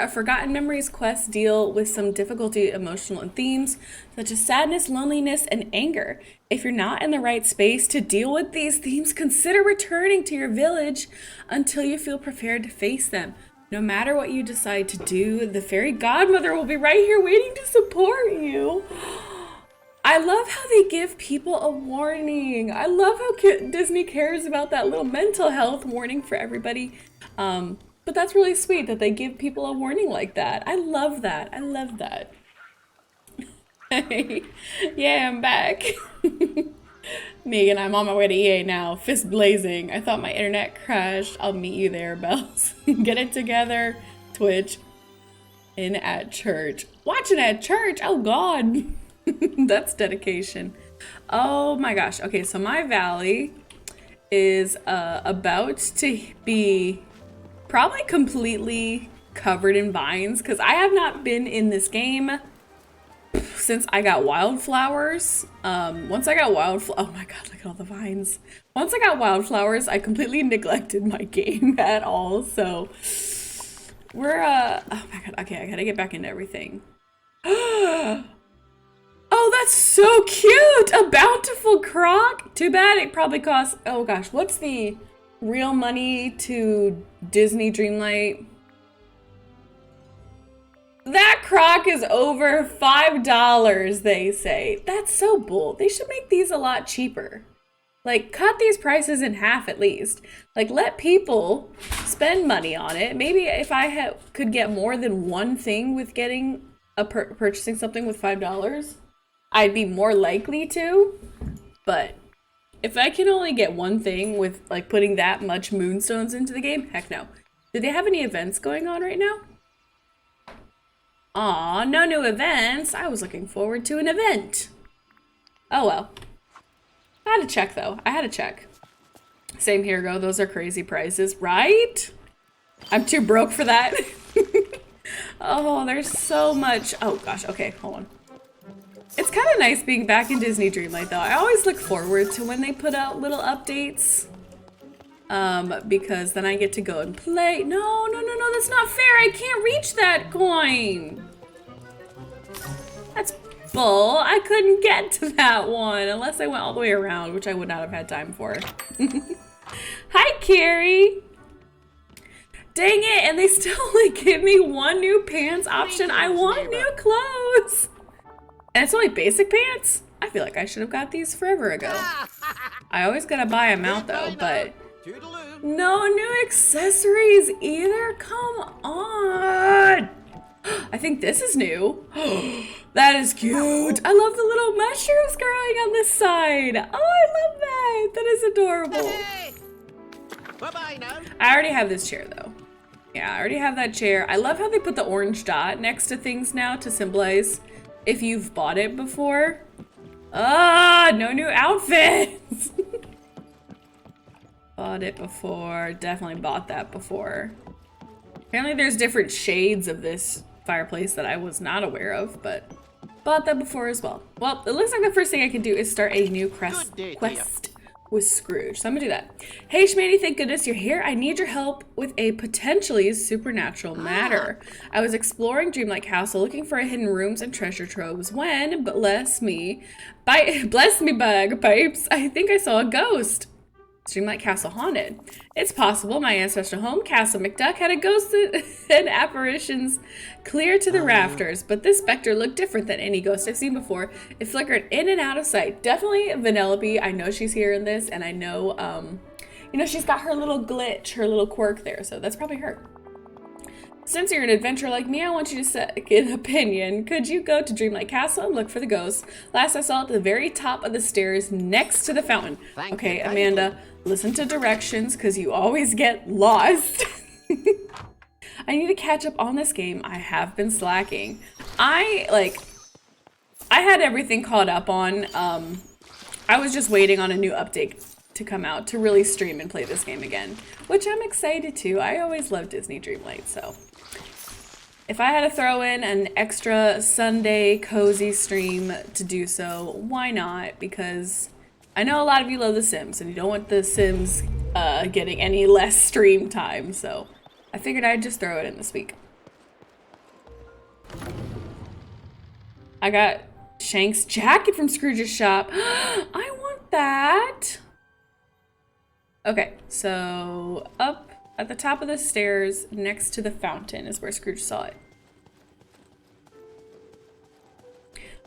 a Forgotten Memories quest deal with some difficulty, emotional and themes such as sadness, loneliness, and anger. If you're not in the right space to deal with these themes, consider returning to your village until you feel prepared to face them. No matter what you decide to do, the fairy godmother will be right here waiting to support you. I love how they give people a warning. I love how Disney cares about that little mental health warning for everybody. But that's really sweet that they give people a warning like that. I love that. I love that. Yeah, I'm back. Megan, I'm on my way to EA now. Fist blazing. I thought my internet crashed. I'll meet you there, Bells. Get it together. Twitch. In at church. Watching at church? Oh, God. That's dedication. Oh, my gosh. Okay, so my valley is about to be probably completely covered in vines because I have not been in this game since I got wildflowers. Once I got oh my god, look at all the vines. Once I got wildflowers, I completely neglected my game at all. So we're oh my god, okay, I gotta get back into everything. Oh, that's so cute! A bountiful croc. Too bad it probably costs, oh gosh, what's the real money to Disney Dreamlight? That croc is over $5, they say. That's so bull. They should make these a lot cheaper. Like, cut these prices in half at least. Like, let people spend money on it. Maybe if I could get more than one thing with getting purchasing something with $5, I'd be more likely to. But if I can only get one thing with like putting that much moonstones into the game, heck no. Do they have any events going on right now? Aw, no new events. I was looking forward to an event. Oh well. I had to check though. I had to check. Same here, go. Those are crazy prices, right? I'm too broke for that. Oh, there's so much. Oh gosh, okay, hold on. It's kind of nice being back in Disney Dreamlight though. I always look forward to when they put out little updates. Because then I get to go and play. No, that's not fair. I can't reach that coin. That's bull. I couldn't get to that one unless I went all the way around, which I would not have had time for. Hi, Carrie. Dang it, and they still only give me one new pants option. I want new clothes. And it's only basic pants? I feel like I should have got these forever ago. I always gotta buy them out though, but no new accessories either? Come on. I think this is new. That is cute. I love the little mushrooms growing on this side. Oh, I love that. That is adorable. Bye-bye now. I already have this chair though. Yeah, I already have that chair. I love how they put the orange dot next to things now to symbolize if you've bought it before. Ah, no new outfits. Bought it before. Definitely bought that before. Apparently there's different shades of this fireplace that I was not aware of, but bought that before as well. Well, it looks like the first thing I can do is start a new quest with Scrooge. So I'm gonna do that. Hey HayIshMandy, thank goodness you're here. I need your help with a potentially supernatural matter. I was exploring Dreamlight Castle looking for hidden rooms and treasure troves when, bless me bagpipes, I think I saw a ghost. Dreamlight Castle haunted. It's possible my ancestral home, Castle McDuck, had a ghost and apparitions clear to the rafters, but this specter looked different than any ghost I've seen before. It flickered in and out of sight. Definitely Vanellope. I know she's here in this, and I know, you know, she's got her little glitch, her little quirk there, so that's probably her. Since you're an adventurer like me, I want you to set an opinion. Could you go to Dreamlight Castle and look for the ghost? Last I saw it at the very top of the stairs next to the fountain. Okay, Amanda, listen to directions because you always get lost. I need to catch up on this game. I have been slacking. I had everything caught up on. I was just waiting on a new update to come out to really stream and play this game again, which I'm excited to. I always love Disney Dreamlight, so. If I had to throw in an extra Sunday cozy stream to do so, why not? Because I know a lot of you love The Sims and you don't want The Sims getting any less stream time, so I figured I'd just throw it in this week. I got Shank's jacket from Scrooge's shop. I want that. Okay, so up at the top of the stairs next to the fountain is where Scrooge saw it.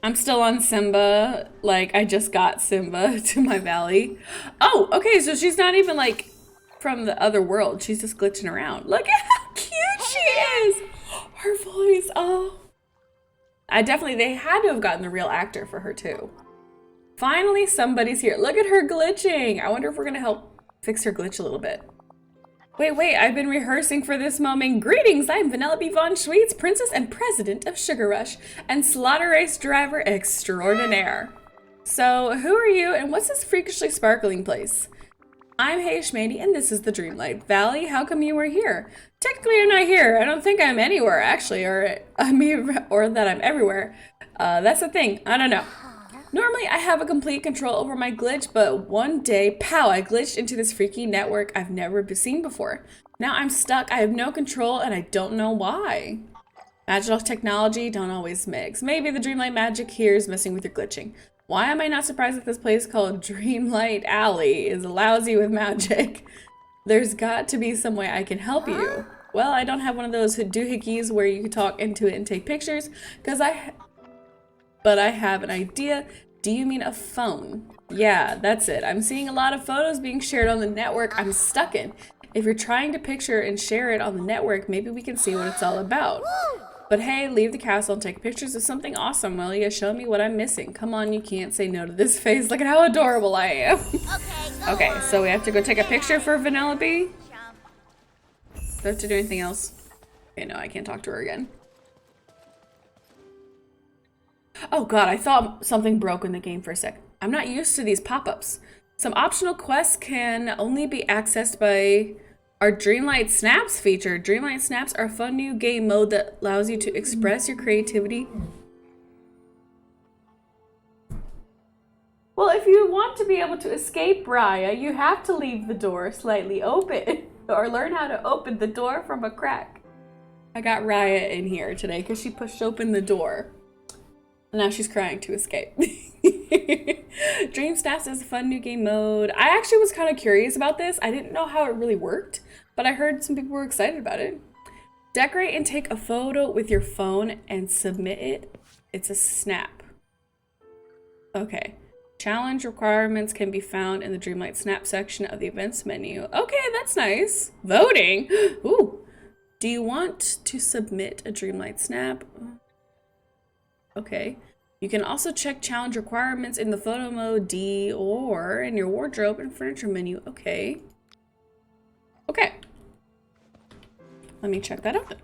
I'm still on Simba. Like, I just got Simba to my valley. Oh, okay, so she's not even like from the other world. She's just glitching around. Look at how cute she is. Her voice, oh. They had to have gotten the real actor for her too. Finally, somebody's here. Look at her glitching. I wonder if we're gonna help fix her glitch a little bit. Wait, I've been rehearsing for this moment. Greetings, I'm Vanellope Von Schweetz, Princess and President of Sugar Rush, and Slaughter Race Driver Extraordinaire. So, who are you, and what's this freakishly sparkling place? I'm HayIshMandy, and this is the Dreamlight Valley. How come you are here? Technically, I'm not here. I don't think I'm anywhere, actually, or that I'm everywhere. That's the thing. I don't know. Normally, I have a complete control over my glitch, but one day, pow, I glitched into this freaky network I've never seen before. Now I'm stuck, I have no control, and I don't know why. Magical technology don't always mix. Maybe the Dreamlight magic here is messing with your glitching. Why am I not surprised that this place called Dreamlight Alley is lousy with magic? There's got to be some way I can help you. Well, I don't have one of those doohickeys where you can talk into it and take pictures, but I have an idea. Do you mean a phone? Yeah, that's it. I'm seeing a lot of photos being shared on the network I'm stuck in. If you're trying to picture and share it on the network, maybe we can see what it's all about. But hey, leave the castle and take pictures of something awesome. Will you show me what I'm missing? Come on, you can't say no to this face. Look at how adorable I am. Okay, so we have to go take a picture for Vanellope. Do I have to do anything else? Okay, no, I can't talk to her again. Oh god, I thought something broke in the game for a sec. I'm not used to these pop-ups. Some optional quests can only be accessed by our Dreamlight Snaps feature. Dreamlight Snaps are a fun new game mode that allows you to express your creativity. Well, if you want to be able to escape Raya, you have to leave the door slightly open or learn how to open the door from a crack. I got Raya in here today because she pushed open the door. And now she's crying to escape. Dream Snaps is a fun new game mode. I actually was kind of curious about this. I didn't know how it really worked, but I heard some people were excited about it. Decorate and take a photo with your phone and submit it. It's a snap. Okay. Challenge requirements can be found in the Dreamlight Snap section of the events menu. Okay, that's nice. Voting. Ooh. Do you want to submit a Dreamlight Snap? Okay. You can also check challenge requirements in the photo mode D or in your wardrobe and furniture menu. Okay. Okay. Let me check that out then.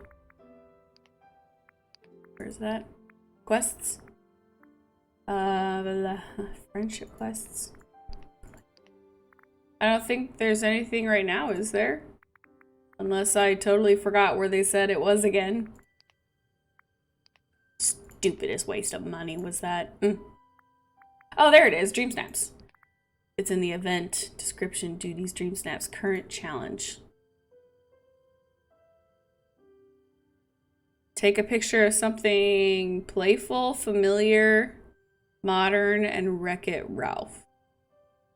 Where's that? Quests? Friendship quests. I don't think there's anything right now, is there? Unless I totally forgot where they said it was again. Stupidest waste of money was that. Oh, there it is. Dream Snaps. It's in the event description. Duties Dream Snaps current challenge. Take a picture of something playful, familiar, modern, and Wreck-It Ralph.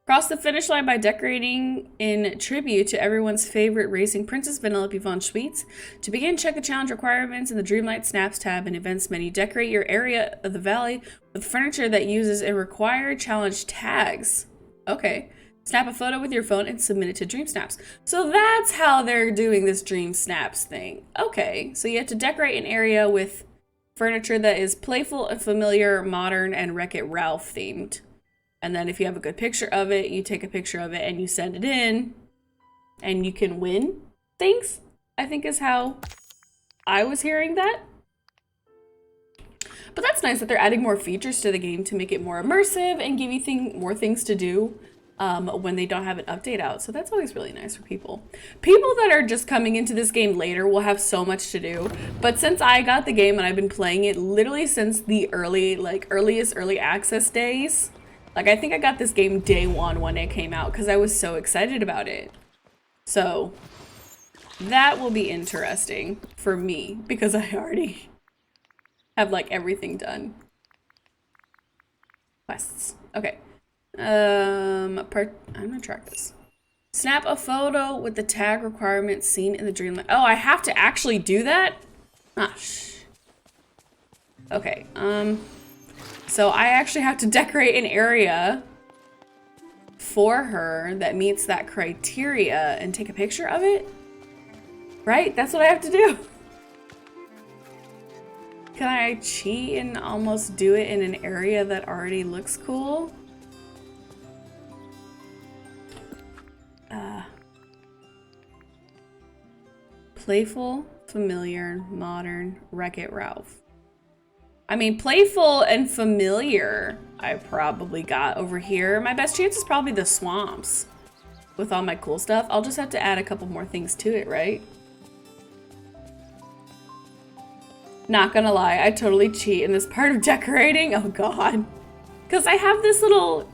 Cross the finish line by decorating in tribute to everyone's favorite racing princess, Vanellope Von Schweetz. To begin, check the challenge requirements in the Dreamlight Snaps tab in Events menu. Decorate your area of the valley with furniture that uses a required challenge tags. Okay. Snap a photo with your phone and submit it to Dream Snaps. So that's how they're doing this Dream Snaps thing. Okay. So you have to decorate an area with furniture that is playful and familiar, modern, and Wreck-It Ralph themed. And then if you have a good picture of it, you take a picture of it and you send it in. And you can win things, I think is how I was hearing that. But that's nice that they're adding more features to the game to make it more immersive and give you more things to do when they don't have an update out. So that's always really nice for people. People that are just coming into this game later will have so much to do. But since I got the game and I've been playing it literally since the earliest early access days, like I think I got this game day one when it came out because I was so excited about it. So that will be interesting for me because I already have like everything done. Quests. Okay. I'm gonna track this. Snap a photo with the tag requirement seen in the Dreamlight. Oh, I have to actually do that? Ah, okay, so I actually have to decorate an area for her that meets that criteria and take a picture of it? Right? That's what I have to do. Can I cheat and almost do it in an area that already looks cool? Playful, familiar, modern, Wreck-It Ralph. I mean, playful and familiar I probably got over here. My best chance is probably the swamps with all my cool stuff. I'll just have to add a couple more things to it, right? Not gonna lie, I totally cheat in this part of decorating. Oh God. Because I have this little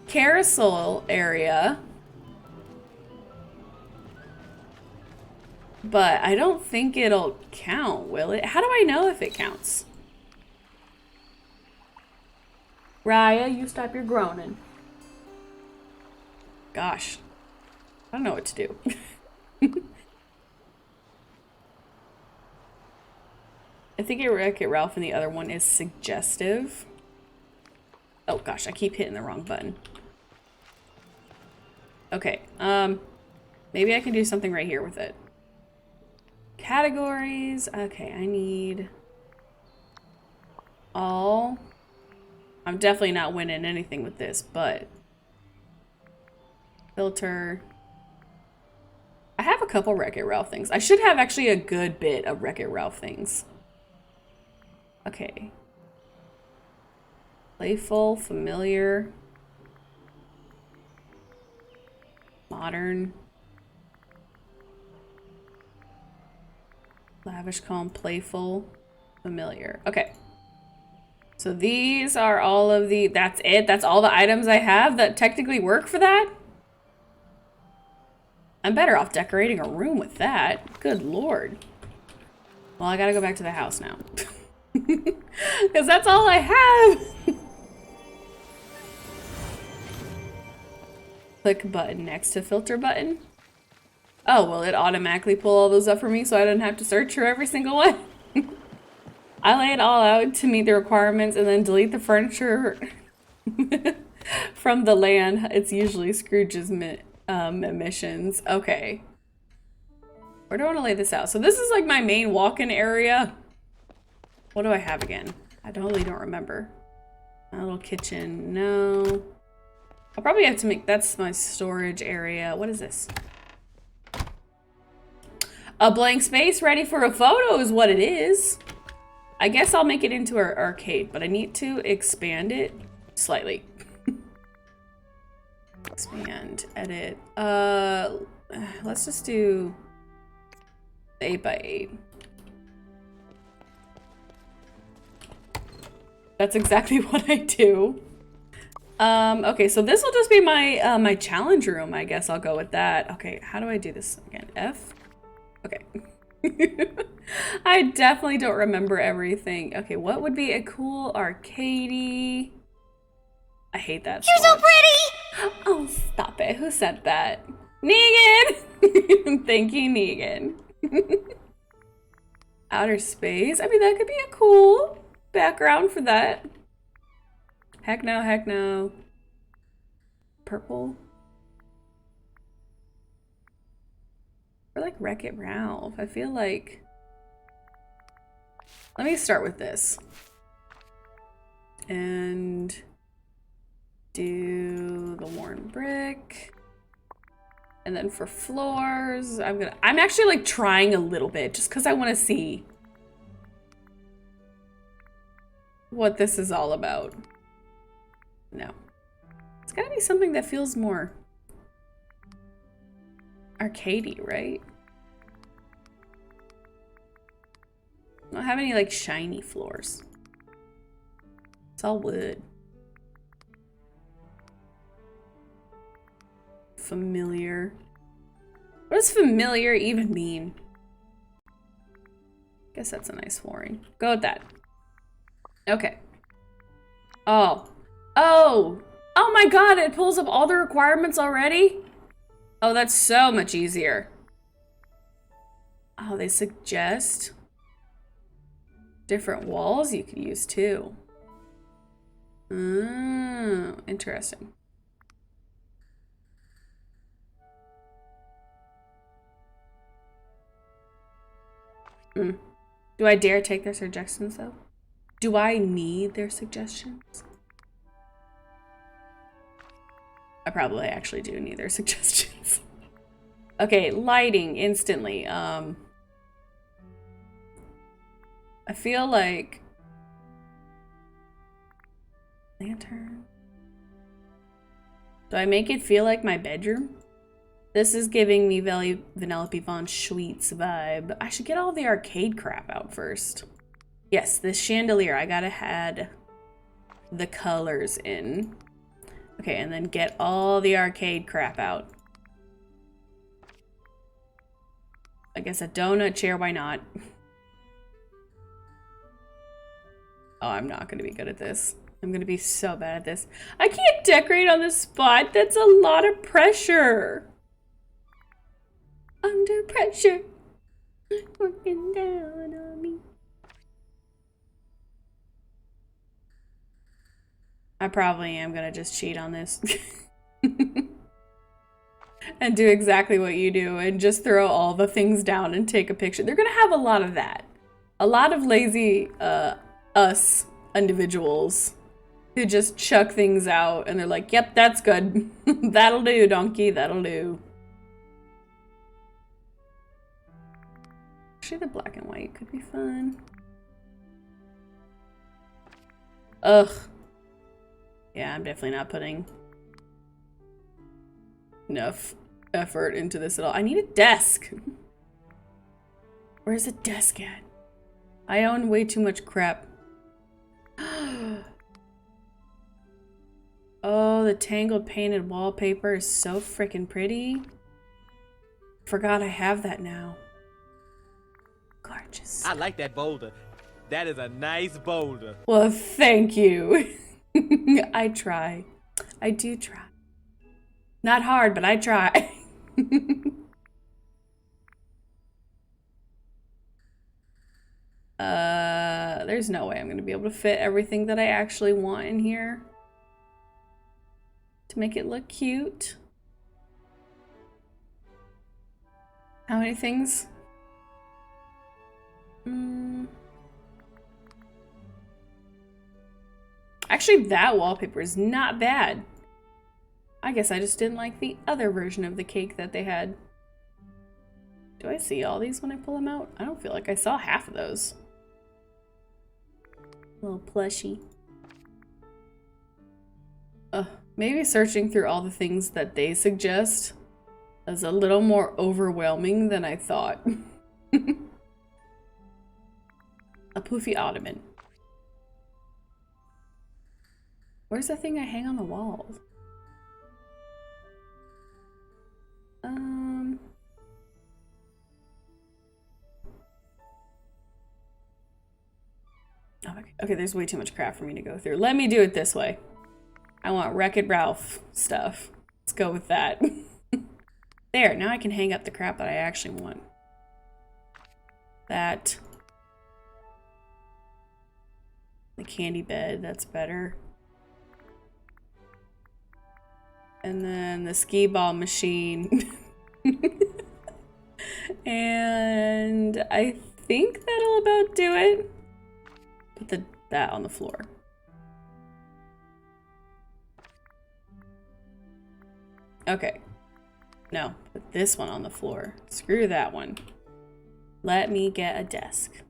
carousel area. But I don't think it'll count, will it? How do I know if it counts? Raya, you stop your groaning. Gosh. I don't know what to do. I think Wreck-It Ralph and the other one is suggestive. Oh gosh, I keep hitting the wrong button. Okay, maybe I can do something right here with it. Categories. Okay, I need all. I'm definitely not winning anything with this, but filter. I have a couple Wreck-It Ralph things. I should have actually a good bit of Wreck-It Ralph things. Okay. Playful, familiar, modern. Lavish, calm, playful, familiar. Okay. So these are all of the, that's it? That's all the items I have that technically work for that? I'm better off decorating a room with that. Good Lord. Well, I gotta go back to the house now. Because that's all I have. Click button next to filter button. Oh, will it automatically pull all those up for me so I don't have to search for every single one? I lay it all out to meet the requirements and then delete the furniture from the land. It's usually Scrooge's emissions. Okay. Where do I want to lay this out? So this is like my main walk-in area. What do I have again? I totally don't remember. A little kitchen. No. I'll probably have to make, that's my storage area. What is this? A blank space ready for a photo is what it is. I guess I'll make it into our arcade, but I need to expand it slightly. Expand, edit. Let's just do 8x8. That's exactly what I do. Okay, so this will just be my my challenge room. I guess I'll go with that. Okay, how do I do this again? F? Okay. I definitely don't remember everything. Okay, what would be a cool arcadey? I hate that. You're so pretty! Oh, stop it. Who said that? Negan! Thank you, Negan. Outer space. I mean, that could be a cool background for that. Heck no, heck no. Purple. Or like Wreck-It Ralph. I feel like... Let me start with this. And do the worn brick. And then for floors, I'm actually like trying a little bit just because I want to see what this is all about. No. It's gotta be something that feels more arcadey, right? I don't have any like shiny floors. It's all wood. Familiar. What does familiar even mean? Guess that's a nice flooring. Go with that. Okay. Oh. Oh! Oh my god, it pulls up all the requirements already? Oh, that's so much easier. Oh, they suggest different walls you could use too. Interesting. Do I dare take their suggestions though? Do I need their suggestions? I probably actually do need their suggestions. Okay, lighting instantly. I feel like lantern. Do I make it feel like my bedroom? This is giving me Vanellope Von Schweet's vibe. I should get all the arcade crap out first. Yes, this chandelier, I gotta add the colors in. Okay, and then get all the arcade crap out. I guess a donut chair, why not? Oh, I'm not gonna be good at this. I'm gonna be so bad at this. I can't decorate on the spot. That's a lot of pressure. Under pressure. Working down on me. I probably am gonna just cheat on this. And do exactly what you do and just throw all the things down and take a picture. They're gonna have a lot of that. A lot of lazy us individuals who just chuck things out and they're like, yep, that's good. That'll do, donkey, that'll do. Actually, the black and white could be fun. Ugh. Yeah, I'm definitely not putting enough effort into this at all. I need a desk. Where's the desk at? I own way too much crap. Oh, the tangled painted wallpaper is so freaking pretty. Forgot I have that now. Gorgeous. I like that boulder. That is a nice boulder. Well, thank you. I try. I do try. Not hard, but I try. There's no way I'm gonna be able to fit everything that I actually want in here to make it look cute. How many things? Actually, that wallpaper is not bad. I guess I just didn't like the other version of the cake that they had. Do I see all these when I pull them out? I don't feel like I saw half of those. Little plushie. Maybe searching through all the things that they suggest is a little more overwhelming than I thought. A poofy ottoman. Where's the thing I hang on the wall? Okay, there's way too much crap for me to go through. Let me do it this way. I want Wreck-It Ralph stuff. Let's go with that. There, now I can hang up the crap that I actually want. That. The candy bed, that's better. And then the skee ball machine. And I think that'll about do it. Put that on the floor. Okay. No, put this one on the floor. Screw that one. Let me get a desk.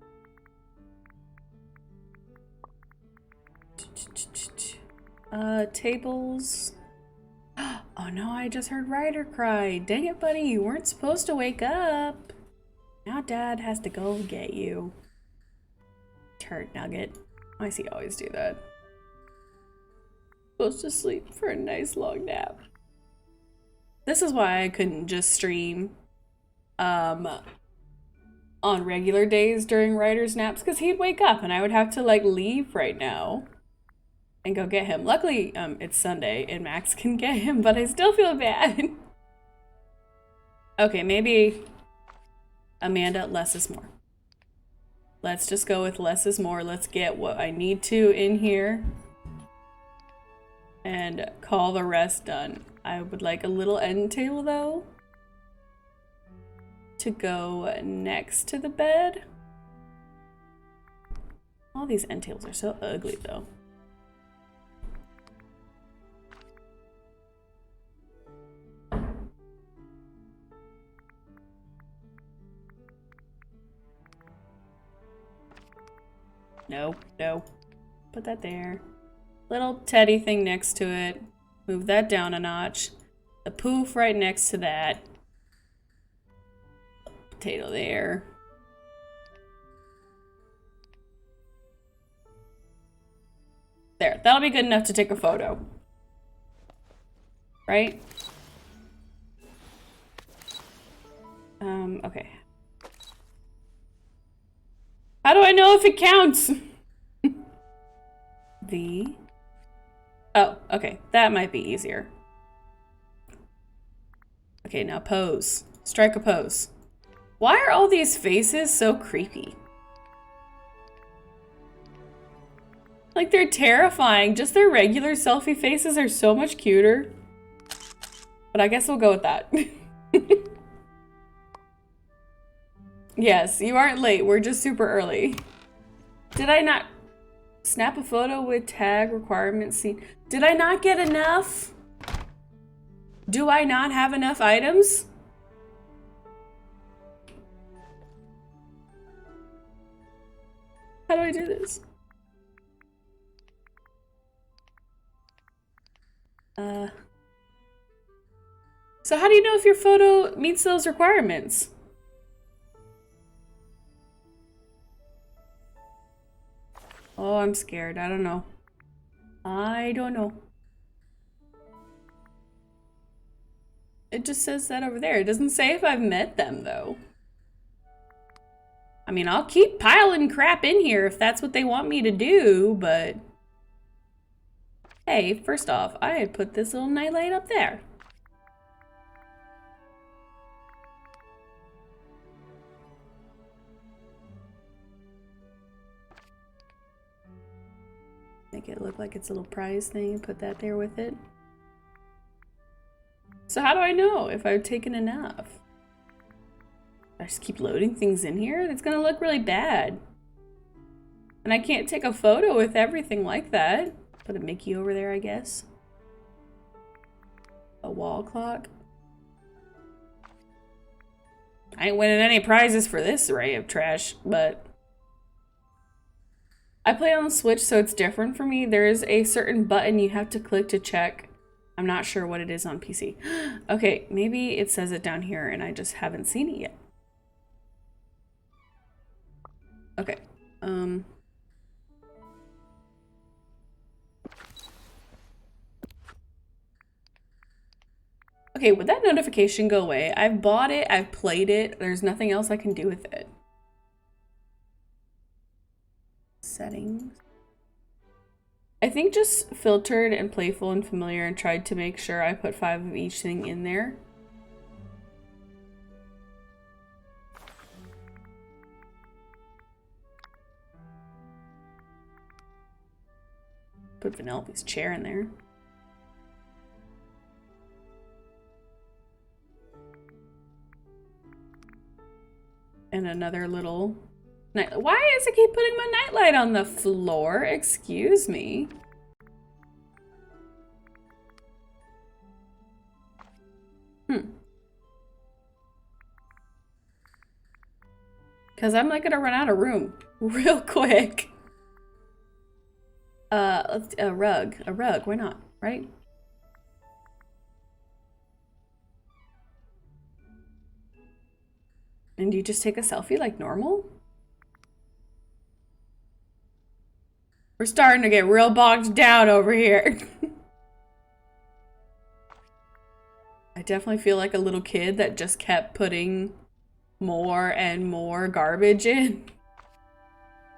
Tables. Oh no, I just heard Ryder cry. Dang it, buddy, you weren't supposed to wake up. Now Dad has to go get you. Turd nugget. Why does he always do that? Supposed to sleep for a nice long nap. This is why I couldn't just stream on regular days during Ryder's naps, because he'd wake up and I would have to like leave right now. and go get him. Luckily, it's Sunday and Max can get him, but I still feel bad. Okay, maybe Amanda, less is more. Let's just go with less is more. Let's get what I need to in here and call the rest done. I would like a little end table though to go next to the bed. All these end tables are so ugly though. No, no. Put that there. Little teddy thing next to it. Move that down a notch. The poof right next to that. Potato there. There, that'll be good enough to take a photo. Right? Okay. How do I know if it counts? Oh, okay. That might be easier. Okay, now pose. Strike a pose. Why are all these faces so creepy? Like, they're terrifying. Just their regular selfie faces are so much cuter. But I guess we'll go with that. Yes, you aren't late. We're just super early. Did I not snap a photo with tag requirement scene? Did I not get enough? Do I not have enough items? How do I do this? So how do you know if your photo meets those requirements? Oh, I'm scared. I don't know. I don't know. It just says that over there. It doesn't say if I've met them, though. I mean, I'll keep piling crap in here if that's what they want me to do, but... Hey, first off, I had put this little nightlight up there. Make it look like it's a little prize thing. Put that there with it. So how do I know if I've taken enough? I just keep loading things in here? It's gonna look really bad. And I can't take a photo with everything like that. Put a Mickey over there, I guess. A wall clock. I ain't winning any prizes for this array of trash, but... I play on the Switch, so it's different for me. There is a certain button you have to click to check. I'm not sure what it is on PC. Okay, maybe it says it down here and I just haven't seen it yet. Okay. Okay, would that notification go away? I've bought it, I've played it. There's nothing else I can do with it. Settings. I think just filtered and playful and familiar and tried to make sure I put 5 of each thing in there. Put Vanellope's chair in there. And another little night. Why does it keep putting my nightlight on the floor? Excuse me. Because I'm like gonna run out of room real quick. Let's a rug, why not, right? And you just take a selfie like normal? We're starting to get real bogged down over here. I definitely feel like a little kid that just kept putting more and more garbage in.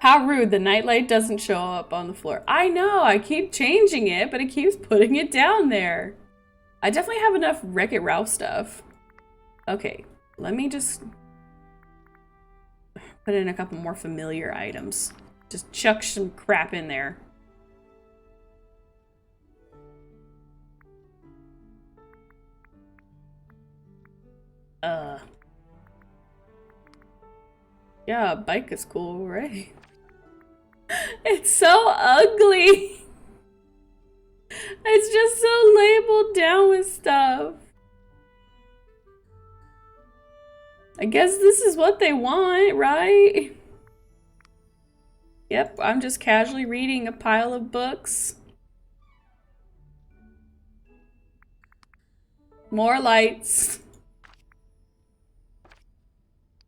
How rude, the nightlight doesn't show up on the floor. I know, I keep changing it, but it keeps putting it down there. I definitely have enough Wreck-It Ralph stuff. Okay, let me just put in a couple more familiar items. Just chuck some crap in there. Yeah, a bike is cool, right? It's so ugly. It's just so labeled down with stuff. I guess this is what they want, right? Yep, I'm just casually reading a pile of books. More lights.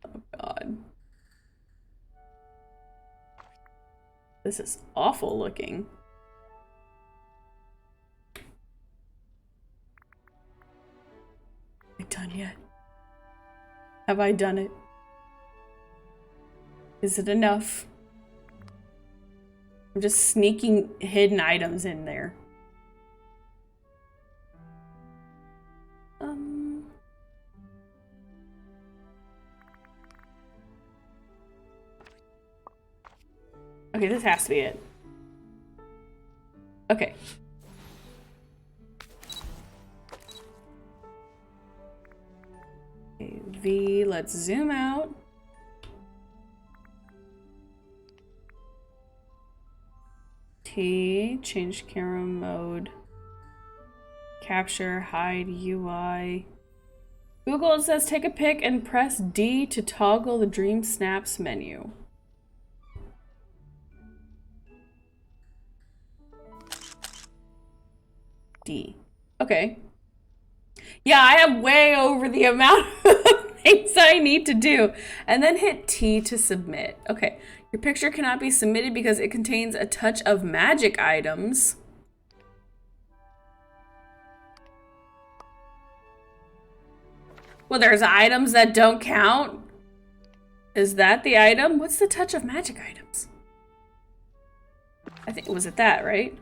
Oh God. This is awful looking. Am I done yet? Have I done it? Is it enough? I'm just sneaking hidden items in there. Okay, this has to be it. Okay. Okay, V, let's zoom out. T, change camera mode. Capture, hide UI. Google, it says take a pic and press D to toggle the Dream Snaps menu. D. Okay. Yeah, I have way over the amount of things I need to do. And then hit T to submit. Okay. Your picture cannot be submitted because it contains a touch of magic items. Well, there's items that don't count. Is that the item? What's the touch of magic items? I think, was it that, right?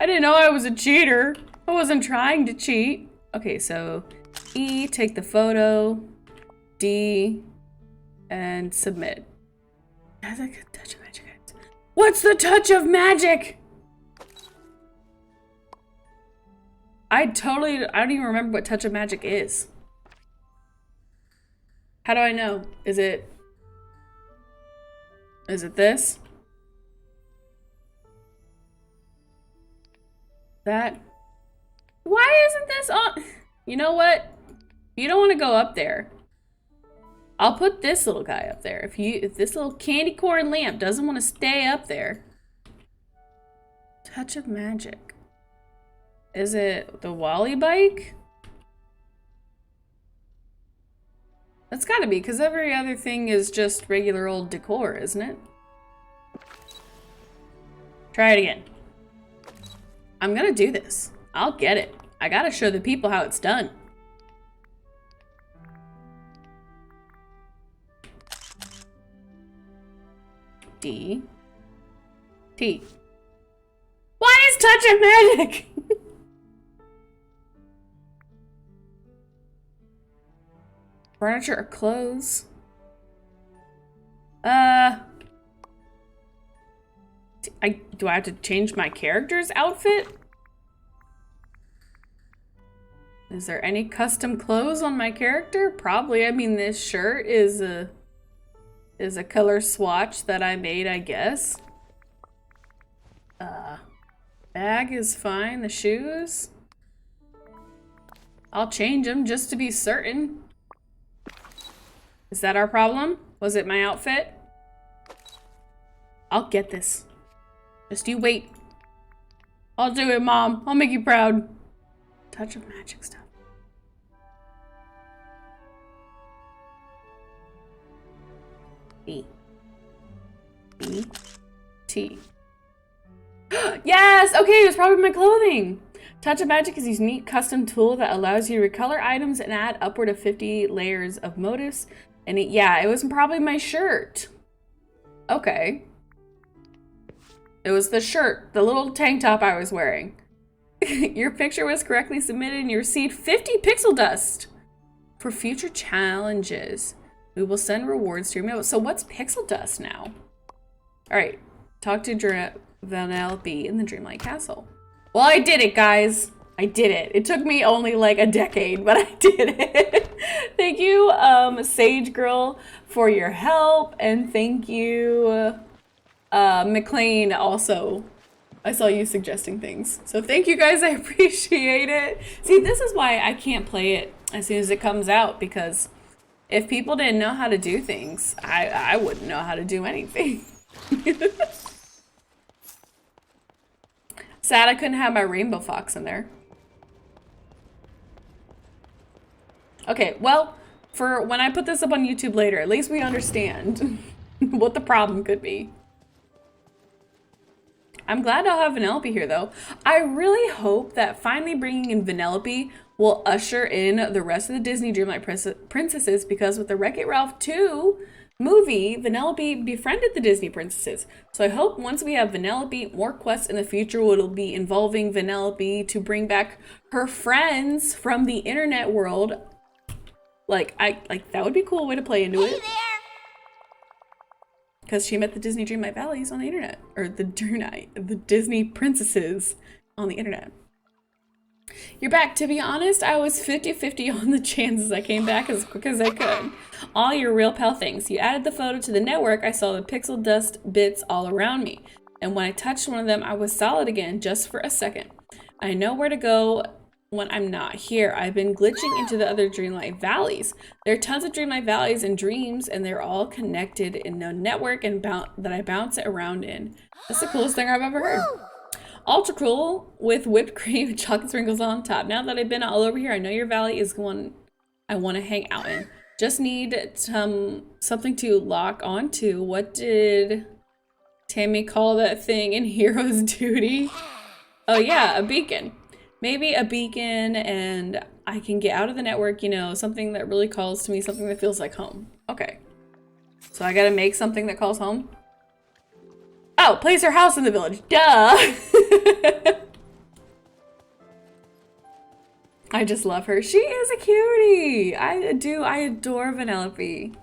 I didn't know I was a cheater. I wasn't trying to cheat. Okay, so E, take the photo, D, and submit. Has a touch of magic. What's the touch of magic? I don't even remember what touch of magic is. How do I know? Is it this? That? Why isn't this on? You know what? You don't want to go up there. I'll put this little guy up there. If this little candy corn lamp doesn't want to stay up there. Touch of magic. Is it the Wally bike? That's gotta be, because every other thing is just regular old decor, isn't it? Try it again. I'm gonna do this. I'll get it. I gotta show the people how it's done. D. T. Why is touch of magic? Furniture or clothes? Do I have to change my character's outfit? Is there any custom clothes on my character? Probably. I mean, this shirt is a color swatch that I made, I guess. Bag is fine. The shoes? I'll change them just to be certain. Is that our problem? Was it my outfit? I'll get this. Just you wait. I'll do it, Mom. I'll make you proud. Touch of magic stuff. B. B. T. Yes! Okay, it was probably my clothing. Touch of Magic is a unique custom tool that allows you to recolor items and add upward of 50 layers of motifs And yeah, it was probably my shirt. Okay. It was the shirt, the little tank top I was wearing. Your picture was correctly submitted and you received 50 pixel dust for future challenges. We will send rewards to your mail. So what's pixel dust now? All right, talk to Vanellope in the Dreamlight Castle. Well, I did it, guys. I did it. It took me only like a decade, but I did it. Thank you, Sage Girl, for your help, and thank you, McLean, also. I saw you suggesting things. So thank you guys, I appreciate it. See, this is why I can't play it as soon as it comes out, because if people didn't know how to do things, I wouldn't know how to do anything. Sad I couldn't have my rainbow fox in there. Okay, well, for when I put this up on YouTube later, at least we understand what the problem could be. I'm glad I'll have Vanellope here, though. I really hope that finally bringing in Vanellope will usher in the rest of the Disney Dreamlight princesses, because with the Wreck-It Ralph 2 movie, Vanellope befriended the Disney princesses. So I hope once we have Vanellope, more quests in the future will be involving Vanellope to bring back her friends from the internet world. Like, that would be a cool way to play into it. Because she met the Disney Dreamlight Valleys on the internet. Or the Disney princesses on the internet. You're back. To be honest, I was 50-50 on the chances I came back as quick as I could. All your real pal things. You added the photo to the network, I saw the pixel dust bits all around me. And when I touched one of them, I was solid again, just for a second. I know where to go when I'm not here. I've been glitching into the other Dreamlight Valleys. There are tons of Dreamlight Valleys and dreams, and they're all connected in a network and that I bounce it around in. That's the coolest thing I've ever heard. Ultra cool with whipped cream and chocolate sprinkles on top. Now that I've been all over here, I know your valley is one I want to hang out in. Just need something to lock onto. What did Tammy call that thing in Hero's Duty? Oh yeah, a beacon. Maybe a beacon, and I can get out of the network, you know, something that really calls to me, something that feels like home. Okay. So I gotta make something that calls home? Oh, place her house in the village. Duh! I just love her. She is a cutie! I adore Vanellope.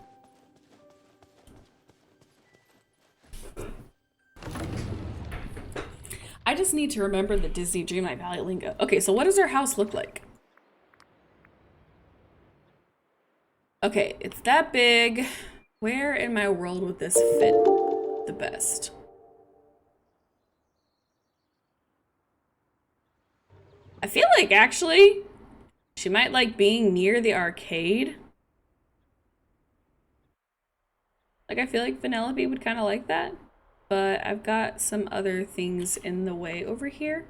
I just need to remember the Disney Dreamlight Valley lingo. Okay, so what does her house look like? Okay, it's that big. Where in my world would this fit the best? I feel like actually she might like being near the arcade. Like I feel like Vanellope would kind of like that. But I've got some other things in the way over here.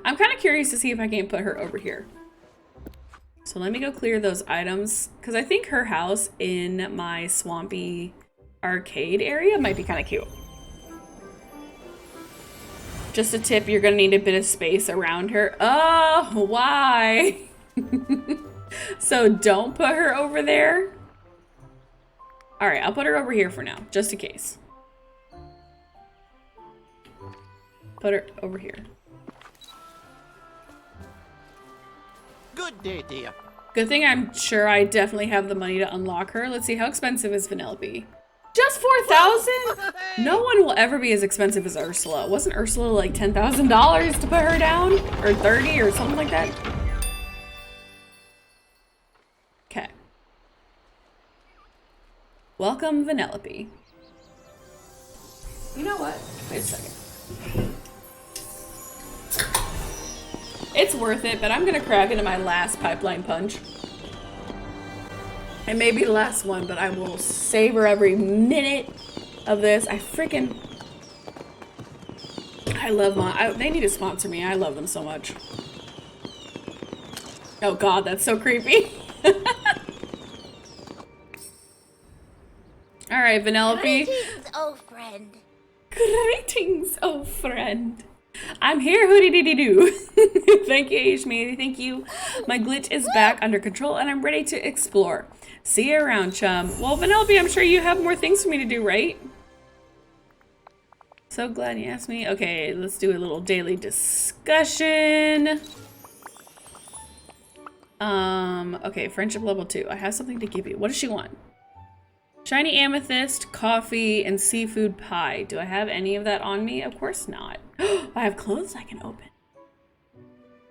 I'm kind of curious to see if I can put her over here. So let me go clear those items, because I think her house in my swampy arcade area might be kind of cute. Just a tip, you're gonna need a bit of space around her. Oh, why? So don't put her over there. All right, I'll put her over here for now, just in case. Put her over here. Good day, dear. Good thing I'm sure I definitely have the money to unlock her. Let's see, how expensive is Vanellope? Just 4,000? No one will ever be as expensive as Ursula. Wasn't Ursula like $10,000 to put her down? Or 30 or something like that? Okay. Welcome, Vanellope. You know what? Wait a second. It's worth it, but I'm gonna crack into my last pipeline punch. It may be the last one, but I will savor every minute of this. I love they need to sponsor me. I love them so much. Oh god, that's so creepy. Alright, Vanellope. Greetings, oh friend. Greetings, oh friend. I'm here, hoodie dee dee doo. Thank you, HayIshMandy. Thank you. My glitch is back under control and I'm ready to explore. See you around, chum. Well, Vanellope, I'm sure you have more things for me to do, right? So glad you asked me. Okay, let's do a little daily discussion. Okay, friendship level 2. I have something to give you. What does she want? Shiny amethyst, coffee, and seafood pie. Do I have any of that on me? Of course not. I have clothes I can open.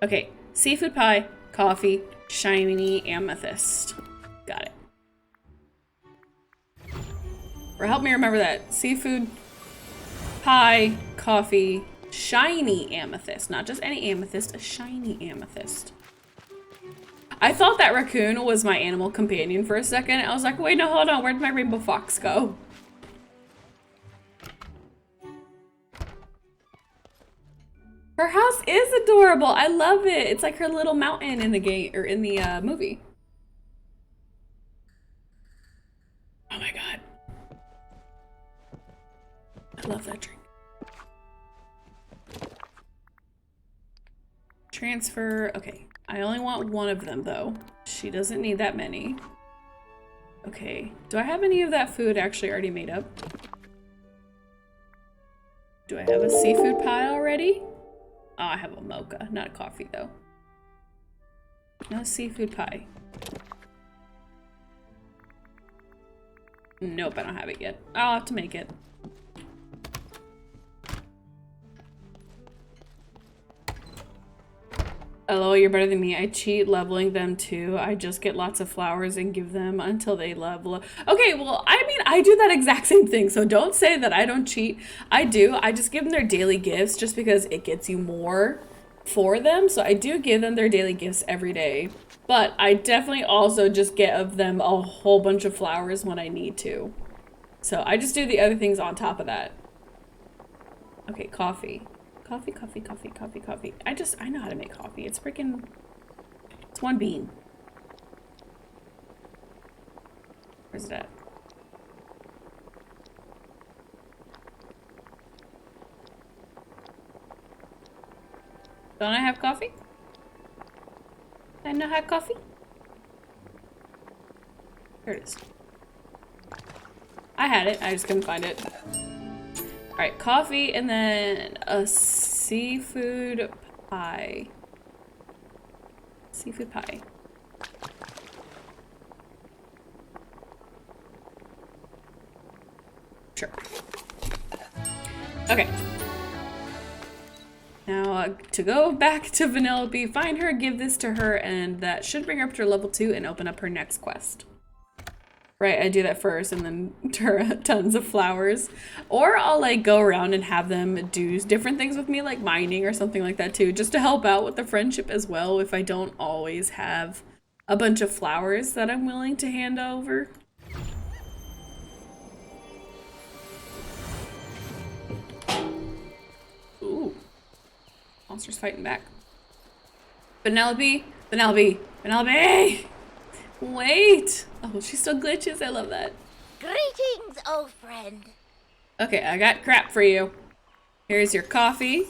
Okay, seafood pie, coffee, shiny amethyst. Got it. Or help me remember that. Seafood pie, coffee, shiny amethyst. Not just any amethyst, a shiny amethyst. I thought that raccoon was my animal companion for a second. I was like, wait, no, hold on. Where'd my rainbow fox go? Her house is adorable. I love it. It's like her little mountain in the game or in the movie. Oh my god. I love that drink. Transfer. Okay. I only want one of them though. She doesn't need that many. Okay. Do I have any of that food actually already made up? Do I have a seafood pie already? Oh, I have a mocha, not a coffee though. No seafood pie. Nope, I don't have it yet. I'll have to make it. Hello, you're better than me. I cheat leveling them too. I just get lots of flowers and give them until they level up. Okay, well, I mean, I do that exact same thing. So don't say that I don't cheat. I do. I just give them their daily gifts just because it gets you more for them. So I do give them their daily gifts every day. But I definitely also just give them a whole bunch of flowers when I need to. So I just do the other things on top of that. Okay, coffee. Coffee, coffee, coffee, coffee, coffee. I know how to make coffee. It's freaking, it's one bean. Where's it at? Don't I have coffee? I not have coffee? Here it is. I had it, I just couldn't find it. All right, coffee and then a seafood pie. Seafood pie. Sure. Okay. Now to go back to Vanellope, find her, give this to her, and that should bring her up to her level 2 and open up her next quest. Right, I do that first and then tons of flowers. Or I'll like go around and have them do different things with me, like mining or something like that too, just to help out with the friendship as well if I don't always have a bunch of flowers that I'm willing to hand over. Ooh. Monster's fighting back. Vanellope! Vanellope! Vanellope! Wait! Oh, she still glitches. I love that. Greetings, old friend. Okay, I got crap for you. Here's your coffee.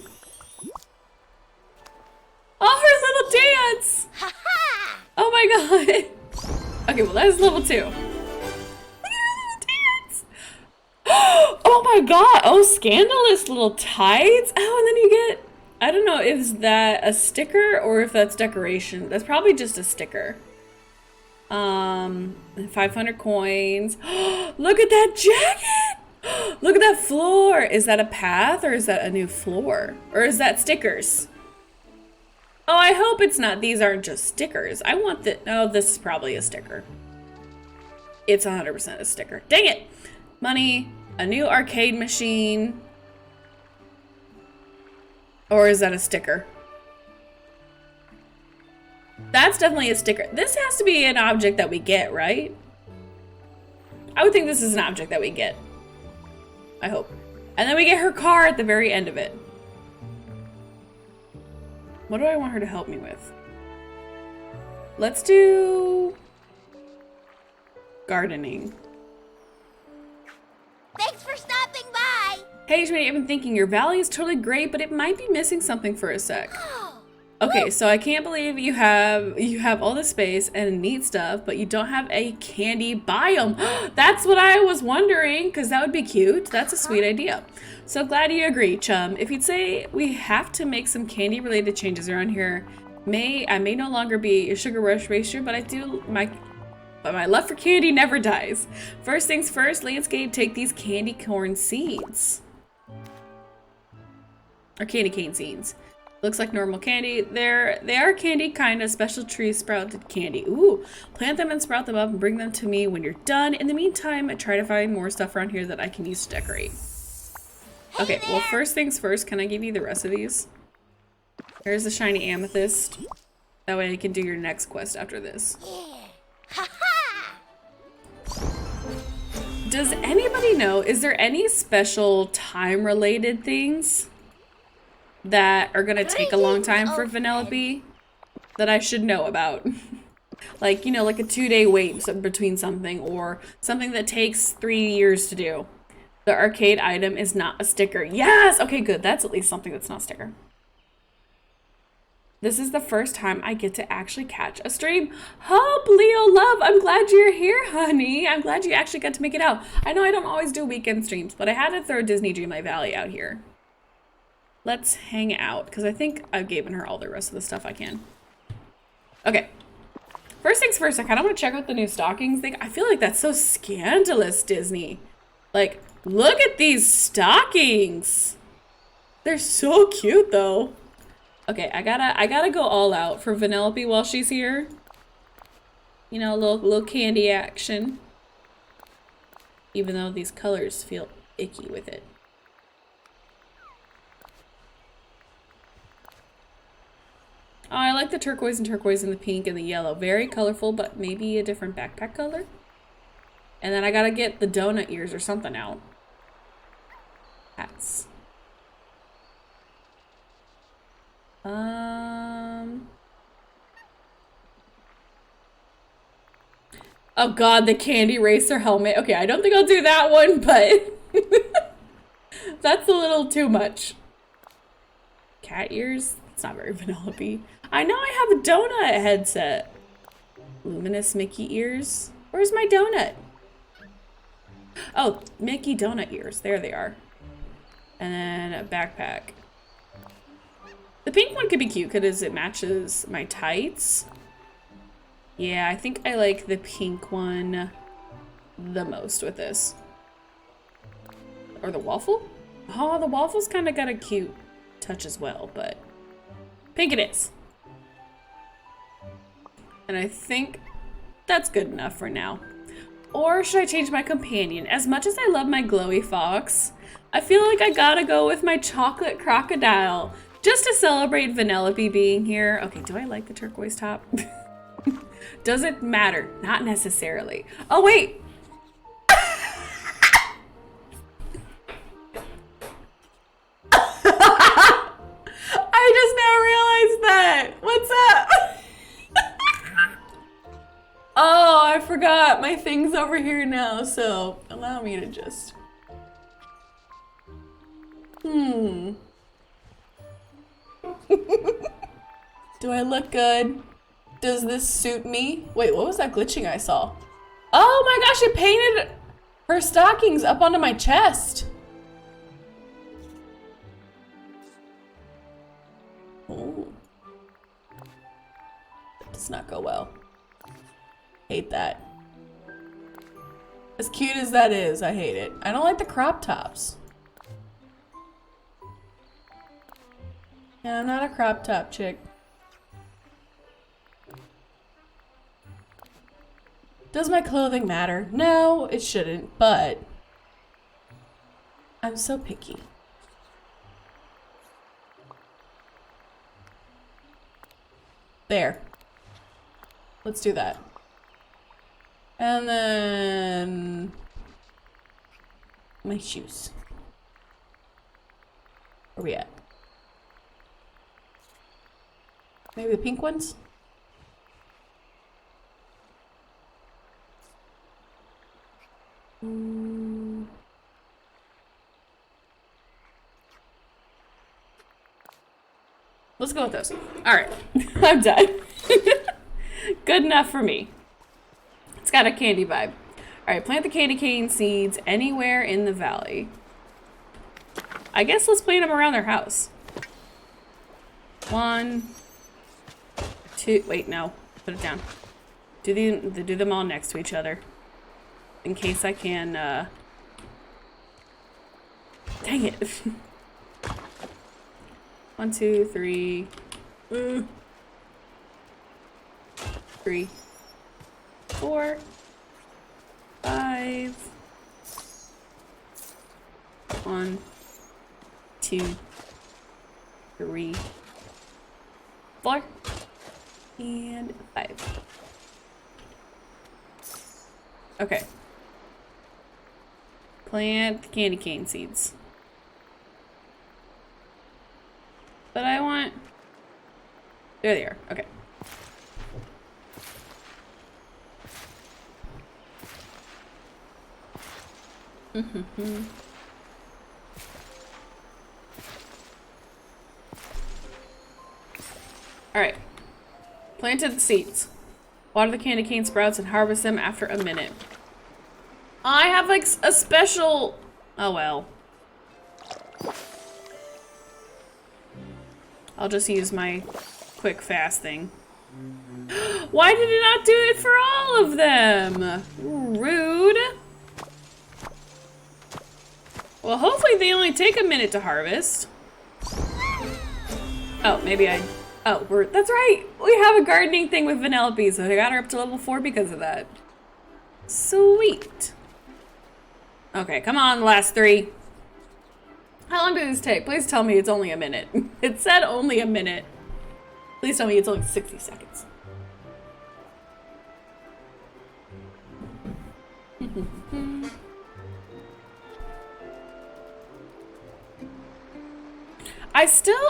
Oh, her little dance! Ha ha! Oh my god. Okay, well that's level 2. Look at her little dance! Oh my god! Oh, scandalous little tights! Oh, and then you get... I don't know, is that a sticker or if that's decoration? That's probably just a sticker. 500 coins. Look at that jacket! Look at that floor! Is that a path or is that a new floor? Or is that stickers? Oh, I hope it's not. These aren't just stickers. I want the... Oh, this is probably a sticker. It's 100% a sticker. Dang it! Money, a new arcade machine. Or is that a sticker? That's definitely a sticker. This has to be an object that we get, right? I would think this is an object that we get. I hope. And then we get her car at the very end of it. What do I want her to help me with? Let's do... gardening. Thanks for stopping by. Hey, HayIshMandy, I've been thinking your valley is totally great, but it might be missing something for a sec. Okay, so I can't believe you have all this space and neat stuff, but you don't have a candy biome. That's what I was wondering, because that would be cute. That's a sweet idea. So glad you agree, chum. If you'd say we have to make some candy-related changes around here, I may no longer be a sugar rush racer, but my love for candy never dies. First things first, Landscape, take these candy corn seeds. Or candy cane seeds. Looks like normal candy. They are candy, kind of special tree sprouted candy. Ooh, plant them and sprout them up and bring them to me when you're done. In the meantime, try to find more stuff around here that I can use to decorate. Okay, well, first things first, can I give you the rest of these? Here's the shiny amethyst. That way I can do your next quest after this. Does anybody know, is there any special time-related things that are gonna take a long time for Vanellope that I should know about? Like, you know, like a 2-day wait between something, or something that takes 3 years to do. The arcade item is not a sticker. Yes! Okay, good. That's at least something that's not a sticker. This is the first time I get to actually catch a stream. Hope, Leo, love, I'm glad you're here, honey. I'm glad you actually got to make it out. I know I don't always do weekend streams, but I had to throw Disney Dreamlight Valley out here. Let's hang out, because I think I've given her all the rest of the stuff I can. Okay. First things first, I kind of want to check out the new stockings thing. I feel like that's so scandalous, Disney. Like, look at these stockings. They're so cute, though. Okay, I gotta go all out for Vanellope while she's here. You know, a little candy action. Even though these colors feel icky with it. Oh, I like the turquoise and the pink and the yellow. Very colorful, but maybe a different backpack color. And then I gotta get the donut ears or something out. Hats. Oh god, the candy racer helmet. Okay, I don't think I'll do that one, but that's a little too much. Cat ears? It's not very Vanellope. I know I have a donut headset. Luminous Mickey ears. Where's my donut? Oh, Mickey donut ears. There they are. And then a backpack. The pink one could be cute because it matches my tights. Yeah, I think I like the pink one the most with this. Or the waffle? Oh, the waffle's kind of got a cute touch as well, but pink it is. And I think that's good enough for now. Or should I change my companion? As much as I love my glowy fox, I feel like I gotta go with my chocolate crocodile. Just to celebrate Vanellope being here. Okay, do I like the turquoise top? Does it matter? Not necessarily. Oh, wait. I just now realized that. What's up? Oh, I forgot. My thing's over here now, so allow me to just... Do I look good? Does this suit me? Wait, what was that glitching I saw? Oh my gosh, it painted her stockings up onto my chest. Oh. That does not go well. Hate that. As cute as that is, I hate it. I don't like the crop tops. Yeah, I'm not a crop top chick. Does my clothing matter? No, it shouldn't, but I'm so picky. There. Let's do that. And then my shoes. Where are we at? Maybe the pink ones? let's go with those. All right, I'm done. Good enough for me. It's got a candy vibe. All right, plant the candy cane seeds anywhere in the valley. I guess let's plant them around their house. 1, 2, wait, no, put it down. Do them all next to each other. In case I can, dang it. 1, 2, 3. 3, 4, 5. 1, 2, 3, 4, and 5. Okay. Plant the candy cane seeds. But I want... There they are. Okay. Alright. Planted the seeds. Water the candy cane sprouts and harvest them after a minute. I have like a special... Oh well. I'll just use my quick fast thing. Why did it not do it for all of them? Rude. Well, hopefully they only take a minute to harvest. Oh, maybe I... Oh, that's right. We have a gardening thing with Vanellope, so I got her up to level 4 because of that. Sweet. Okay, come on, last 3. How long did this take? Please tell me it's only a minute. It said only a minute. Please tell me it's only 60 seconds.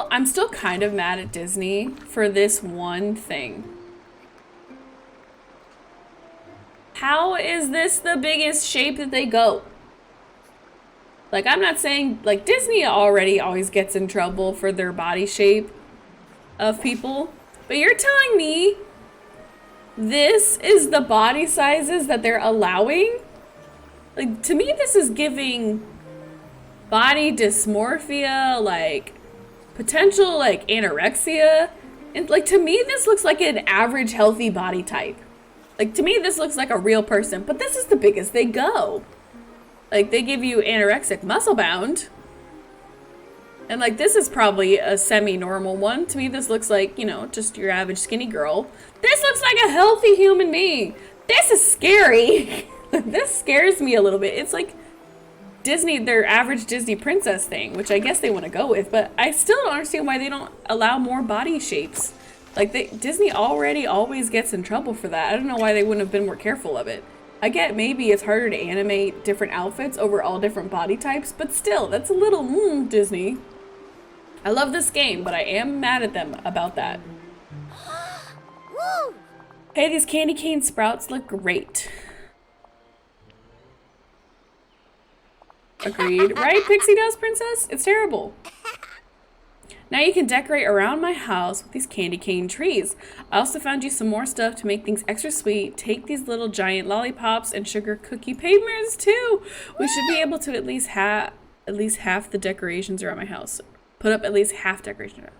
I'm still kind of mad at Disney for this one thing. How is this the biggest shape that they go? Like, I'm not saying, like, Disney already always gets in trouble for their body shape of people, but you're telling me this is the body sizes that they're allowing? Like, to me, this is giving body dysmorphia, like, potential, like, anorexia. And, like, to me, this looks like an average healthy body type. Like, to me, this looks like a real person, but this is the biggest they go. Like, they give you anorexic muscle bound. And, like, this is probably a semi-normal one. To me, this looks like, you know, just your average skinny girl. This looks like a healthy human being. This is scary. This scares me a little bit. It's like Disney, their average Disney princess thing, which I guess they want to go with. But I still don't understand why they don't allow more body shapes. Like, Disney already always gets in trouble for that. I don't know why they wouldn't have been more careful of it. I get maybe it's harder to animate different outfits over all different body types, but still, that's a little, Disney. I love this game, but I am mad at them about that. Woo! Hey, these candy cane sprouts look great. Agreed. Right, Pixie Dust Princess? It's terrible. Now you can decorate around my house with these candy cane trees. I also found you some more stuff to make things extra sweet. Take these little giant lollipops and sugar cookie pavements too. We should be able to at least half the decorations around my house. Put up at least half decoration around.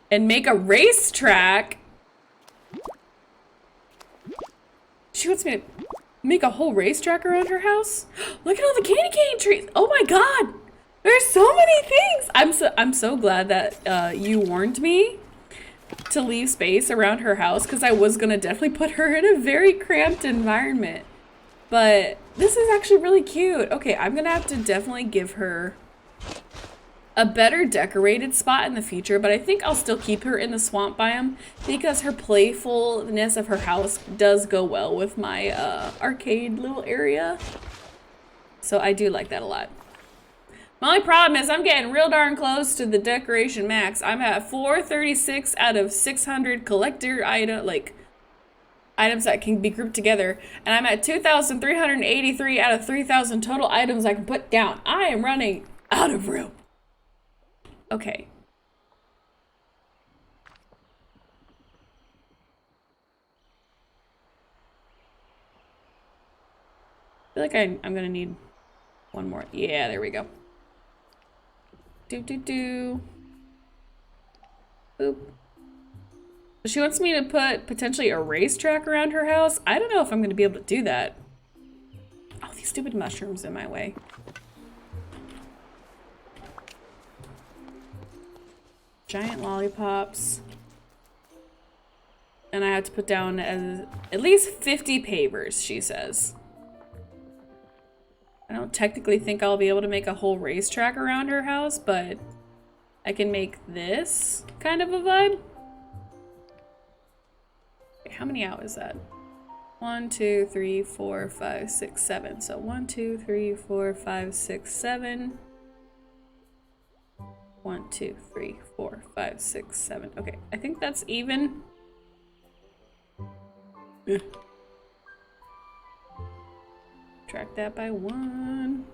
And make a racetrack. She wants me to make a whole racetrack around her house? Look at all the candy cane trees. Oh my god. There's so many things. I'm so glad that you warned me to leave space around her house, because I was gonna definitely put her in a very cramped environment. But this is actually really cute. Okay, I'm gonna have to definitely give her a better decorated spot in the future, but I think I'll still keep her in the swamp biome because her playfulness of her house does go well with my arcade little area. So I do like that a lot. My only problem is I'm getting real darn close to the decoration max. I'm at 436 out of 600 collector items that can be grouped together. And I'm at 2,383 out of 3,000 total items I can put down. I am running out of room. Okay. feel like I'm gonna need one more. Yeah, there we go. Do. Boop. She wants me to put potentially a racetrack around her house. I don't know if I'm gonna be able to do that. Oh, these stupid mushrooms in my way. Giant lollipops. And I have to put down at least 50 pavers, she says. I don't technically think I'll be able to make a whole racetrack around her house, but I can make this kind of a vibe. Okay, how many out is that? 1, 2, 3, 4, 5, 6, 7. So 1, 2, 3, 4, 5, 6, 7. 1, 2, 3, 4, 5, 6, 7. Okay, I think that's even. Track that by 1.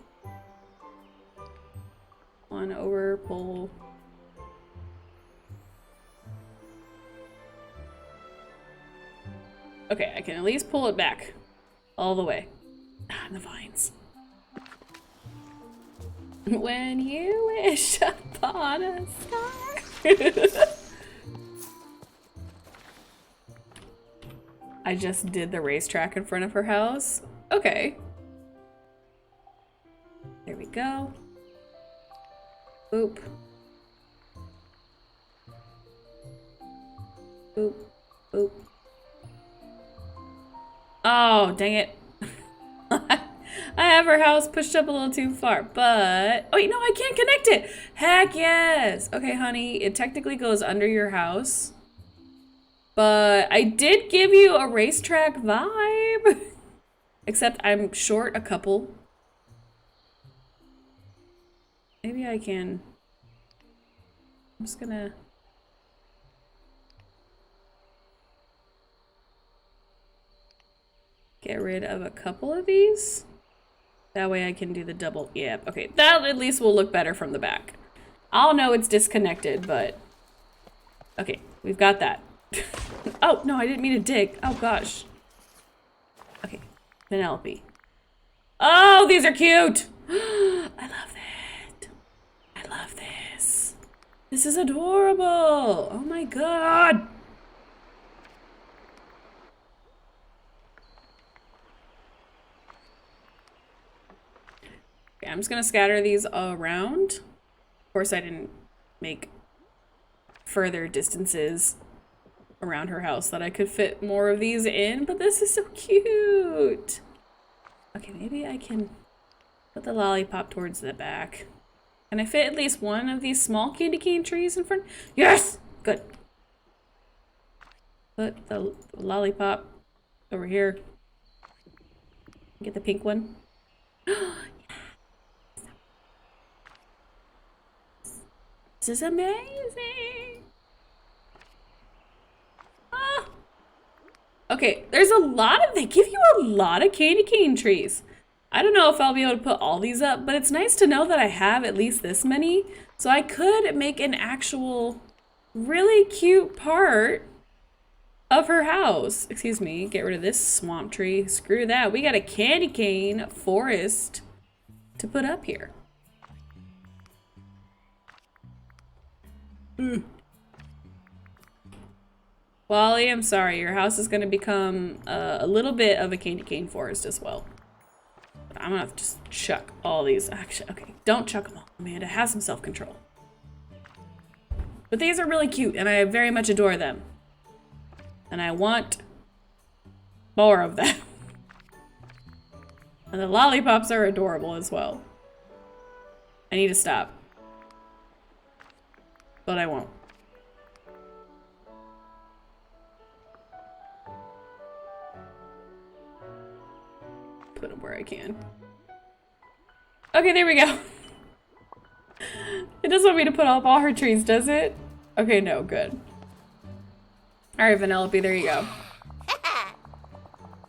1 over, pull. Okay, I can at least pull it back all the way. Ah, the vines. When you wish upon a star. I just did the racetrack in front of her house. Okay. There we go. Boop. Boop. Boop. Oh, dang it. I have her house pushed up a little too far, but... Oh, no, I can't connect it! Heck yes! Okay, honey, it technically goes under your house. But I did give you a racetrack vibe. Except I'm short a couple. Maybe I can... I'm just gonna... get rid of a couple of these. That way I can do the double. Yeah, okay. That at least will look better from the back. I'll know it's disconnected, but... Okay, we've got that. Oh, no, I didn't mean to dig. Oh, gosh. Okay, Vanellope. Oh, these are cute! I love that. I love this. This is adorable. Oh my god. Okay, I'm just gonna scatter these around. Of course, I didn't make further distances around her house that I could fit more of these in, but this is so cute. Okay, maybe I can put the lollipop towards the back. Can I fit at least one of these small candy cane trees in front? Yes! Good. Put the lollipop over here. Get the pink one. This is amazing. Ah. Okay, there's a lot of, they give you a lot of candy cane trees. I don't know if I'll be able to put all these up, but it's nice to know that I have at least this many. So I could make an actual really cute part of her house. Excuse me, get rid of this swamp tree. Screw that. We got a candy cane forest to put up here. Wally, I'm sorry. Your house is going to become a little bit of a candy cane forest as well. But I'm going to have to just chuck all these. Actually, okay, don't chuck them all. Amanda, have some self-control. But these are really cute, and I very much adore them. And I want more of them. And the lollipops are adorable as well. I need to stop. But I won't. Put them where I can. Okay, there we go. It doesn't want me to put up all her trees, does it? Okay, no, good. Alright, Vanellope, there you go.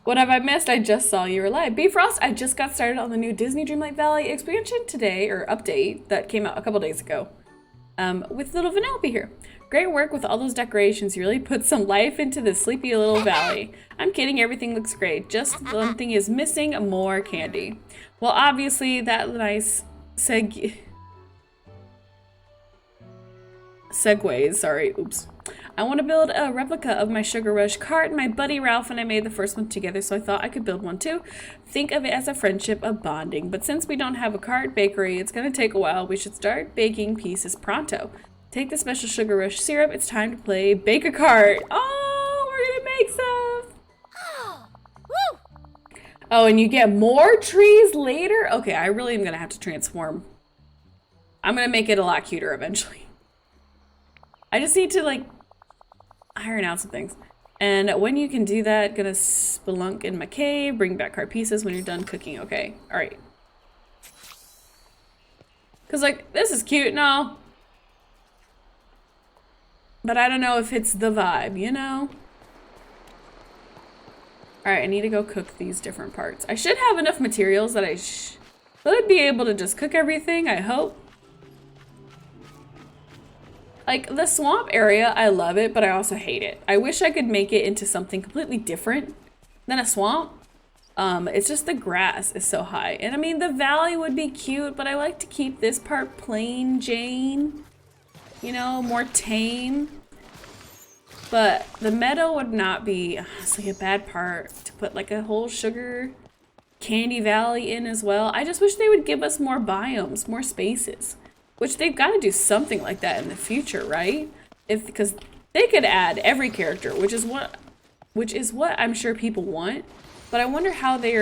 What have I missed? I just saw you were live. Bfrost, I just got started on the new Disney Dreamlight Valley expansion today, or update, that came out a couple days ago. with little Vanellope here. Great work with all those decorations. You really put some life into this sleepy little valley. I'm kidding, everything looks great. Just one thing is missing, more candy. Well, obviously that nice segues, sorry, oops. I want to build a replica of my Sugar Rush cart. My buddy Ralph and I made the first one together, so I thought I could build one too. Think of it as a friendship, a bonding. But since we don't have a cart bakery, it's going to take a while. We should start baking pieces pronto. Take the special Sugar Rush syrup. It's time to play Bake a Cart. Oh, we're going to make stuff. Oh, woo! Oh, and you get more trees later? Okay, I really am going to have to transform. I'm going to make it a lot cuter eventually. I just need to, like, iron out some things. And when you can do that, gonna spelunk in my cave, bring back card pieces when you're done cooking. Okay, all right. Cause like, this is cute and all, but I don't know if it's the vibe, you know? All right, I need to go cook these different parts. I should have enough materials that I should be able to just cook everything, I hope. Like, the swamp area, I love it, but I also hate it. I wish I could make it into something completely different than a swamp. It's just the grass is so high. And I mean, the valley would be cute, but I like to keep this part plain Jane. You know, more tame. But the meadow would not be, honestly, a bad part to put like a whole sugar candy valley in as well. I just wish they would give us more biomes, more spaces. Which they've got to do something like that in the future, right? Because they could add every character, which is what I'm sure people want. But I wonder how they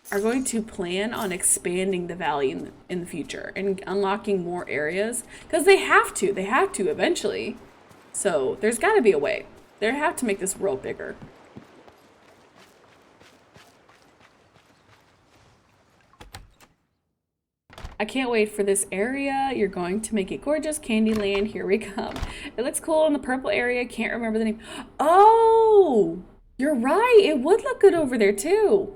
are going to plan on expanding the valley in the future and unlocking more areas. Because they have to eventually. So there's got to be a way. They have to make this world bigger. I can't wait for this area. You're going to make it gorgeous. Candyland, here we come. It looks cool in the purple area. Can't remember the name. Oh, you're right. It would look good over there too.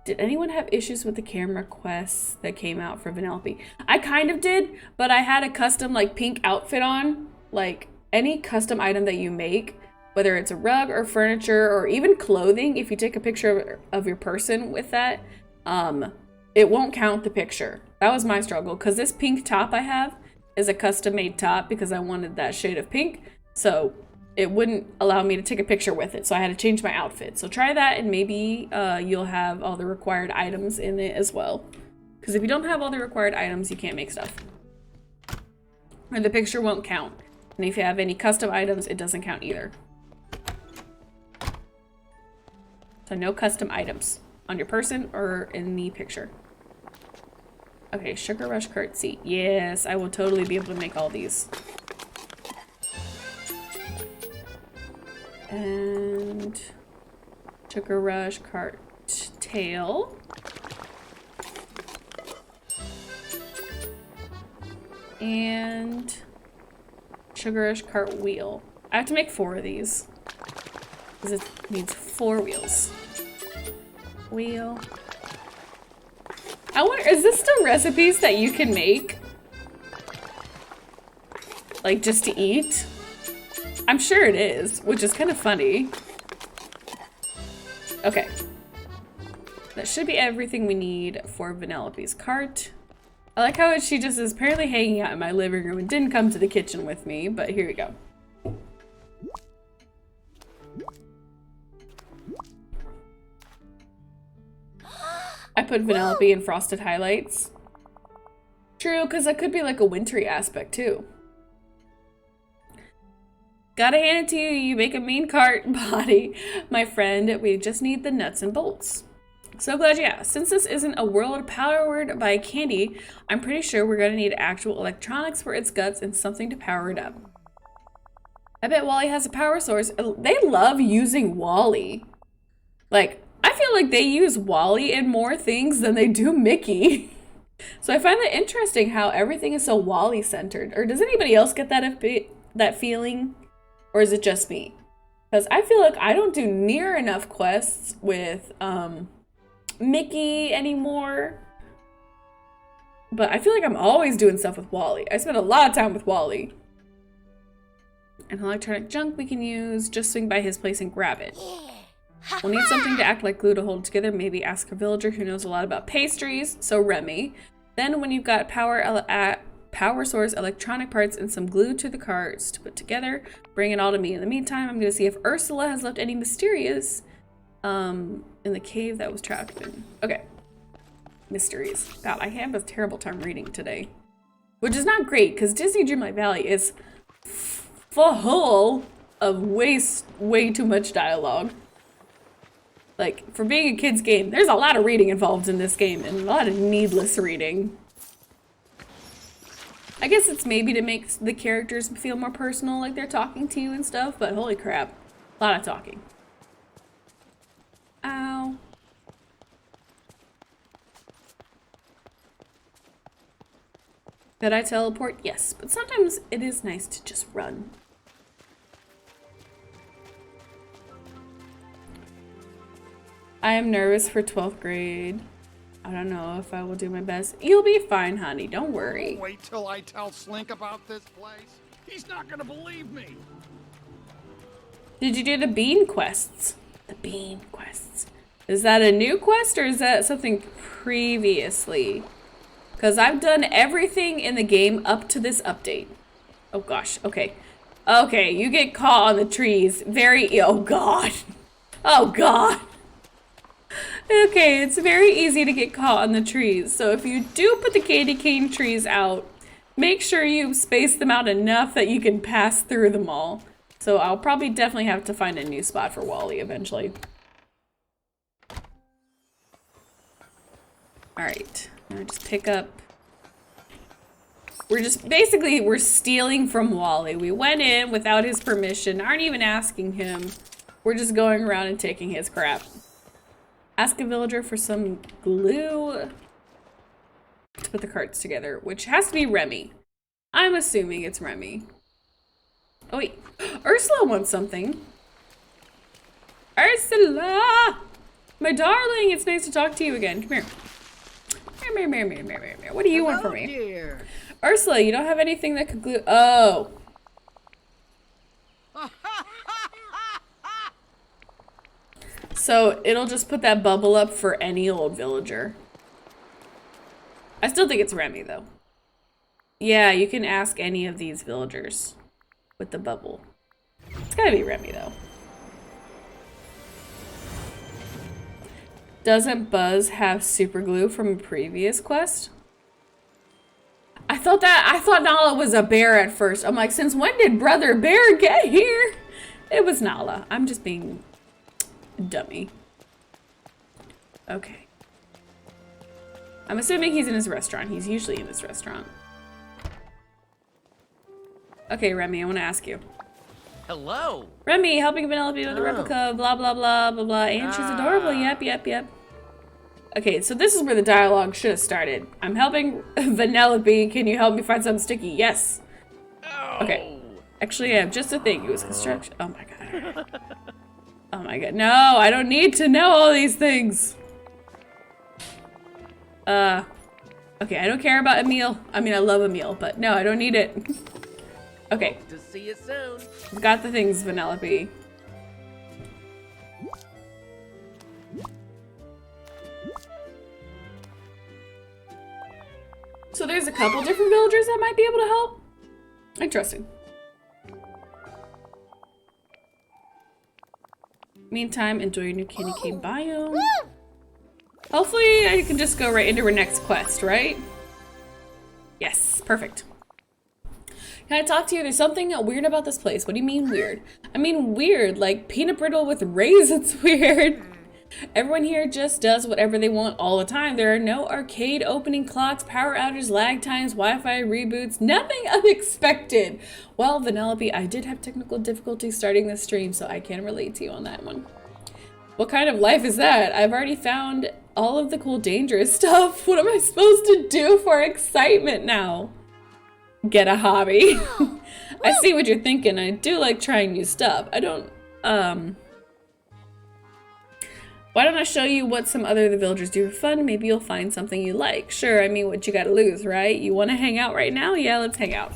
Did anyone have issues with the camera quests that came out for Vanellope? I kind of did, but I had a custom like pink outfit on. Like any custom item that you make, whether it's a rug or furniture or even clothing, if you take a picture of your person with that, it won't count the picture. That was my struggle, because this pink top I have is a custom made top because I wanted that shade of pink. So it wouldn't allow me to take a picture with it. So I had to change my outfit. So try that and maybe you'll have all the required items in it as well. Because if you don't have all the required items, you can't make stuff. Or the picture won't count. And if you have any custom items, it doesn't count either. So no custom items on your person or in the picture. Okay, Sugar Rush cart seat. Yes, I will totally be able to make all these. And Sugar Rush cart tail. And Sugar Rush cart wheel. I have to make 4 of these because it needs 4 wheels. Wheel. I wonder, is this still recipes that you can make? Like just to eat? I'm sure it is, which is kind of funny. Okay. That should be everything we need for Vanellope's cart. I like how she just is apparently hanging out in my living room and didn't come to the kitchen with me, but here we go. I put Vanellope in frosted highlights. True, because that could be like a wintry aspect too. Gotta hand it to you, you make a mean cart body, my friend. We just need the nuts and bolts. So glad you asked. Since this isn't a world powered by candy, I'm pretty sure we're gonna need actual electronics for its guts and something to power it up. I bet Wally has a power source. They love using Wally. Like, I feel like they use Wally in more things than they do Mickey. So I find that interesting how everything is so Wally centered. Or does anybody else get that feeling? Or is it just me? Because I feel like I don't do near enough quests with Mickey anymore. But I feel like I'm always doing stuff with Wally. I spend a lot of time with Wally. And electronic junk we can use. Just swing by his place and grab it. We'll need something to act like glue to hold it together. Maybe ask a villager who knows a lot about pastries. So Remy. Then when you've got power source, electronic parts, and some glue to the carts to put together, bring it all to me. In the meantime, I'm going to see if Ursula has left any mysterious in the cave that was trapped in. Okay. Mysteries. God, I have a terrible time reading today. Which is not great, because Disney Dreamlight Valley is full of way too much dialogue. Like, for being a kid's game, there's a lot of reading involved in this game, and a lot of needless reading. I guess it's maybe to make the characters feel more personal, like they're talking to you and stuff, but holy crap. A lot of talking. Ow. Could I teleport? Yes, but sometimes it is nice to just run. I am nervous for 12th grade. I don't know if I will do my best. You'll be fine, honey. Don't worry. Wait till I tell Slink about this place. He's not gonna believe me. Did you do the bean quests? The bean quests. Is that a new quest or is that something previously? Because I've done everything in the game up to this update. Oh gosh, okay. Okay, you get caught on the trees. Oh god. Oh god. Okay, it's very easy to get caught on the trees. So if you do put the candy cane trees out, make sure you space them out enough that you can pass through them all. So I'll probably definitely have to find a new spot for Wally eventually. Alright, now just pick up. We're stealing from Wally. We went in without his permission, aren't even asking him. We're just going around and taking his crap. Ask a villager for some glue to put the carts together, which has to be Remy. I'm assuming it's Remy. Oh wait, Ursula wants something. Ursula! My darling, it's nice to talk to you again. Come here. What do you want from me? Dear. Ursula, you don't have anything that could glue. Oh. So it'll just put that bubble up for any old villager. I still think it's Remy though. Yeah, you can ask any of these villagers with the bubble. It's gotta be Remy though. Doesn't Buzz have super glue from a previous quest? I thought Nala was a bear at first. I'm like, since when did Brother Bear get here? It was Nala. I'm just being dummy. Okay. I'm assuming he's in his restaurant. He's usually in his restaurant. Okay, Remy, I want to ask you. Hello. Remy, helping Vanellope with the replica, blah, blah, blah, blah, blah. And she's adorable. Yep. Okay, so this is where the dialogue should have started. I'm helping Vanellope. Can you help me find something sticky? Yes. Okay. Actually, I have just a thing. It was construction. Oh my god. Oh my god. No, I don't need to know all these things. Okay, I don't care about Emil. I mean, I love Emil, but no, I don't need it. Okay. To see you soon. I've got the things, Vanellope. So there's a couple different villagers that might be able to help. Interesting. Meantime, enjoy your new candy cane biome. Hopefully I can just go right into our next quest, right? Yes, perfect. Can I talk to you? There's something weird about this place. What do you mean weird? I mean weird, like peanut brittle with raisins weird. Everyone here just does whatever they want all the time. There are no arcade opening clocks, power outages, lag times, Wi-Fi reboots, nothing unexpected. Well, Vanellope, I did have technical difficulties starting this stream, so I can relate to you on that one. What kind of life is that? I've already found all of the cool dangerous stuff. What am I supposed to do for excitement now? Get a hobby. I see what you're thinking. I do like trying new stuff. I don't, Why don't I show you what some other the villagers do for fun? Maybe you'll find something you like. Sure, I mean, what you gotta lose, right? You wanna hang out right now? Yeah, let's hang out.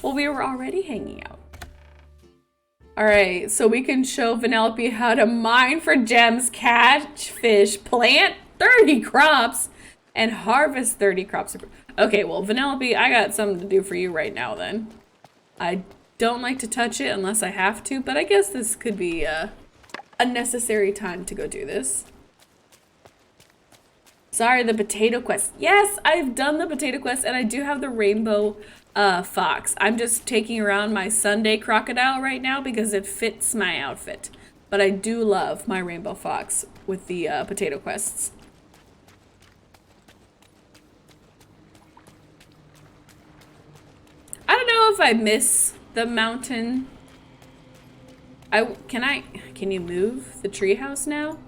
Well, we were already hanging out. All right, so we can show Vanellope how to mine for gems, catch fish, plant 30 crops, and harvest 30 crops. Okay, well, Vanellope, I got something to do for you right now then. I don't like to touch it unless I have to, but I guess this could be a necessary time to go do this. Sorry, the potato quest. Yes, I've done the potato quest, and I do have the rainbow fox. I'm just taking around my Sunday crocodile right now because it fits my outfit. But I do love my rainbow fox with the potato quests. I don't know if I miss the mountain. Can you move the treehouse now?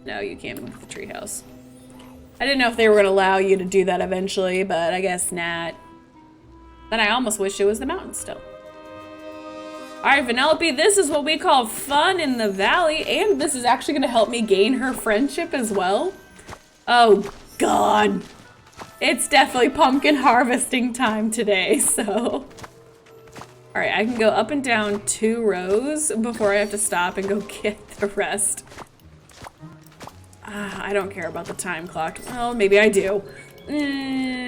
No, you can't move the treehouse. I didn't know if they were gonna allow you to do that eventually, but I guess not. Then I almost wish it was the mountain still. All right, Vanellope, this is what we call fun in the valley, and this is actually gonna help me gain her friendship as well. Oh God. It's definitely pumpkin harvesting time today, so. All right, I can go up and down 2 rows before I have to stop and go get the rest. I don't care about the time clock. Well, maybe I do.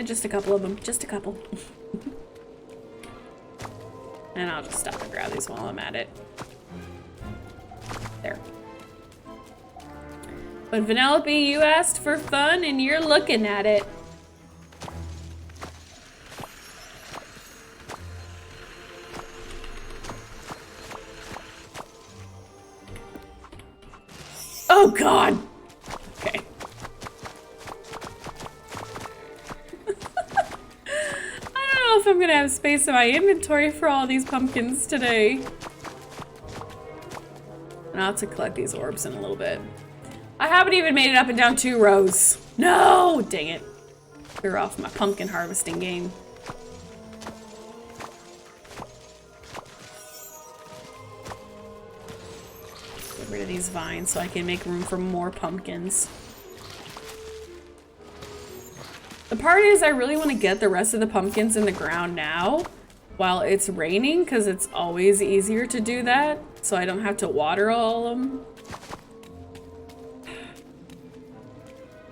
Just a couple of them, just a couple. And I'll just stop and grab these while I'm at it. There. But Vanellope, you asked for fun and you're looking at it. Oh God. Okay. I don't know if I'm gonna have space in my inventory for all these pumpkins today. And I'll have to collect these orbs in a little bit. I haven't even made it up and down 2 rows. No, dang it. You're off my pumpkin harvesting game. Get rid of these vines so I can make room for more pumpkins. The part is I really want to get the rest of the pumpkins in the ground now while it's raining because it's always easier to do that so I don't have to water all of them.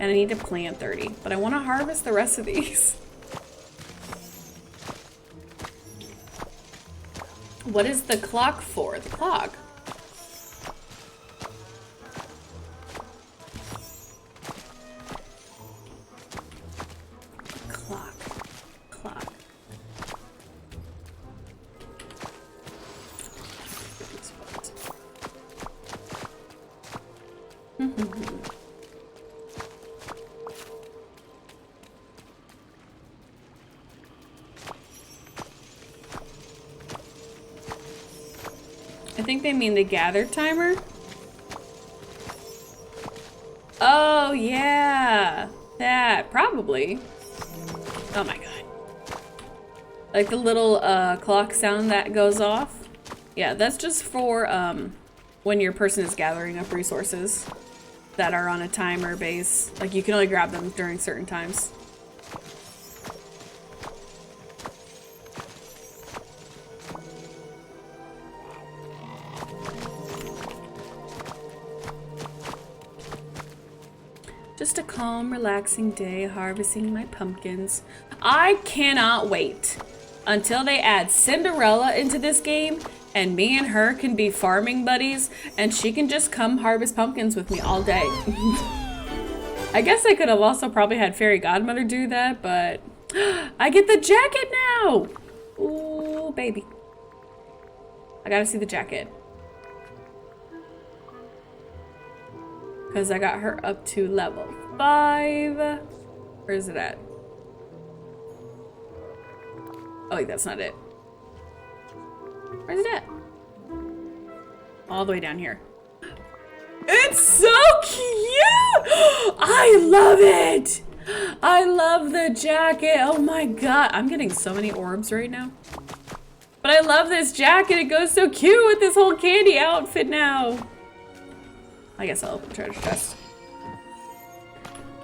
And I need to plant 30, but I want to harvest the rest of these. What is the clock for? The clock. Clock. I think they mean the gather timer. Oh yeah, that probably. Oh my God. Like the little clock sound that goes off. Yeah, that's just for when your person is gathering up resources that are on a timer base. Like you can only grab them during certain times. Just a calm, relaxing day harvesting my pumpkins. I cannot wait until they add Cinderella into this game and me and her can be farming buddies and she can just come harvest pumpkins with me all day. I guess I could have also probably had Fairy Godmother do that, but I get the jacket now. Ooh, baby. I gotta see the jacket. Because I got her up to level 5. Where is it at? Oh wait, that's not it. Where's it at? All the way down here. It's so cute! I love it! I love the jacket. Oh my God. I'm getting so many orbs right now. But I love this jacket. It goes so cute with this whole candy outfit now. I guess I'll open the treasure chest.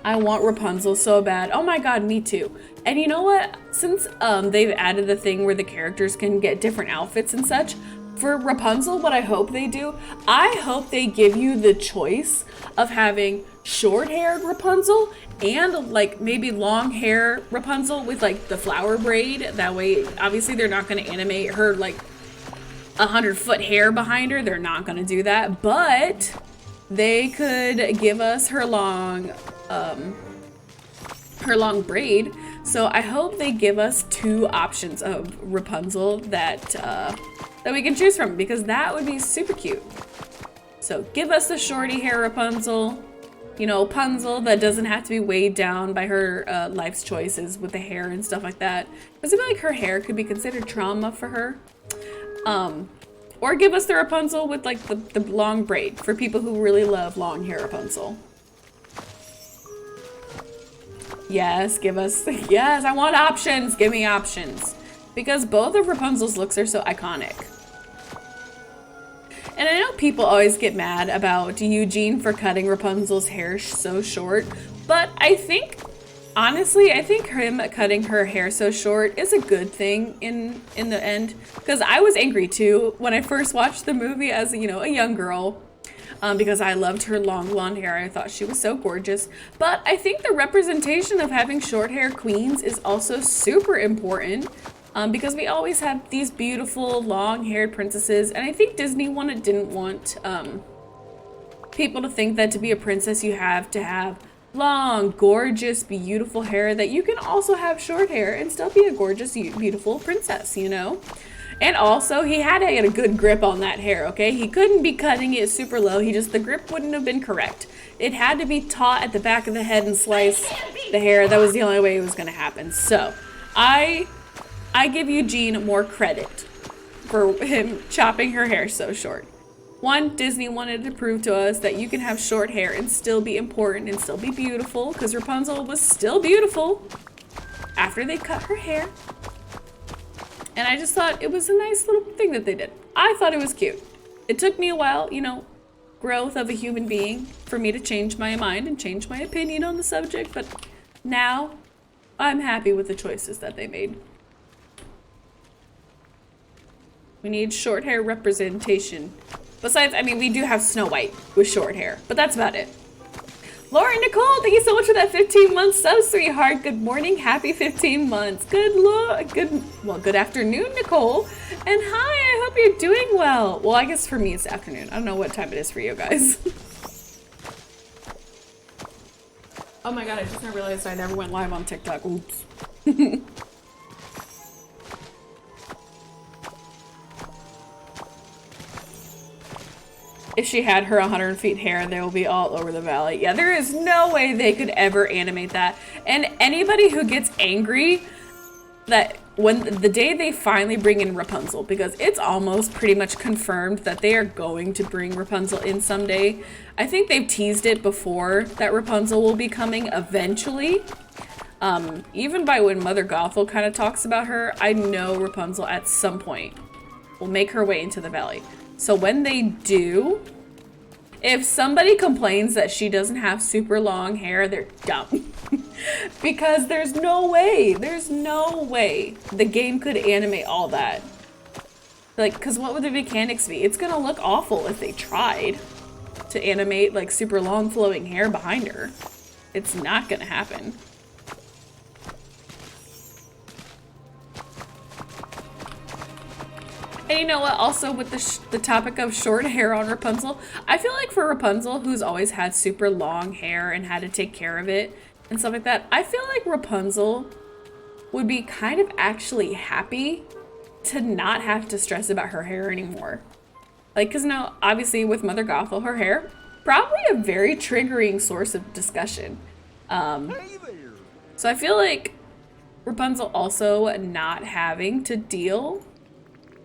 I want Rapunzel so bad. Oh my god, me too. And you know what? Since they've added the thing where the characters can get different outfits and such, for Rapunzel, what I hope they do, I hope they give you the choice of having short-haired Rapunzel and like maybe long hair Rapunzel with like the flower braid. That way, obviously they're not going to animate her like 100-foot hair behind her. They're not going to do that, but they could give us her long braid. So I hope they give us 2 options of Rapunzel that we can choose from, because that would be super cute. So give us the shorty hair Rapunzel, you know, Punzel that doesn't have to be weighed down by her life's choices with the hair and stuff like that. Because I feel like her hair could be considered trauma for her. Or give us the Rapunzel with like the long braid for people who really love long hair Rapunzel. Yes, give us, yes, I want options. Give me options. Because both of Rapunzel's looks are so iconic. And I know people always get mad about Eugene for cutting Rapunzel's hair so short, but I think, honestly, I think him cutting her hair so short is a good thing in the end. Because I was angry too when I first watched the movie as, you know, a young girl. Because I loved her long blonde hair. I thought she was so gorgeous. But I think the representation of having short hair queens is also super important. Because we always had these beautiful long-haired princesses, and I think Disney didn't want people to think that to be a princess you have to have long, gorgeous, beautiful hair, that you can also have short hair and still be a gorgeous, beautiful princess, you know? And also, he had to get a good grip on that hair, okay? He couldn't be cutting it super low. The grip wouldn't have been correct. It had to be taut at the back of the head and slice the hair. That was the only way it was gonna happen. So, I give Eugene more credit for him chopping her hair so short. One, Disney wanted to prove to us that you can have short hair and still be important and still be beautiful, because Rapunzel was still beautiful after they cut her hair. And I just thought it was a nice little thing that they did. I thought it was cute. It took me a while, you know, growth of a human being, for me to change my mind and change my opinion on the subject, but now I'm happy with the choices that they made. We need short hair representation. Besides, I mean, we do have Snow White with short hair, but that's about it. Laura Nicole, thank you so much for that 15-month sub, sweetheart. Good morning, happy 15 months. Good afternoon, Nicole. And hi, I hope you're doing well. Well, I guess for me it's afternoon. I don't know what time it is for you guys. Oh my god, I just realized I never went live on TikTok. Oops. If she had her 100 feet hair, they will be all over the valley. Yeah, there is no way they could ever animate that. And anybody who gets angry that when the day they finally bring in Rapunzel, because it's almost pretty much confirmed that they are going to bring Rapunzel in someday. I think they've teased it before that Rapunzel will be coming eventually. Even by when Mother Gothel kind of talks about her, I know Rapunzel at some point will make her way into the valley. So when they do, if somebody complains that she doesn't have super long hair, they're dumb. Because there's no way the game could animate all that. Like, because what would the mechanics be? It's gonna look awful if they tried to animate like super long flowing hair behind her. It's not gonna happen. And you know what, also with the topic of short hair on Rapunzel, I feel like for Rapunzel, who's always had super long hair and had to take care of it and stuff like that, I feel like Rapunzel would be kind of actually happy to not have to stress about her hair anymore. Like, because now, obviously with Mother Gothel, her hair, probably a very triggering source of discussion. So I feel like Rapunzel also not having to deal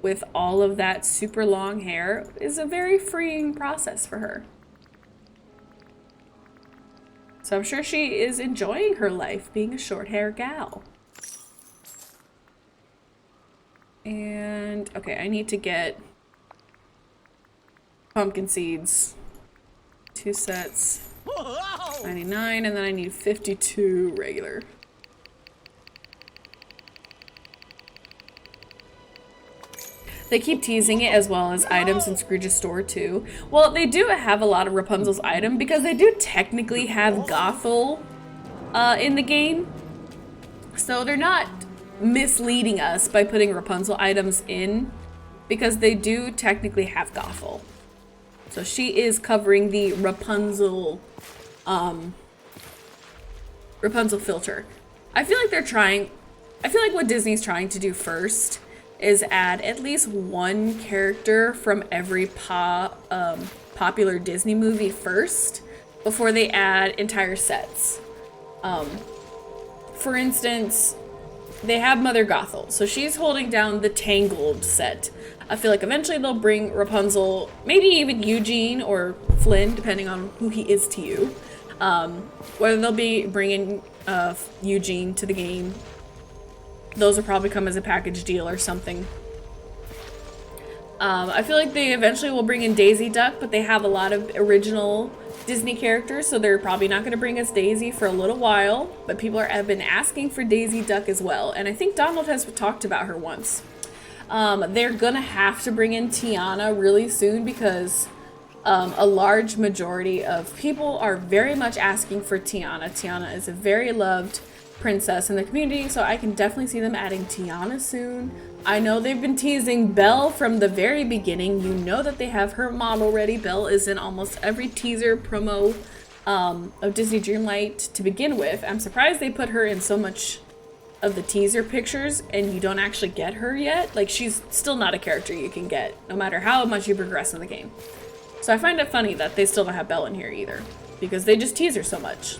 with all of that super long hair is a very freeing process for her. So I'm sure she is enjoying her life being a short hair gal. And okay, I need to get pumpkin seeds 2 sets, 99, and then I need 52 regular. They keep teasing it as well as items in Scrooge's store too. Well, they do have a lot of Rapunzel's item because they do technically have Gothel in the game. So they're not misleading us by putting Rapunzel items in because they do technically have Gothel. So she is covering the Rapunzel filter. I feel like what Disney's trying to do first is add at least one character from every popular Disney movie first before they add entire sets. For instance, they have Mother Gothel, so she's holding down the Tangled set. I feel like eventually they'll bring Rapunzel, maybe even Eugene or Flynn, depending on who he is to you. Whether they'll be bringing Eugene to the game, those will probably come as a package deal or something. I feel like they eventually will bring in Daisy Duck, but they have a lot of original Disney characters, so they're probably not going to bring us Daisy for a little while, but people have been asking for Daisy Duck as well, and I think Donald has talked about her once. They're gonna have to bring in Tiana really soon because a large majority of people are very much asking for Tiana. Tiana is a very loved princess in the community, so I can definitely see them adding Tiana soon. I know they've been teasing Belle from the very beginning. You know that they have her model ready. Belle is in almost every teaser promo of Disney Dreamlight to begin with. I'm surprised they put her in so much of the teaser pictures and you don't actually get her yet. Like, she's still not a character you can get no matter how much you progress in the game. So I find it funny that they still don't have Belle in here either because they just tease her so much.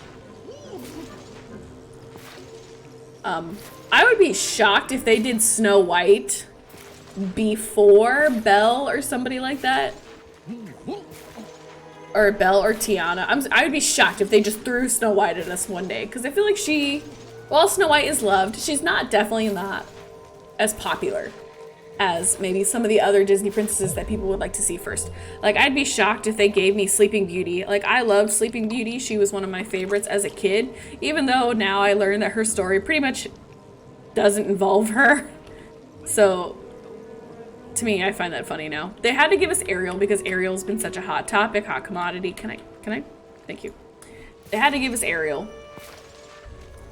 I would be shocked if they did Snow White before Belle or somebody like that. Or Belle or Tiana. I would be shocked if they just threw Snow White at us one day because I feel like while Snow White is loved, she's definitely not as popular as maybe some of the other Disney princesses that people would like to see first. Like, I'd be shocked if they gave me Sleeping Beauty. Like, I loved Sleeping Beauty. She was one of my favorites as a kid, even though now I learned that her story pretty much doesn't involve her. So, to me, I find that funny now. They had to give us Ariel because Ariel's been such a hot topic, hot commodity. Can I? Thank you. They had to give us Ariel.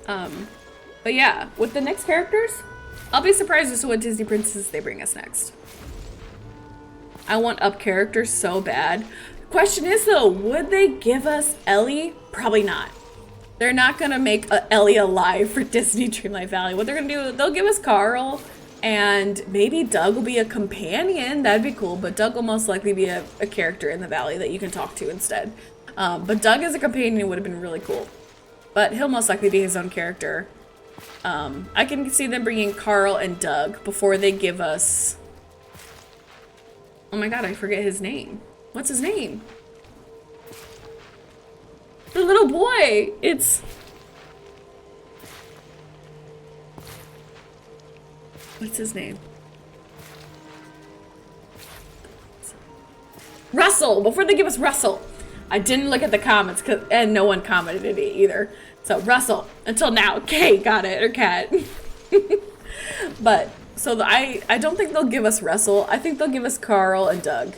But yeah, with the next characters, I'll be surprised as to what Disney princesses they bring us next. I want up characters so bad. Question is though, would they give us Ellie? Probably not. They're not gonna make Ellie alive for Disney Dreamlight Valley. What they're gonna do, they'll give us Carl, and maybe Doug will be a companion. That'd be cool, but Doug will most likely be a character in the valley that you can talk to instead. But Doug as a companion would have been really cool. But he'll most likely be his own character. I can see them bringing Carl and Doug before they give us... Oh my god, I forget his name. What's his name? The little boy! It's... What's his name? Russell! Before they give us Russell! I didn't look at the comments, and no one commented it either. So, Russell. Until now. Kay got it, or Cat. But, so I don't think they'll give us Russell. I think they'll give us Carl and Doug.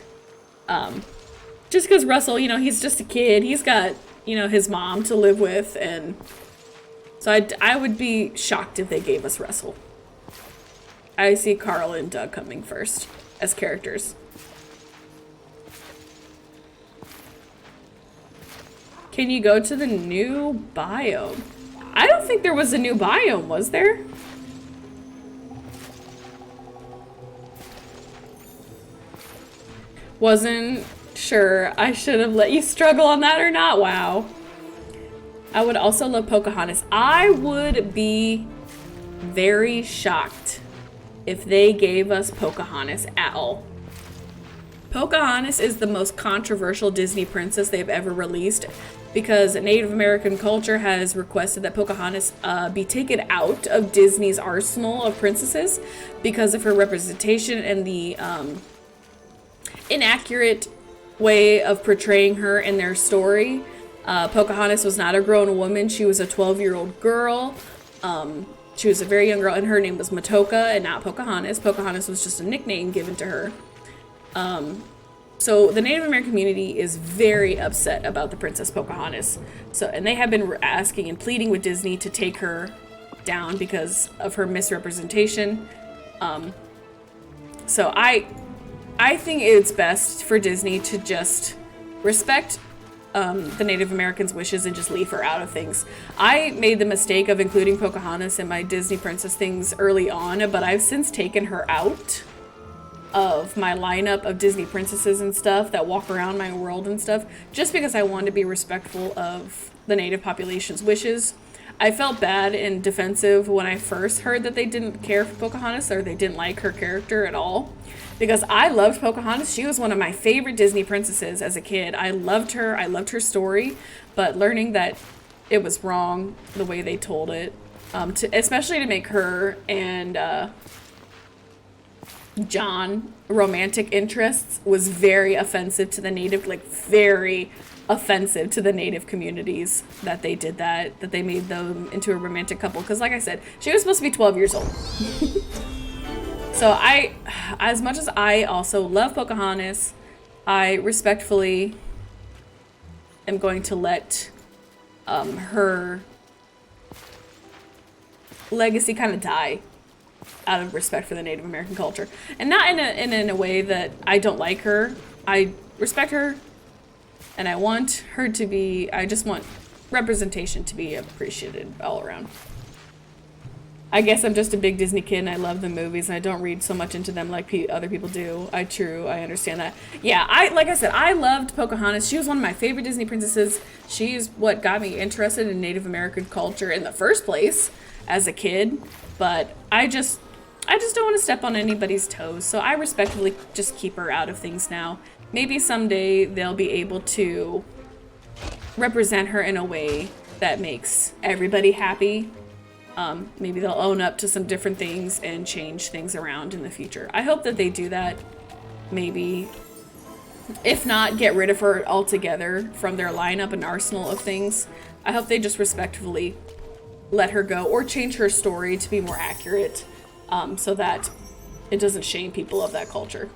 Just because Russell, you know, he's just a kid. He's got, you know, his mom to live with, and... So I would be shocked if they gave us Russell. I see Carl and Doug coming first as characters. Can you go to the new biome? I don't think there was a new biome, was there? Wasn't sure. I should have let you struggle on that or not. Wow. I would also love Pocahontas. I would be very shocked if they gave us Pocahontas at all. Pocahontas is the most controversial Disney princess they've ever released because Native American culture has requested that Pocahontas be taken out of Disney's arsenal of princesses because of her representation and the inaccurate way of portraying her in their story. Pocahontas was not a grown woman. She was a 12-year-old girl. She was a very young girl, and her name was Matoka and not Pocahontas. Pocahontas was just a nickname given to her. So the Native American community is very upset about the Princess Pocahontas. And they have been asking and pleading with Disney to take her down because of her misrepresentation. So I think it's best for Disney to just respect the Native Americans' wishes and just leave her out of things. I made the mistake of including Pocahontas in my Disney princess things early on, but I've since taken her out of my lineup of Disney princesses and stuff that walk around my world and stuff, just because I want to be respectful of the Native population's wishes. I felt bad and defensive when I first heard that they didn't care for Pocahontas or they didn't like her character at all. Because I loved Pocahontas. She was one of my favorite Disney princesses as a kid. I loved her. I loved her story. But learning that it was wrong the way they told it, especially to make her and John romantic interests, was very offensive to the Native, very offensive to the Native communities that they did that they made them into a romantic couple. Because like I said, she was supposed to be 12 years old. So as much as I also love Pocahontas, I respectfully am going to let her legacy kind of die out of respect for the Native American culture. And not in a way that I don't like her. I respect her, and I want her to be, I just want representation to be appreciated all around. I guess I'm just a big Disney kid and I love the movies and I don't read so much into them like other people do. I understand that. Yeah, like I said, I loved Pocahontas. She was one of my favorite Disney princesses. She's what got me interested in Native American culture in the first place as a kid. But I just don't want to step on anybody's toes. So I respectfully just keep her out of things now. Maybe someday they'll be able to represent her in a way that makes everybody happy. Maybe they'll own up to some different things and change things around in the future. I hope that they do that. Maybe, if not, get rid of her altogether from their lineup and arsenal of things. I hope they just respectfully let her go or change her story to be more accurate, so that it doesn't shame people of that culture.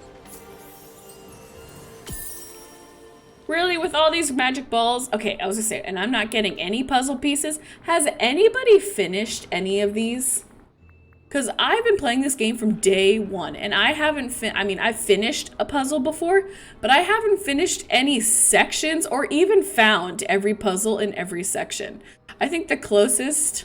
Really, with all these magic balls? Okay, I was gonna say, and I'm not getting any puzzle pieces. Has anybody finished any of these? Because I've been playing this game from day one, and I haven't I've finished a puzzle before, but I haven't finished any sections or even found every puzzle in every section. I think the closest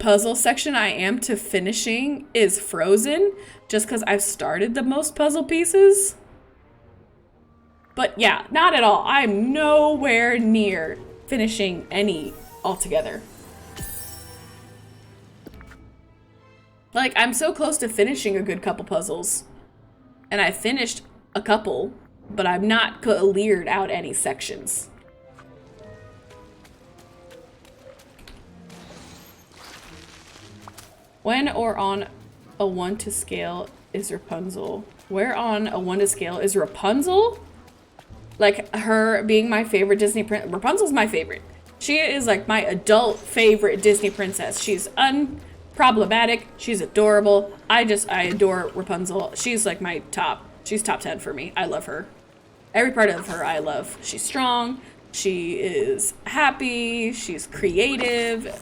puzzle section I am to finishing is Frozen, just because I've started the most puzzle pieces. But yeah, not at all. I'm nowhere near finishing any altogether. Like, I'm so close to finishing a good couple puzzles. And I finished a couple, but I've not cleared out any sections. When or on a 1 to scale is Rapunzel? Where on a 1 to scale is Rapunzel? Like, her being my favorite Disney princess. Rapunzel's my favorite. She is like my adult favorite Disney princess. She's unproblematic. She's adorable. I adore Rapunzel. She's like my she's top 10 for me. I love her. Every part of her I love. She's strong. She is happy. She's creative.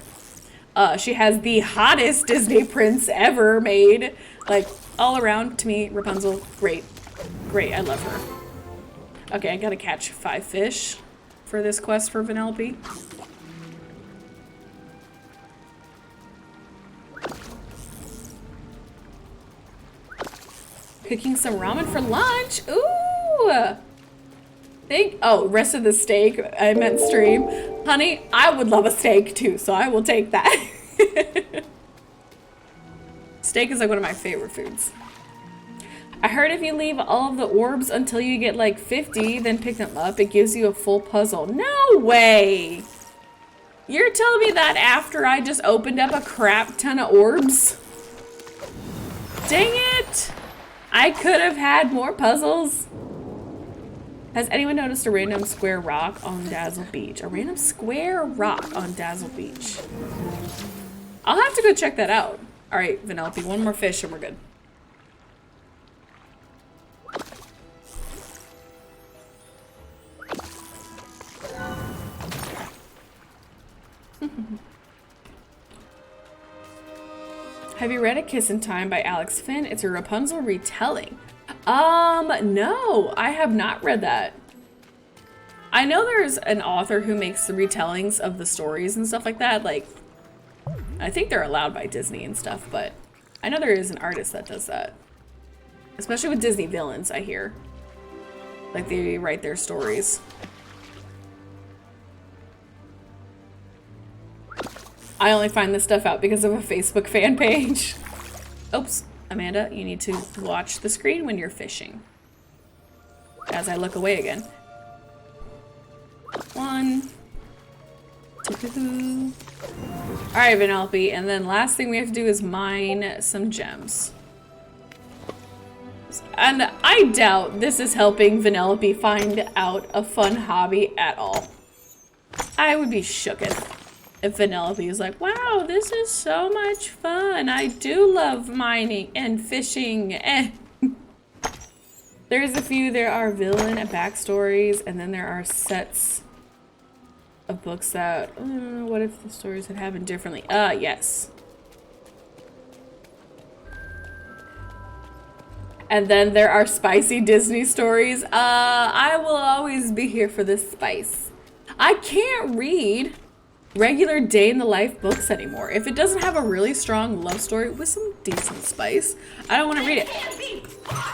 She has the hottest Disney prince ever made. Like, all around, to me, Rapunzel, great. Great, I love her. Okay, I gotta catch 5 fish for this quest for Vanellope. Cooking some ramen for lunch. Ooh! Rest of the steak. I meant stream. Honey, I would love a steak too, so I will take that. Steak is like one of my favorite foods. I heard if you leave all of the orbs until you get like 50, then pick them up, it gives you a full puzzle. No way! You're telling me that after I just opened up a crap ton of orbs? Dang it! I could have had more puzzles. Has anyone noticed a random square rock on Dazzle Beach? A random square rock on Dazzle Beach. I'll have to go check that out. All right, Vanellope, one more fish and we're good. Have you read A Kiss in Time by Alex Finn? It's a Rapunzel retelling. No, I have not read that. I know there's an author who makes the retellings of the stories and stuff like that. Like, I think they're allowed by Disney and stuff, but I know there is an artist that does that. Especially with Disney villains, I hear. Like, they write their stories. I only find this stuff out because of a Facebook fan page. Oops, Amanda, you need to watch the screen when you're fishing. As I look away again. 1, 2. Alright, Vanellope, and then last thing we have to do is mine some gems. And I doubt this is helping Vanellope find out a fun hobby at all. I would be shooketh if Vanellope is like, wow, this is so much fun. I do love mining and fishing. There's a few. There are villain backstories, and then there are sets of books that, what if the stories had happened differently? Yes. And then there are spicy Disney stories. I will always be here for the spice. I can't read regular day in the life books anymore. If it doesn't have a really strong love story with some decent spice, I don't want to read it.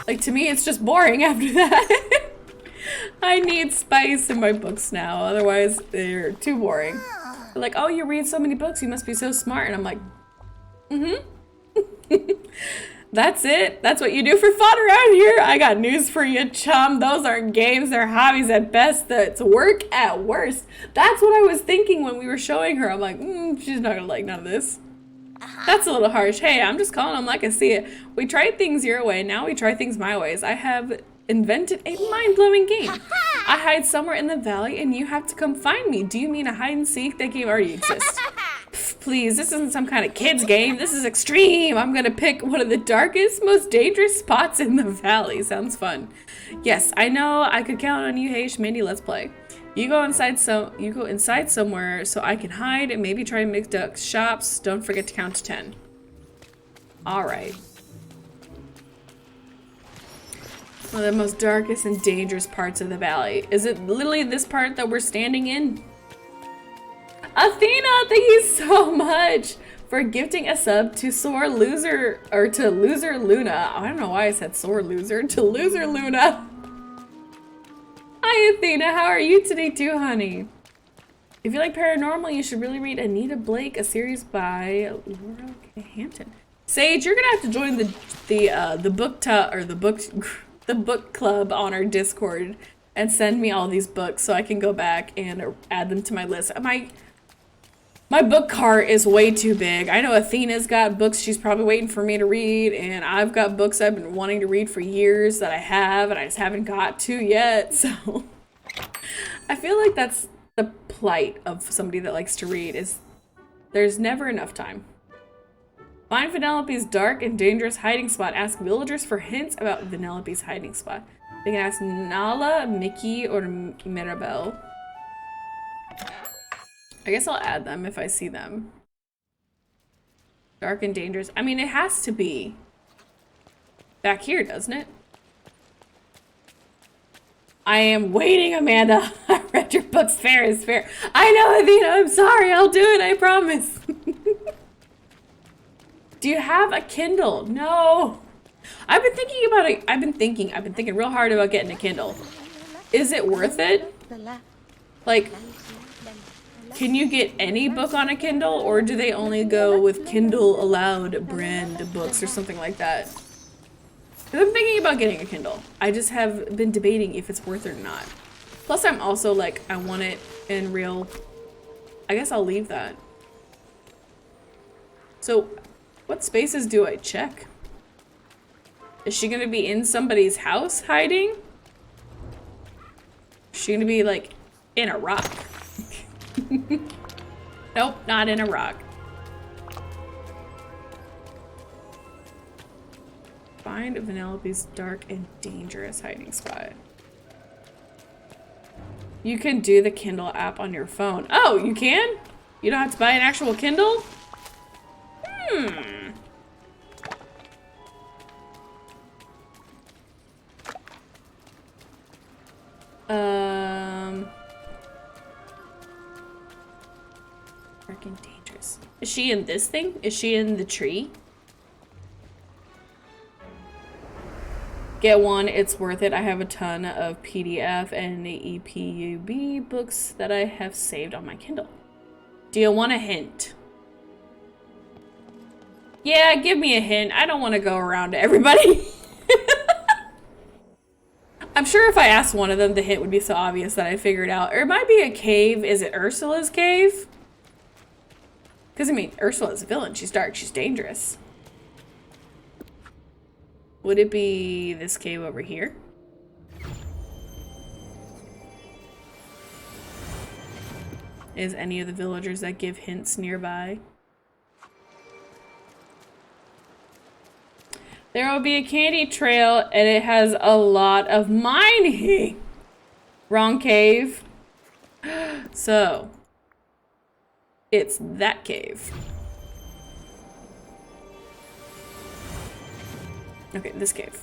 Like, to me, it's just boring after that. I need spice in my books now, otherwise they're too boring. They're like, oh, you read so many books, you must be so smart. And I'm like, That's it? That's what you do for fun around here? I got news for you, chum. Those aren't games, they're hobbies at best. That's work at worst. That's what I was thinking when we were showing her. I'm like, she's not gonna like none of this. That's a little harsh. Hey, I'm just calling them like I see it. We tried things your way, now we try things my ways. I have invented a mind-blowing game. I hide somewhere in the valley and you have to come find me. Do you mean a hide and seek? That game already exists. Please, this isn't some kind of kids game. This is extreme. I'm gonna pick one of the darkest, most dangerous spots in the valley. Sounds fun. Yes, I know. I could count on you, HayIshMandy. Let's play. You go inside somewhere so I can hide and maybe try and make duck shops. Don't forget to count to 10. All right. One of the most darkest and dangerous parts of the valley. Is it literally this part that we're standing in? Athena, thank you so much for gifting a sub to Sore Loser, or to Loser Luna. I don't know why I said Sore Loser, to Loser Luna. Hi Athena, how are you today too, honey? If you like paranormal, you should really read Anita Blake, a series by Laura K. Hampton. Sage, you're gonna have to join the book club on our Discord and send me all these books so I can go back and add them to my list. My book cart is way too big. I know Athena's got books she's probably waiting for me to read, and I've got books I've been wanting to read for years that I have and I just haven't got to yet. So I feel like that's the plight of somebody that likes to read, is there's never enough time. Find Vanellope's dark and dangerous hiding spot. Ask villagers for hints about Vanellope's hiding spot. They can ask Nala, Mickey, or Mirabelle. I guess I'll add them if I see them. Dark and dangerous. I mean, it has to be back here, doesn't it? I am waiting, Amanda. I read your books. Fair is fair. I know, Athena. I'm sorry. I'll do it. I promise. Do you have a Kindle? No. I've been thinking about it. I've been thinking real hard about getting a Kindle. Is it worth it? Like, can you get any book on a Kindle, or do they only go with Kindle Allowed brand books or something like that? Because I'm thinking about getting a Kindle. I just have been debating if it's worth it or not. Plus, I'm also like, I want it in real. I guess I'll leave that. So, what spaces do I check? Is she gonna be in somebody's house hiding? she gonna be like in a rock? Nope, not in a rock. Find Vanellope's dark and dangerous hiding spot. You can do the Kindle app on your phone. Oh, you can? You don't have to buy an actual Kindle? Freaking dangerous. Is she in this thing? Is she in the tree? Get one, it's worth it. I have a ton of PDF and EPUB books that I have saved on my Kindle. Do you want a hint? Yeah, give me a hint. I don't want to go around to everybody. I'm sure if I asked one of them, the hint would be so obvious that I figured out. Or it might be a cave. Is it Ursula's cave? Because, I mean, Ursula's a villain. She's dark. She's dangerous. Would it be this cave over here? Is any of the villagers that give hints nearby? There will be a candy trail and it has a lot of mining. Wrong cave. So, it's that cave. Okay, this cave.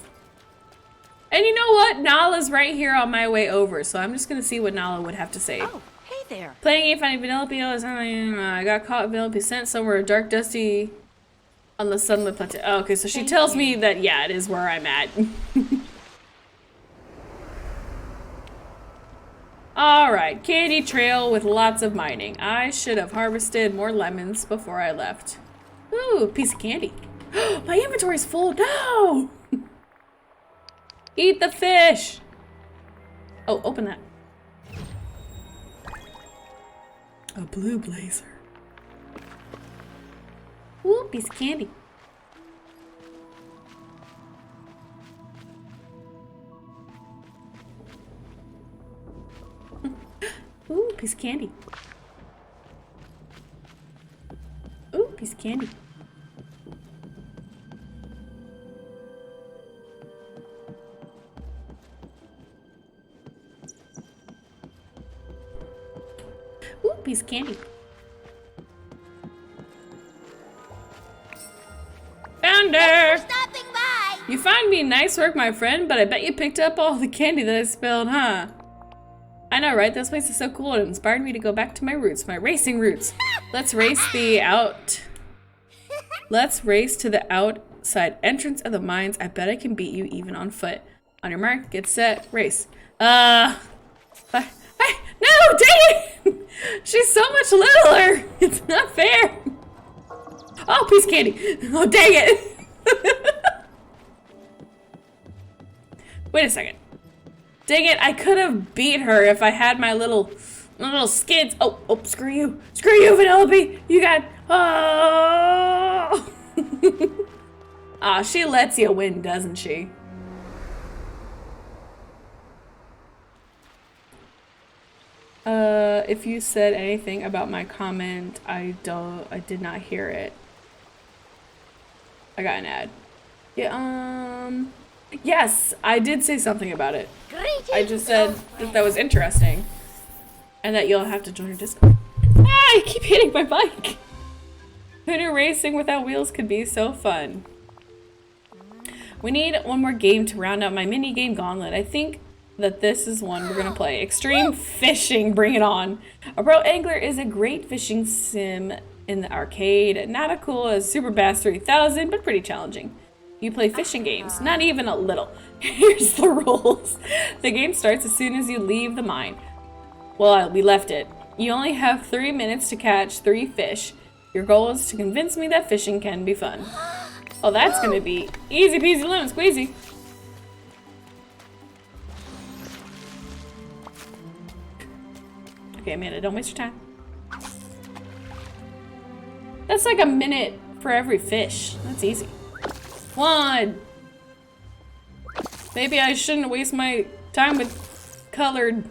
And you know what? Nala's right here on my way over, so I'm just gonna see what Nala would have to say. Oh, hey there. Playing game, finding Vanellope. I got caught. Vanellope sent somewhere dark, dusty, on the sunlit plateau. Oh, okay, so she tells me that, yeah, it is where I'm at. Alright, candy trail with lots of mining. I should have harvested more lemons before I left. Ooh, piece of candy. My inventory's full. No! Eat the fish! Oh, open that. A blue blazer. Ooh, piece of candy. Ooh, piece of candy. Ooh, piece of candy. Ooh, piece of candy. Found her! Stopping by. You found me. Nice work, my friend, but I bet you picked up all the candy that I spilled, huh? I know, right? This place is so cool. It inspired me to go back to my roots, my racing roots. Let's race to the outside entrance of the mines. I bet I can beat you even on foot. On your mark, get set, race. No, dang it! She's so much littler. It's not fair. Oh, piece of candy. Oh, dang it. Wait a second. Dang it, I could have beat her if I had my little skids. Oh, screw you. Screw you, Vanellope. You got, oh. Aw, she lets you win, doesn't she? If you said anything about my comment, I did not hear it. I got an ad. Yeah, yes, I did say something about it. Greetings, I just said old that that was interesting. And that you'll have to join your Discord. Ah, I keep hitting my bike! Who knew racing without wheels could be so fun? We need one more game to round out my mini game gauntlet. I think that this is one we're gonna play. Extreme fishing, bring it on. A Pro Angler is a great fishing sim in the arcade. Not as cool as Super Bass 3000, but pretty challenging. You play fishing games, not even a little. Here's the rules. The game starts as soon as you leave the mine. Well, we left it. You only have 3 minutes to catch 3 fish. Your goal is to convince me that fishing can be fun. Oh, that's gonna be easy peasy lemon squeezy. Okay, Amanda, don't waste your time. That's like a minute for every fish. That's easy. 1. Maybe I shouldn't waste my time with colored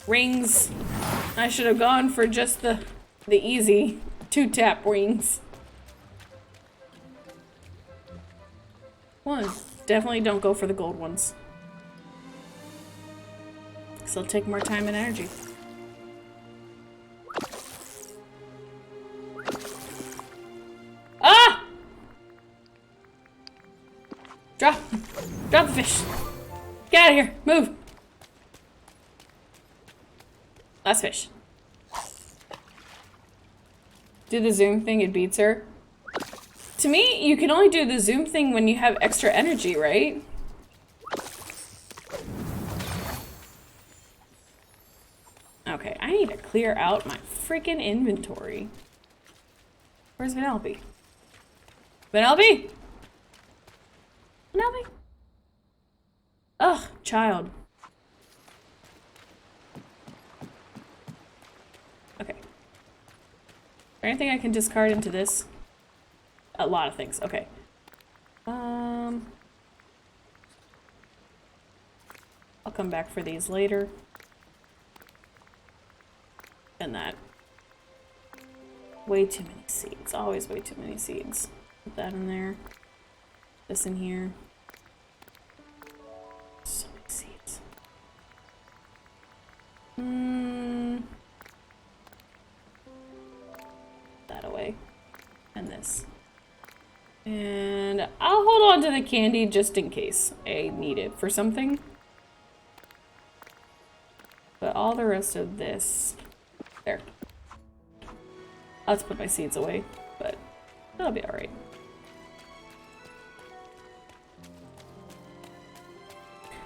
Rings. I should have gone for just the easy 2-tap rings. One. Definitely don't go for the gold ones. Because they'll take more time and energy. Ah! Drop the fish. Get out of here. Move. Last fish. Do the zoom thing, it beats her. To me, you can only do the zoom thing when you have extra energy, right? Okay, I need to clear out my freaking inventory. Where's Vanellope? Vanellope? Vanellope? Ugh, child. Okay. Is there anything I can discard into this? A lot of things. Okay. I'll come back for these later. And that. Way too many seeds. Always way too many seeds. Put that in there. This in here. So many seeds. That away. And this. And I'll hold on to the candy just in case I need it for something. But all the rest of this, there. I'll have to put my seeds away, but that'll be alright.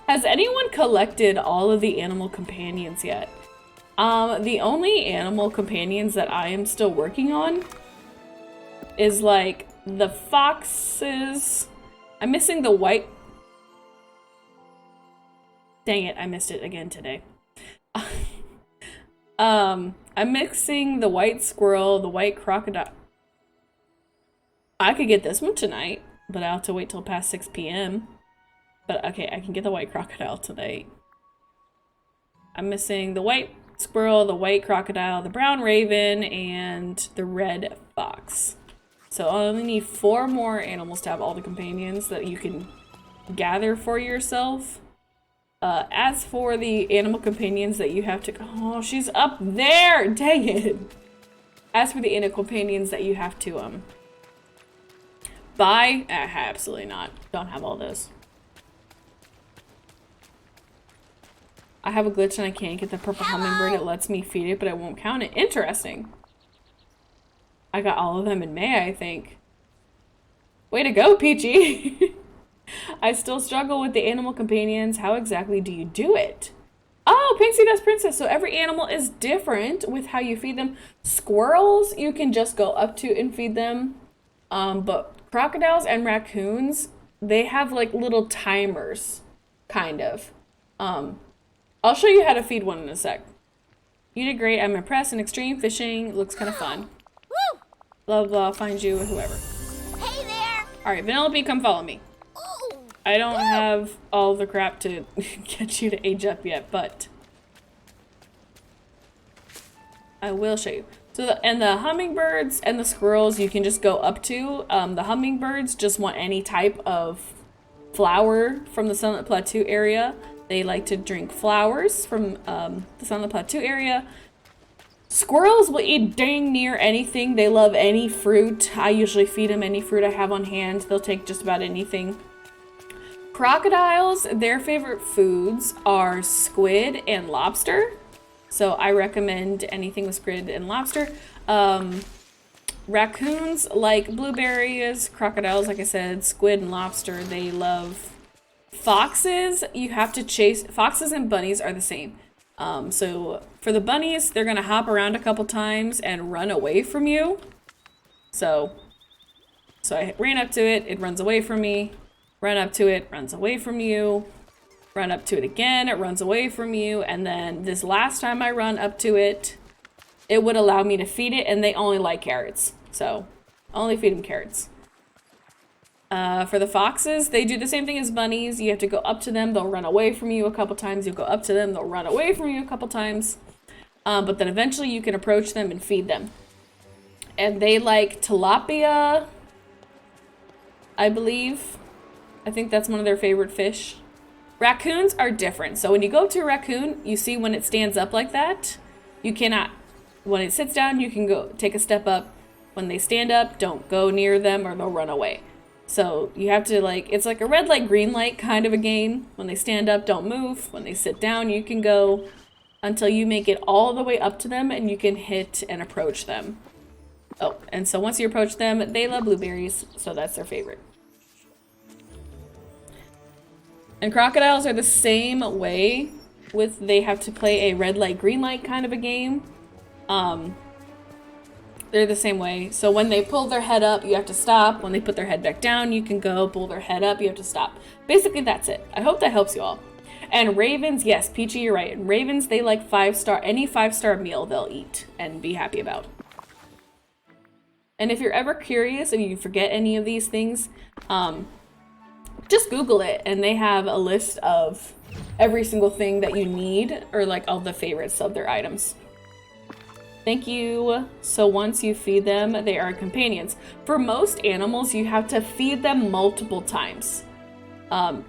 Has anyone collected all of the animal companions yet? The only animal companions that I am still working on is like the foxes. I'm missing the white. Dang it, I missed it again today. I'm mixing the white squirrel, the white crocodile. I could get this one tonight, but I'll have to wait till past 6 p.m. But okay, I can get the white crocodile tonight. I'm missing the white squirrel, the white crocodile, the brown raven, and the red fox. So I only need 4 more animals to have all the companions that you can gather for yourself. As for the animal companions that you have to... Oh, she's up there! Dang it! As for the animal companions that you have to, buy... absolutely not. Don't have all those. I have a glitch and I can't get the purple hummingbird. It lets me feed it, but I won't count it. Interesting. I got all of them in May, I think. Way to go, Peachy! I still struggle with the animal companions. How exactly do you do it? Oh, Pinksy Dust Princess. So every animal is different with how you feed them. Squirrels, you can just go up to and feed them. But crocodiles and raccoons, they have like little timers, kind of. I'll show you how to feed one in a sec. You did great. I'm impressed. And extreme fishing looks kind of fun. Woo! Blah, blah, find you, whoever. Hey there! Alright, Vanellope, come follow me. Ooh. I don't have all the crap to get you to age up yet, but I will show you. So, the hummingbirds and the squirrels you can just go up to. The hummingbirds just want any type of flower from the Sunlit Plateau area. They like to drink flowers from the Sunlit Plateau area. Squirrels will eat dang near anything. They love any fruit. I usually feed them any fruit I have on hand. They'll take just about anything. Crocodiles, their favorite foods are squid and lobster. So I recommend anything with squid and lobster. Raccoons like blueberries. Crocodiles, like I said, squid and lobster. They love foxes. You have to chase. Foxes and bunnies are the same. So for the bunnies, they're gonna hop around a couple times and run away from you. So I ran up to it. It runs away from me. Run up to it, runs away from you. Run up to it again, it runs away from you. And then this last time I run up to it, it would allow me to feed it, and they only like carrots. So, only feed them carrots. For the foxes, they do the same thing as bunnies. You have to go up to them, they'll run away from you a couple times. You'll go up to them, they'll run away from you a couple times. But then eventually you can approach them and feed them. And they like tilapia, I believe. I think that's one of their favorite fish. Raccoons are different. So when you go up to a raccoon, you see when it stands up like that, you cannot. When it sits down, you can go take a step up. When they stand up, don't go near them or they'll run away. So you have to like, it's like a red light, green light kind of a game. When they stand up, don't move. When they sit down, you can go until you make it all the way up to them and you can hit and approach them. Oh, and so once you approach them, they love blueberries, so that's their favorite. And crocodiles are the same way with, they have to play a red light, green light kind of a game. They're the same way. So when they pull their head up, you have to stop. When they put their head back down, you can go. Pull their head up, you have to stop. Basically, that's it. I hope that helps you all. And ravens, yes, Peachy, you're right. And ravens, they like 5-star, any 5-star meal they'll eat and be happy about. And if you're ever curious, if you forget any of these things, just Google it. And they have a list of every single thing that you need, or like all the favorites of their items. Thank you. So once you feed them, they are companions. For most animals, you have to feed them multiple times.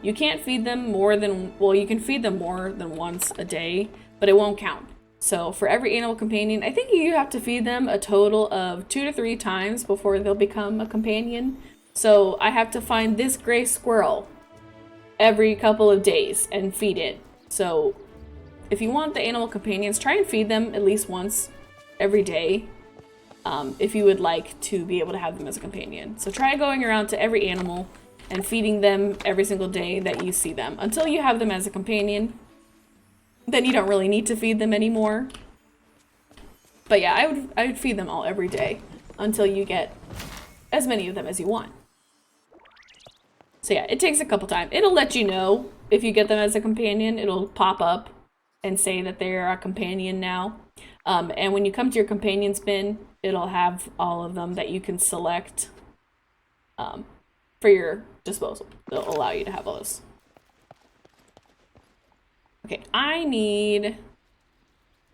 You can't feed them more than, well, you can feed them more than once a day, but it won't count. So for every animal companion, I think you have to feed them a total of 2 to 3 times before they'll become a companion. So I have to find this gray squirrel every couple of days and feed it. So if you want the animal companions, try and feed them at least once every day, if you would like to be able to have them as a companion. So try going around to every animal and feeding them every single day that you see them until you have them as a companion. Then you don't really need to feed them anymore. But yeah, I would feed them all every day until you get as many of them as you want. So yeah, it takes a couple times. It'll let you know if you get them as a companion. It'll pop up and say that they're a companion now. And when you come to your companions bin, it'll have all of them that you can select for your disposal. It'll allow you to have those. Okay, I need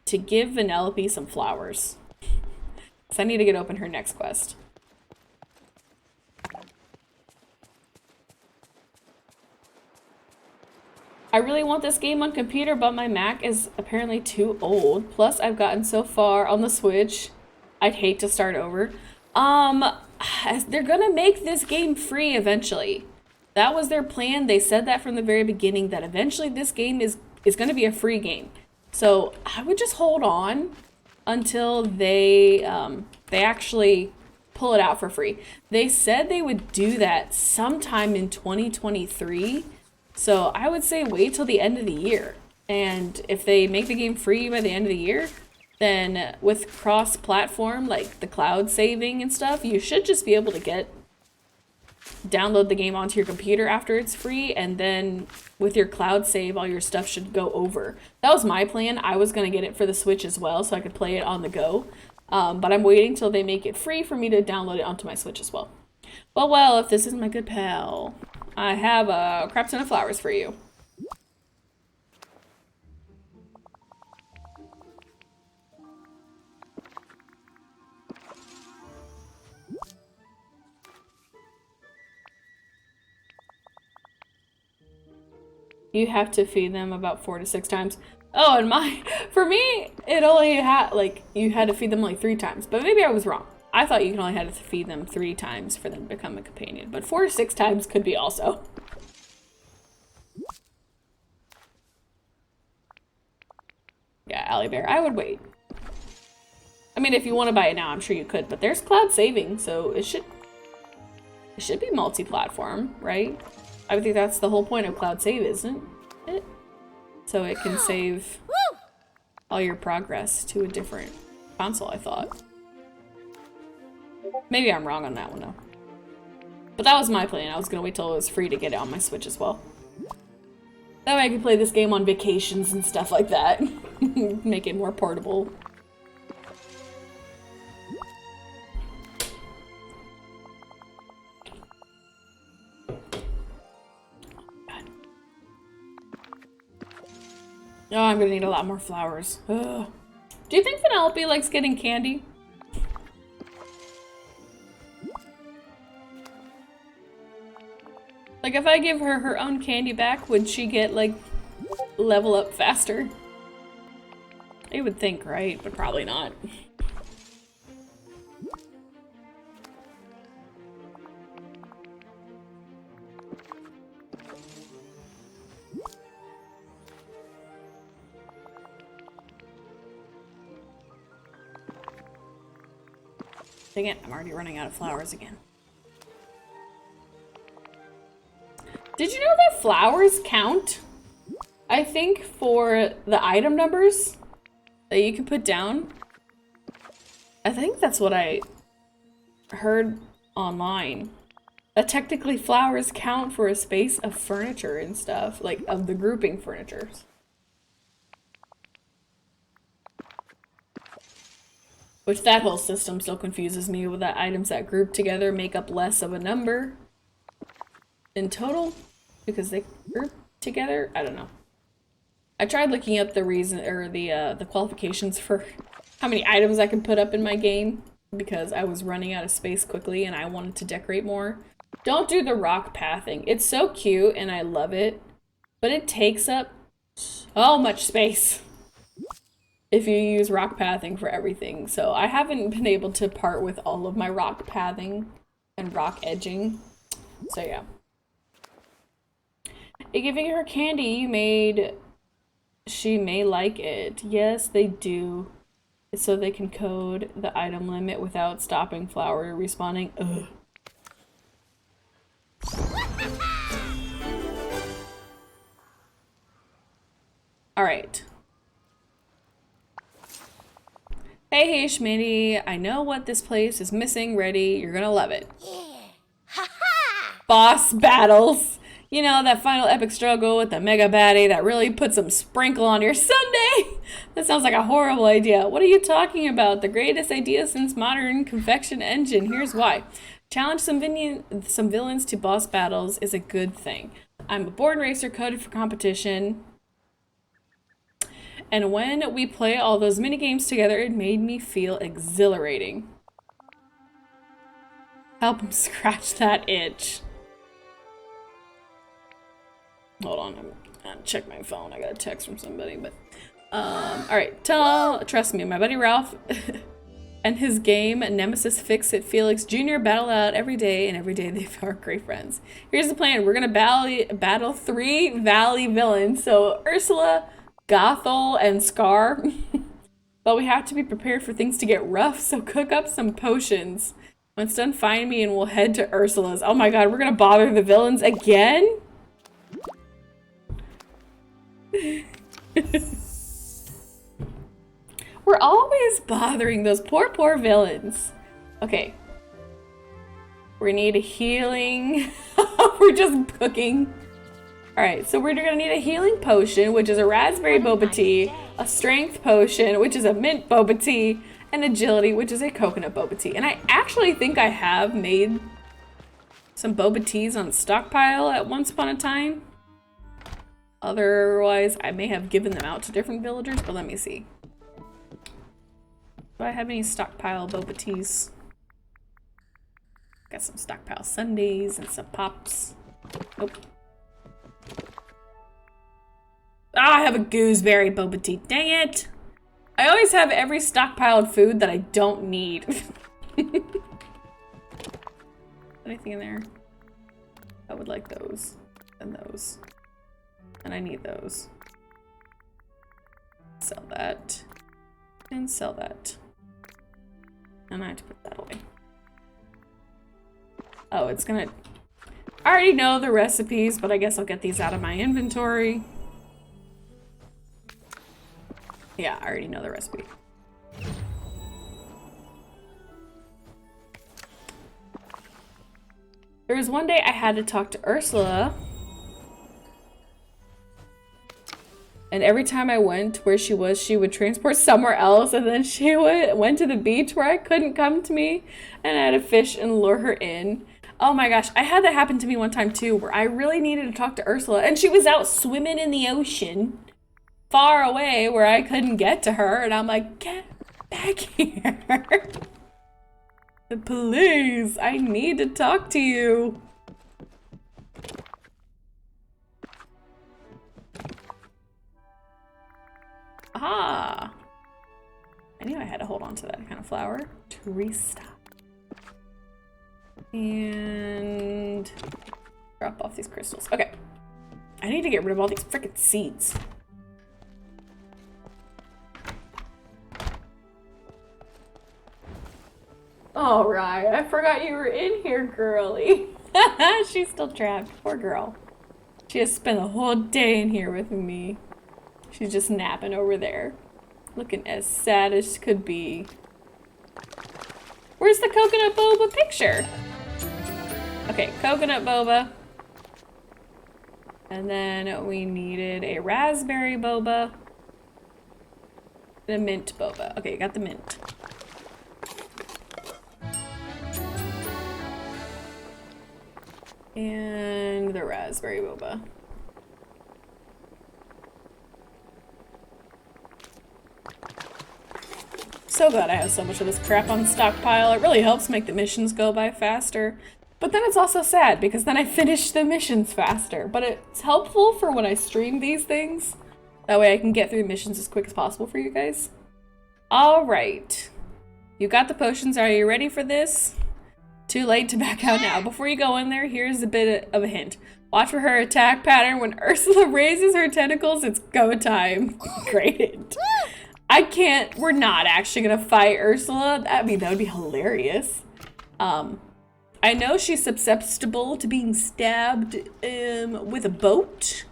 to give Vanellope some flowers. So I need to get open her next quest. I really want this game on computer, but my Mac is apparently too old. Plus, I've gotten so far on the Switch, I'd hate to start over. They're gonna make this game free eventually. That was their plan. They said that from the very beginning, that eventually this game is gonna be a free game. So I would just hold on until they actually pull it out for free. They said they would do that sometime in 2023. So I would say wait till the end of the year. And if they make the game free by the end of the year, then with cross-platform, like the cloud saving and stuff, you should just be able to download the game onto your computer after it's free, and then with your cloud save, all your stuff should go over. That was my plan. I was going to get it for the Switch as well, so I could play it on the go. But I'm waiting till they make it free for me to download it onto my Switch as well. Well, if this is my good pal, I have a crap ton of flowers for you. You have to feed them about 4 to 6 times. Oh, and for me, it only had, like, you had to feed them like 3 times. But maybe I was wrong. I thought you only had to feed them 3 times for them to become a companion. But 4 to 6 times could be also. Yeah, Ally Bear, I would wait. I mean, if you want to buy it now, I'm sure you could. But there's cloud saving, so it should be multi-platform, right? I would think that's the whole point of cloud save, isn't it? So it can save all your progress to a different console, I thought. Maybe I'm wrong on that one, though. But that was my plan. I was gonna wait till it was free to get it on my Switch as well. That way I could play this game on vacations and stuff like that. Make it more portable. Oh, I'm gonna need a lot more flowers. Ugh. Do you think Vanellope likes getting candy? Like, if I give her her own candy back, would she get, like, level up faster? I would think, right? But probably not. Dang it, I'm already running out of flowers again. Did you know that flowers count? I think for the item numbers that you can put down. I think that's what I heard online. That technically flowers count for a space of furniture and stuff, like of the grouping furnitures. Which that whole system still confuses me with that items that group together make up less of a number in total because they group together. I don't know. I tried looking up the reason or the qualifications for how many items I can put up in my game because I was running out of space quickly and I wanted to decorate more. Don't do the rock pathing. It's so cute and I love it, but it takes up so much space if you use rock pathing for everything. So I haven't been able to part with all of my rock pathing and rock edging. So yeah. Giving her candy you made, she may like it. Yes, they do. So they can code the item limit without stopping flower respawning. Ugh. All right. Hey, HayIshMandy, I know what this place is missing. Ready? You're gonna love it. Yeah. Ha ha! Boss battles. You know, that final epic struggle with the mega baddie that really put some sprinkle on your Sunday. That sounds like a horrible idea. What are you talking about? The greatest idea since modern confection engine. Here's why. Challenge some villains to boss battles is a good thing. I'm a born racer coded for competition. And when we play all those mini games together, it made me feel exhilarating. Help him scratch that itch. Hold on, I'm gonna check my phone. I got a text from somebody, but all right. Trust me, my buddy Ralph and his game Nemesis Fix-It Felix Jr. battle out every day, and every day they are great friends. Here's the plan: we're gonna battle 3 Valley villains. So Ursula, Gothel, and Scar. But we have to be prepared for things to get rough, so cook up some potions. When it's done, find me and we'll head to Ursula's. Oh my god, we're gonna bother the villains again? We're always bothering those poor villains. Okay. We need a healing. We're just cooking. Alright, so we're gonna need a healing potion, which is a raspberry boba tea, a strength potion, which is a mint boba tea, and agility, which is a coconut boba tea. And I actually think I have made some boba teas on stockpile at once upon a time. Otherwise, I may have given them out to different villagers, but let me see. Do I have any stockpile boba teas? Got some stockpile sundaes and some pops. Nope. Ah, I have a gooseberry boba tea. Dang it! I always have every stockpiled food that I don't need. Anything in there? I would like those. And those. And I need those. Sell that. And sell that. And I have to put that away. Oh, it's gonna... I already know the recipes, but I guess I'll get these out of my inventory. Yeah, I already know the recipe. There was one day I had to talk to Ursula. And every time I went where she was, she would transport somewhere else. And then she went to the beach where I couldn't come to me. And I had to fish and lure her in. Oh my gosh, I had that happen to me one time too, where I really needed to talk to Ursula. And she was out swimming in the ocean. far away where I couldn't get to her, and I'm like, get back here. Please, I need to talk to you. Ah. I knew I had to hold on to that kind of flower to restock. And drop off these crystals. Okay. I need to get rid of all these freaking seeds. All right, I forgot you were in here, girly. She's still trapped. Poor girl. She has spent the whole day in here with me. She's just napping over there. Looking as sad as could be. Where's the coconut boba picture? Okay, coconut boba. And then we needed a raspberry boba. And a mint boba. Okay, got the mint. And the raspberry boba. So glad I have so much of this crap on stockpile. It really helps make the missions go by faster. But then it's also sad because then I finish the missions faster. But it's helpful for when I stream these things. That way I can get through missions as quick as possible for you guys. All right. You got the potions. Are you ready for this? Too late to back out now. Before you go in there, here's a bit of a hint. Watch for her attack pattern. When Ursula raises her tentacles, it's go time. Great. I can't, we're not actually gonna fight Ursula. I mean, that would be hilarious. I know she's susceptible to being stabbed with a boat.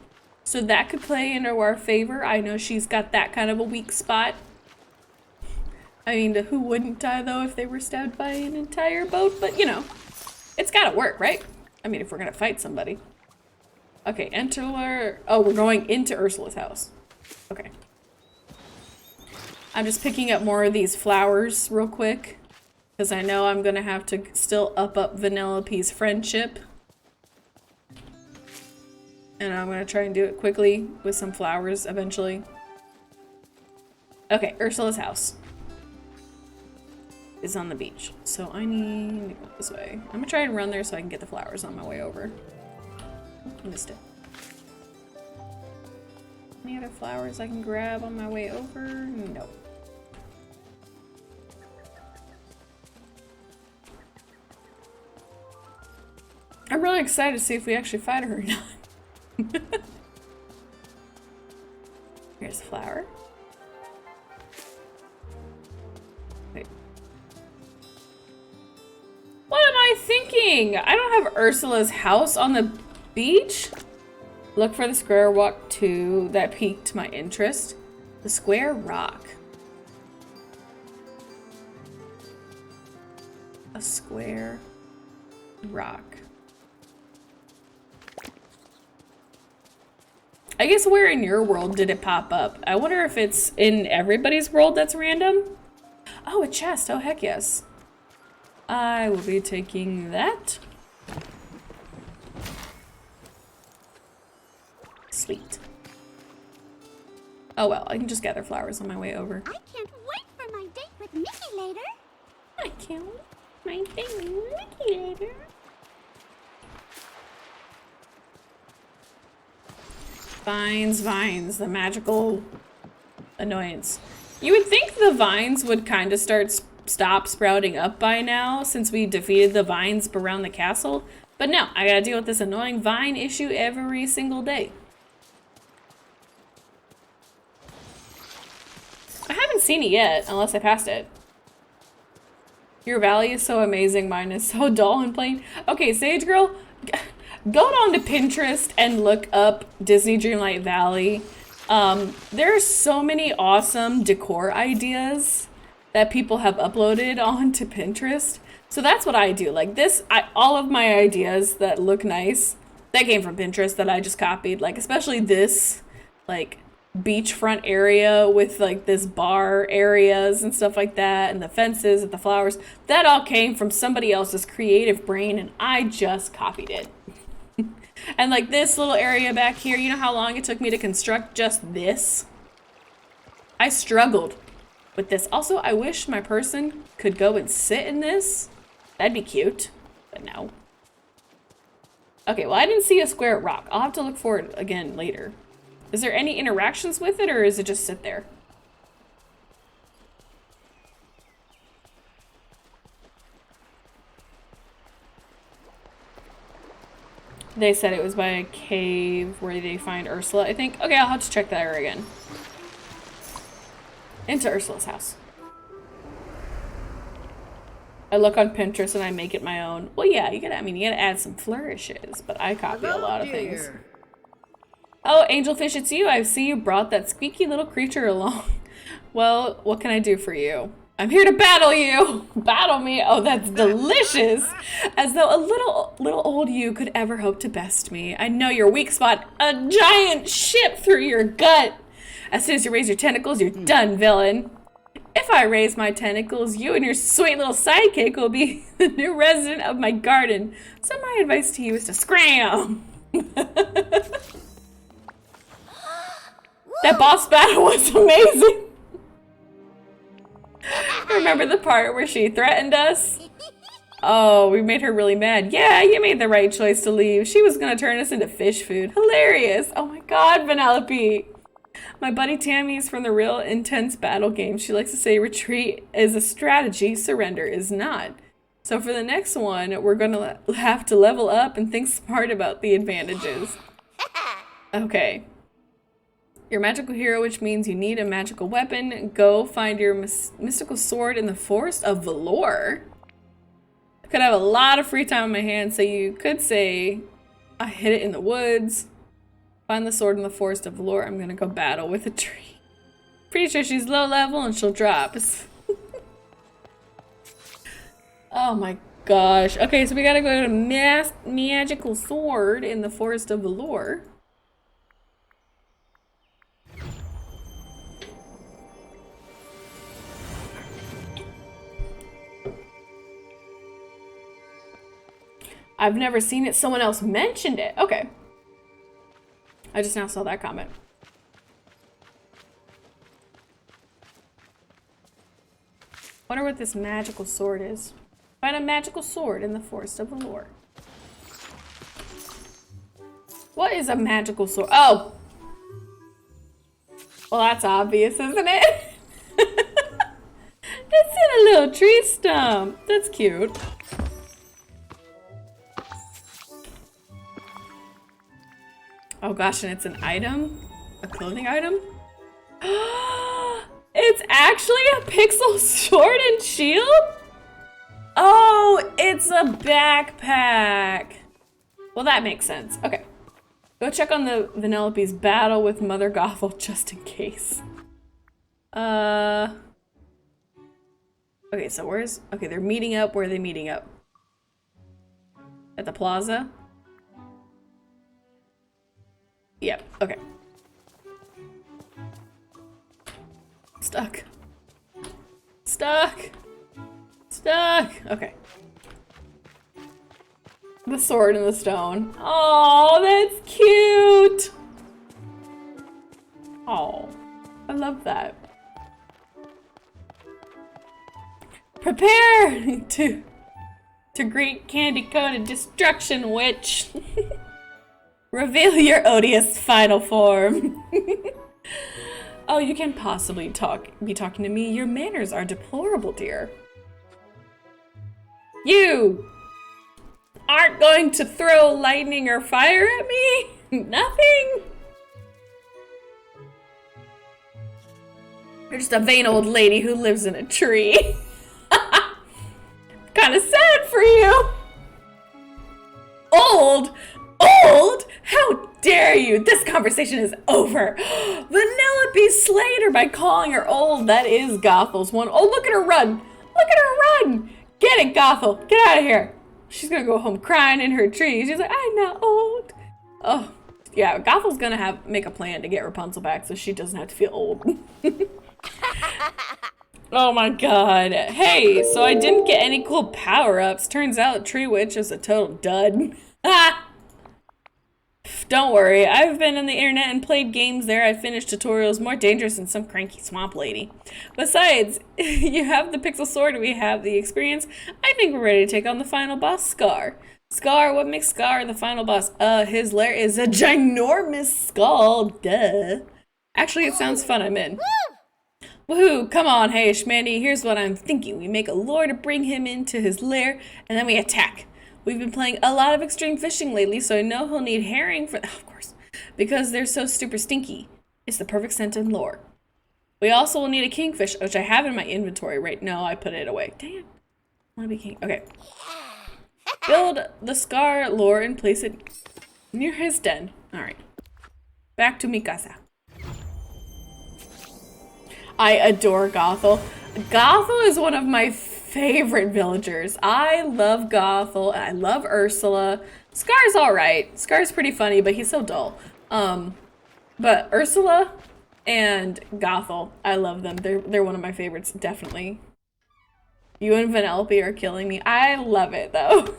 So that could play into our favor. I know she's got that kind of a weak spot. I mean, who wouldn't die though if they were stabbed by an entire boat? But you know, it's gotta work, right? I mean, if we're gonna fight somebody. Okay, enter, oh, we're going into Ursula's house. Okay. I'm just picking up more of these flowers real quick. Because I know I'm gonna have to still up Vanellope's friendship. And I'm gonna try and do it quickly with some flowers eventually. Okay, Ursula's house is on the beach. So I need to go this way. I'm gonna try and run there so I can get the flowers on my way over. I missed it. Any other flowers I can grab on my way over? No. I'm really excited to see if we actually fight her or not. Here's a flower. Wait. What am I thinking? I don't have Ursula's house on the beach? Look for the square rock 2 that piqued my interest. The square rock. A square rock. I guess where in your world did it pop up? I wonder if it's in everybody's world that's random. Oh, a chest. Oh, heck yes. I will be taking that. Sweet. Oh well, I can just gather flowers on my way over. I can't wait for my date with Mickey later. I can't wait for my date with Mickey later. Vines, vines, the magical annoyance. You would think the vines would kind of stop sprouting up by now since we defeated the vines around the castle. But no, I gotta deal with this annoying vine issue every single day. I haven't seen it yet, unless I passed it. Your valley is so amazing, mine is so dull and plain. Okay, Sage Girl, go on to Pinterest and look up Disney Dreamlight Valley. There are so many awesome decor ideas that people have uploaded onto Pinterest. So that's what I do. Like this, all of my ideas that look nice, that came from Pinterest that I just copied. Like especially this, like beachfront area with like this bar areas and stuff like that, and the fences and the flowers. That all came from somebody else's creative brain, and I just copied it. And like this little area back here, you know how long it took me to construct just this? I struggled with this. Also, I wish my person could go and sit in this. That'd be cute, but no. Okay, well, I didn't see a square rock. I'll have to look for it again later. Is there any interactions with it, or is it just sit there? They said it was by a cave where they find Ursula, I think. Okay, I'll have to check that area again. Into Ursula's house. I look on Pinterest and I make it my own. Well, yeah, you gotta add some flourishes, but I copy a lot of things. Oh, Angelfish, it's you. I see you brought that squeaky little creature along. Well, what can I do for you? I'm here to battle you. Battle me. Oh, that's delicious. As though a little old you could ever hope to best me. I know your weak spot. A giant ship through your gut. As soon as you raise your tentacles, you're done, villain. If I raise my tentacles, you and your sweet little sidekick will be the new resident of my garden. So my advice to you is to scram. That boss battle was amazing. Remember the part where she threatened us? Oh, we made her really mad. Yeah, you made the right choice to leave. She was gonna turn us into fish food. Hilarious. Oh my god, Vanellope. My buddy Tammy's from the Real Intense Battle game. She likes to say retreat is a strategy, surrender is not. So for the next one, we're gonna have to level up and think smart about the advantages. Okay. You're a magical hero, which means you need a magical weapon. Go find your mystical sword in the Forest of Velour. I could have a lot of free time on my hands, so you could say I hid it in the woods. Find the sword in the Forest of Velour. I'm gonna go battle with a tree. Pretty sure she's low level and she'll drop. Oh my gosh. Okay, so we gotta go to magical sword in the Forest of Velour. I've never seen it. Someone else mentioned it. Okay. I just now saw that comment. Wonder what this magical sword is. Find a magical sword in the Forest of Velour. What is a magical sword? Oh! Well, that's obvious, isn't it? It's in a little tree stump. That's cute. Oh gosh, and it's an item? A clothing item? It's actually a pixel sword and shield? Oh, it's a backpack. Well, that makes sense. Okay. Go check on the Vanellope's battle with Mother Gothel just in case. Okay, so where's... Okay, they're meeting up. Where are they meeting up? At the plaza? Yep, okay. Stuck. Stuck. Stuck. Okay. The sword and the stone. Oh, that's cute. Oh, I love that. Prepare to greet candy-coated destruction, witch. Reveal your odious final form. Oh, you can't possibly be talking to me. Your manners are deplorable, dear. You aren't going to throw lightning or fire at me? Nothing? You're just a vain old lady who lives in a tree. Kind of sad for you. Old? Old? How dare you? This conversation is over. Vanellope slayed her by calling her old. That is Gothel's one. Oh, look at her run. Look at her run. Get it, Gothel. Get out of here. She's gonna go home crying in her tree. She's like, I'm not old. Oh, yeah, Gothel's gonna make a plan to get Rapunzel back so she doesn't have to feel old. Oh my god. Hey, so I didn't get any cool power-ups. Turns out Tree Witch is a total dud. Ah! Don't worry, I've been on the internet and played games there. I've finished tutorials more dangerous than some cranky swamp lady. Besides, you have the pixel sword and we have the experience. I think we're ready to take on the final boss, Scar. Scar, what makes Scar the final boss? His lair is a ginormous skull, duh. Actually, it sounds fun, I'm in. Woohoo, come on, HayIshMandy, here's what I'm thinking. We make a lure to bring him into his lair, and then we attack. We've been playing a lot of extreme fishing lately, so I know he'll need herring for, of course, because they're so super stinky. It's the perfect scent and lure. We also will need a kingfish, which I have in my inventory right now. I put it away. Dang it. I want to be king. Okay. Build the Scar lure and place it near his den. Alright. Back to mi casa. I adore Gothel. Gothel is one of my favorite villagers. I love Gothel and I love Ursula. Scar's alright. Scar's pretty funny, but he's so dull. But Ursula and Gothel, I love them. They're one of my favorites, definitely. You and Vanellope are killing me. I love it though.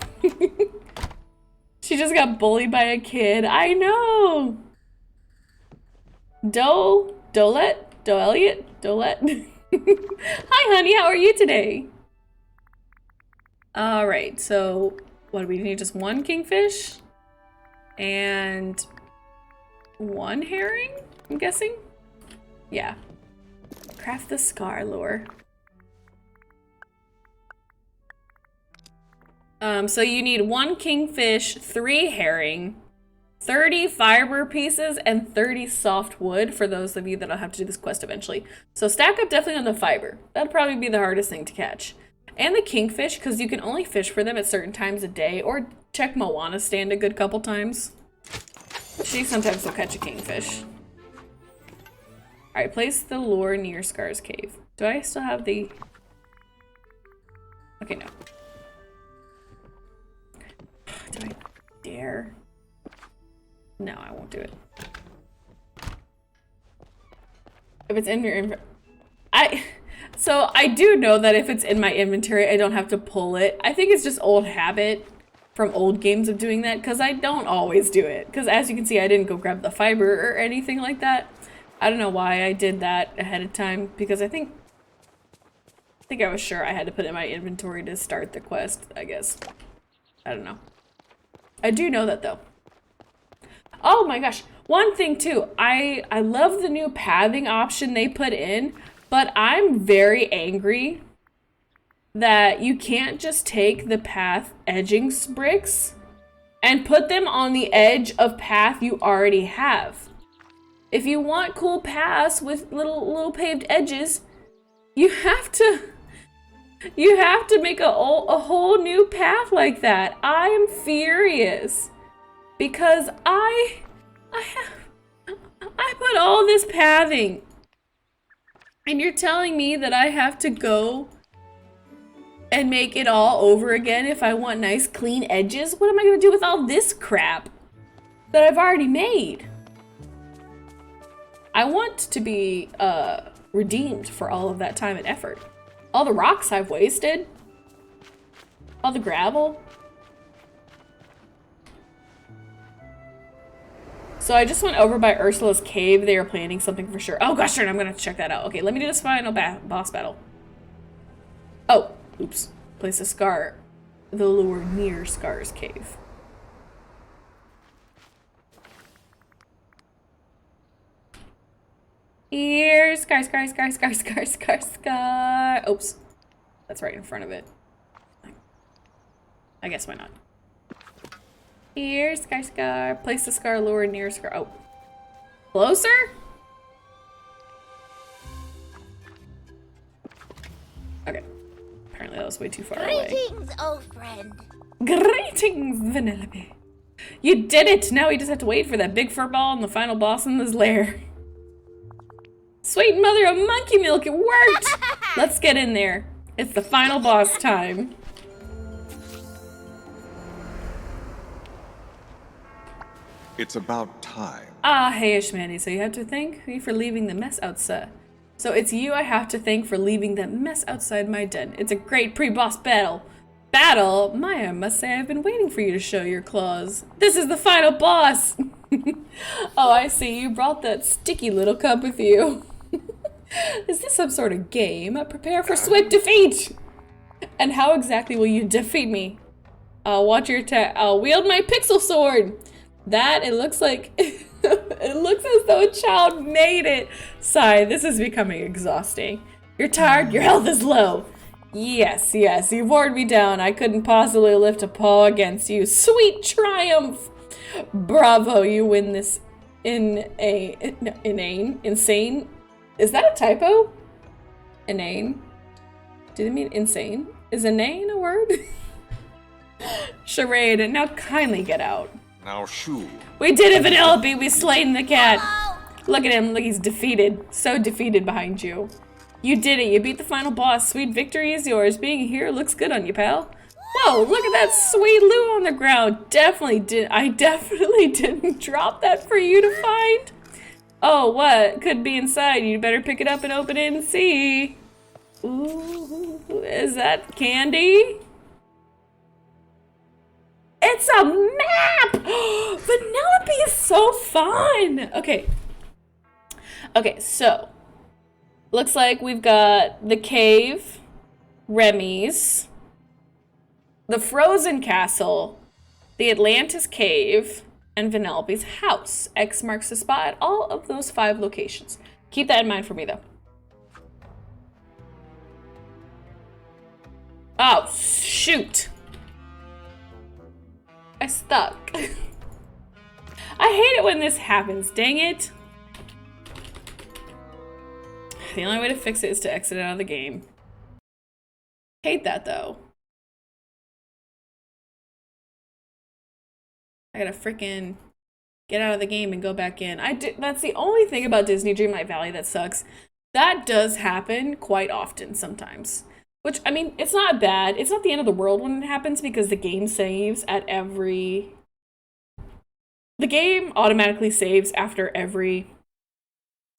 She just got bullied by a kid. I know. Dolette? Hi, honey. How are you today? All right. So, what do we need? Just one kingfish and one herring. I'm guessing. Yeah. Craft the Scar lure. So you need one kingfish, 3 herring, 30 fiber pieces, and 30 soft wood for those of you that'll have to do this quest eventually. So stack up definitely on the fiber. That'll probably be the hardest thing to catch. And the kingfish, because you can only fish for them at certain times a day, or check Moana's stand a good couple times. She sometimes will catch a kingfish. Alright, place the lure near Scar's cave. Do I still have the... Okay, no. Do I dare? No, I won't do it. If it's in your inventory, so I do know that if it's in my inventory, I don't have to pull it. I think it's just old habit from old games of doing that, because I don't always do it. Because as you can see, I didn't go grab the fiber or anything like that. I don't know why I did that ahead of time, because I think I was sure I had to put it in my inventory to start the quest, I guess. I don't know. I do know that though. Oh my gosh, one thing too, I love the new pathing option they put in, but I'm very angry that you can't just take the path edging bricks and put them on the edge of path you already have. If you want cool paths with little paved edges, you have to make a whole new path like that. I am furious because I put all this pathing and you're telling me that I have to go and make it all over again if I want nice clean edges? What am I gonna do with all this crap that I've already made? I want to be redeemed for all of that time and effort. All the rocks I've wasted. All the gravel. So I just went over by Ursula's cave. They are planning something for sure. Oh gosh darn, I'm gonna have to check that out. Okay, let me do this final boss battle. Oh, oops. Place the lure near Scar's cave. Here, Scar. Oops. That's right in front of it. I guess why not? Here, Scar. Place the Scar lure near Scar. Oh. Closer? Okay. Apparently that was way too far away. Greetings, old friend. Greetings, Vanellope. You did it! Now we just have to wait for that big fur ball and the final boss in this lair. Sweet mother of monkey milk, it worked! Let's get in there. It's the final boss time. It's about time. Ah, HayIshMandy, so you have to thank me for leaving the mess outside. So it's you I have to thank for leaving that mess outside my den. It's a great pre-boss battle. Maya, I must say I've been waiting for you to show your claws. This is the final boss! Oh, I see. You brought that sticky little cup with you. Is this some sort of game? Prepare for swift defeat! And how exactly will you defeat me? I'll watch your I'll wield my pixel sword! That, it looks like... it looks as though a child made it! Sigh, this is becoming exhausting. You're tired, your health is low. Yes, yes, you wore me down. I couldn't possibly lift a paw against you. Sweet triumph! Bravo, you win this insane? Is that a typo? Inane? Did it mean insane? Is inane a word? Charade, now kindly get out. Now shoo. We did it, Vanellope! We slain the cat! Look at him, look, he's defeated. So defeated behind you. You did it, you beat the final boss. Sweet victory is yours. Being here looks good on you, pal. Whoa, look at that sweet loot on the ground. I definitely didn't drop that for you to find. Oh, what? Could be inside. You better pick it up and open it and see. Ooh, is that candy? It's a map! Vanellope is so fun! Okay. Okay, so. Looks like we've got the cave, Remy's, the frozen castle, the Atlantis cave, and Vanellope's house. X marks the spot at all of those 5 locations. Keep that in mind for me, though. Oh, shoot. I stuck. I hate it when this happens, dang it. The only way to fix it is to exit out of the game. Hate that, though. I gotta freaking get out of the game and go back in. That's the only thing about Disney Dreamlight Valley that sucks. That does happen quite often sometimes. Which, I mean, it's not bad. It's not the end of the world when it happens because the game saves at every... The game automatically saves after every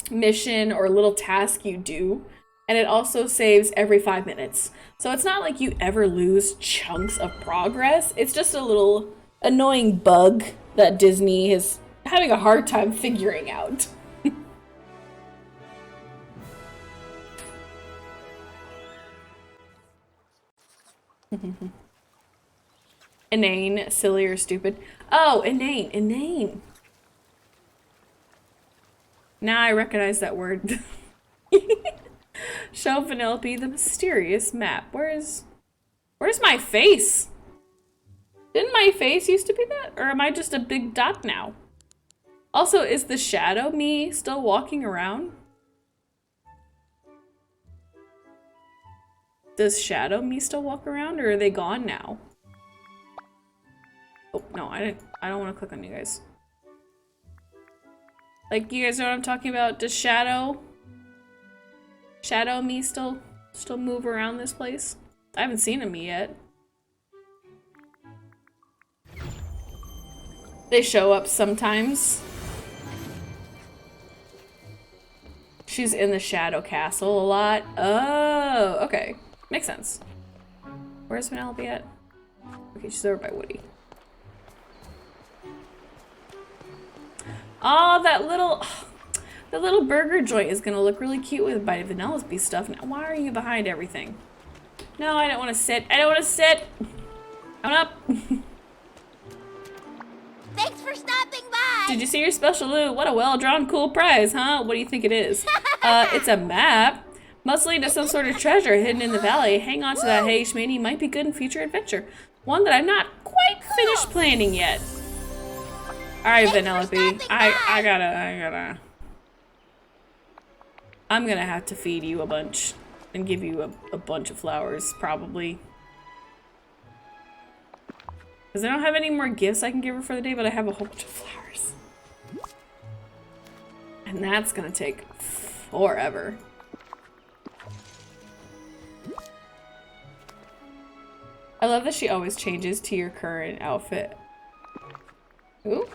mission or little task you do. And it also saves every 5 minutes. So it's not like you ever lose chunks of progress. It's just a little annoying bug that Disney is having a hard time figuring out. Inane, silly, or stupid. Oh, inane. Now I recognize that word. Show Vanellope the mysterious map. Where's my face? Didn't my face used to be that? Or am I just a big dot now? Also, is the shadow me still walking around? Does shadow me still walk around, or are they gone now? Oh, no, I don't want to click on you guys. Like, you guys know what I'm talking about? Does shadow me still move around this place? I haven't seen him yet. They show up sometimes. She's in the Shadow Castle a lot. Oh, okay. Makes sense. Where's Vanellope at? Okay, she's over by Woody. Oh, that little burger joint is gonna look really cute with by Vanellope stuff. Now, why are you behind everything? No, I don't want to sit. I don't want to sit. Come up. Thanks for stopping by. Did you see your special loot? What a well-drawn, cool prize, huh? What do you think it is? It's a map. Must lead to some sort of treasure hidden in the valley. Hang on to that, HayIshMandy. Might be good in future adventure. One that I'm not quite finished planning yet. Alright, Vanellope. I'm gonna have to feed you a bunch. And give you a bunch of flowers, probably. Because I don't have any more gifts I can give her for the day, but I have a whole bunch of flowers. And that's gonna take forever. I love that she always changes to your current outfit. Ooh.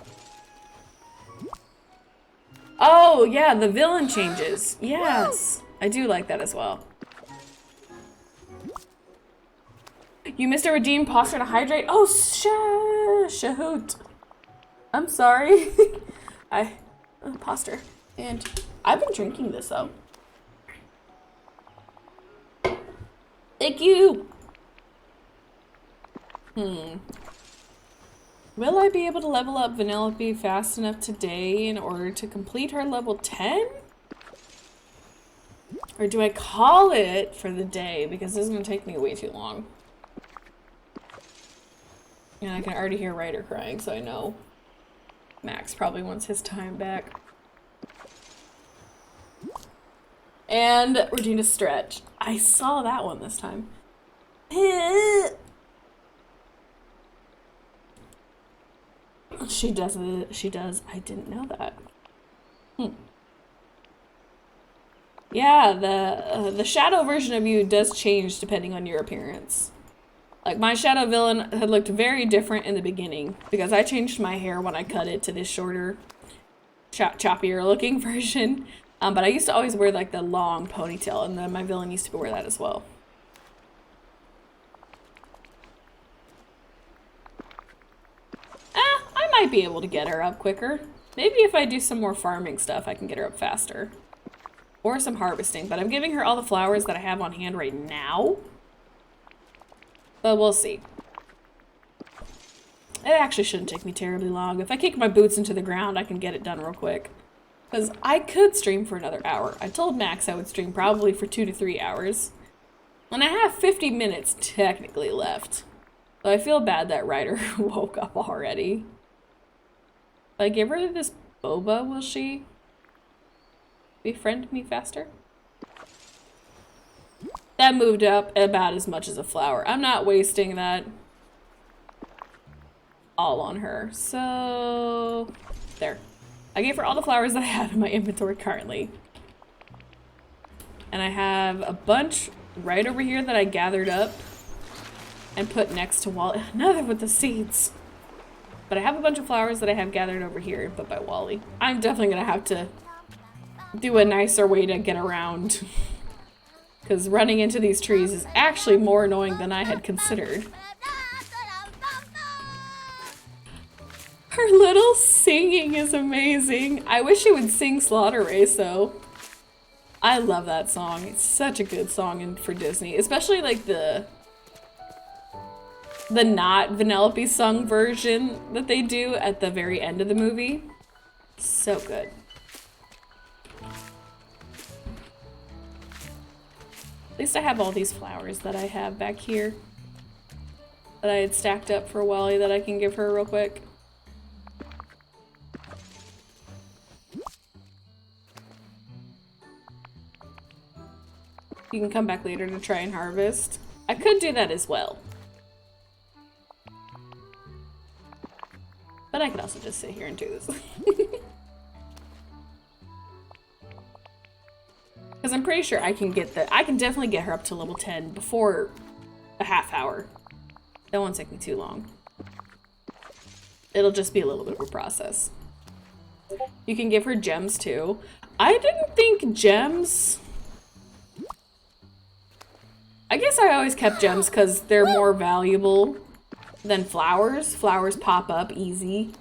Oh, yeah, the villain changes. Yes. I do like that as well. You missed a redeemed posture to hydrate. Oh, shahoot. I'm sorry. Imposter. And I've been drinking this though. Thank you. Will I be able to level up Vanellope fast enough today in order to complete her level 10? Or do I call it for the day? Because this is going to take me way too long. And I can already hear Ryder crying, so I know Max probably wants his time back. And Regina Stretch. I saw that one this time. She does it. She does. I didn't know that. Yeah, the shadow version of you does change depending on your appearance. Like, my shadow villain had looked very different in the beginning because I changed my hair when I cut it to this shorter, choppier looking version. But I used to always wear like the long ponytail, and then my villain used to wear that as well. I might be able to get her up quicker. Maybe if I do some more farming stuff, I can get her up faster. Or some harvesting, but I'm giving her all the flowers that I have on hand right now. But we'll see. It actually shouldn't take me terribly long. If I kick my boots into the ground, I can get it done real quick. Because I could stream for another hour. I told Max I would stream probably for 2 to 3 hours. And I have 50 minutes technically left. So I feel bad that Ryder woke up already. If I give her this boba, will she befriend me faster? That moved up about as much as a flower. I'm not wasting that all on her. So, there. I gave her all the flowers that I have in my inventory currently. And I have a bunch right over here that I gathered up and put next to Wally. Another with the seeds. But I have a bunch of flowers that I have gathered over here and put by Wally. I'm definitely going to have to do a nicer way to get around. Because running into these trees is actually more annoying than I had considered. Her little singing is amazing. I wish she would sing Slaughter Race though. I love that song. It's such a good song for Disney. Especially like the not Vanellope sung version that they do at the very end of the movie. So good. At least I have all these flowers that I have back here that I had stacked up for Wally that I can give her real quick. You can come back later to try and harvest. I could do that as well. But I could also just sit here and do this. Because I'm pretty sure I can definitely get her up to level 10 before a half hour. That won't take me too long. It'll just be a little bit of a process. You can give her gems too. I didn't think gems... I guess I always kept gems because they're more valuable than flowers. Flowers pop up easy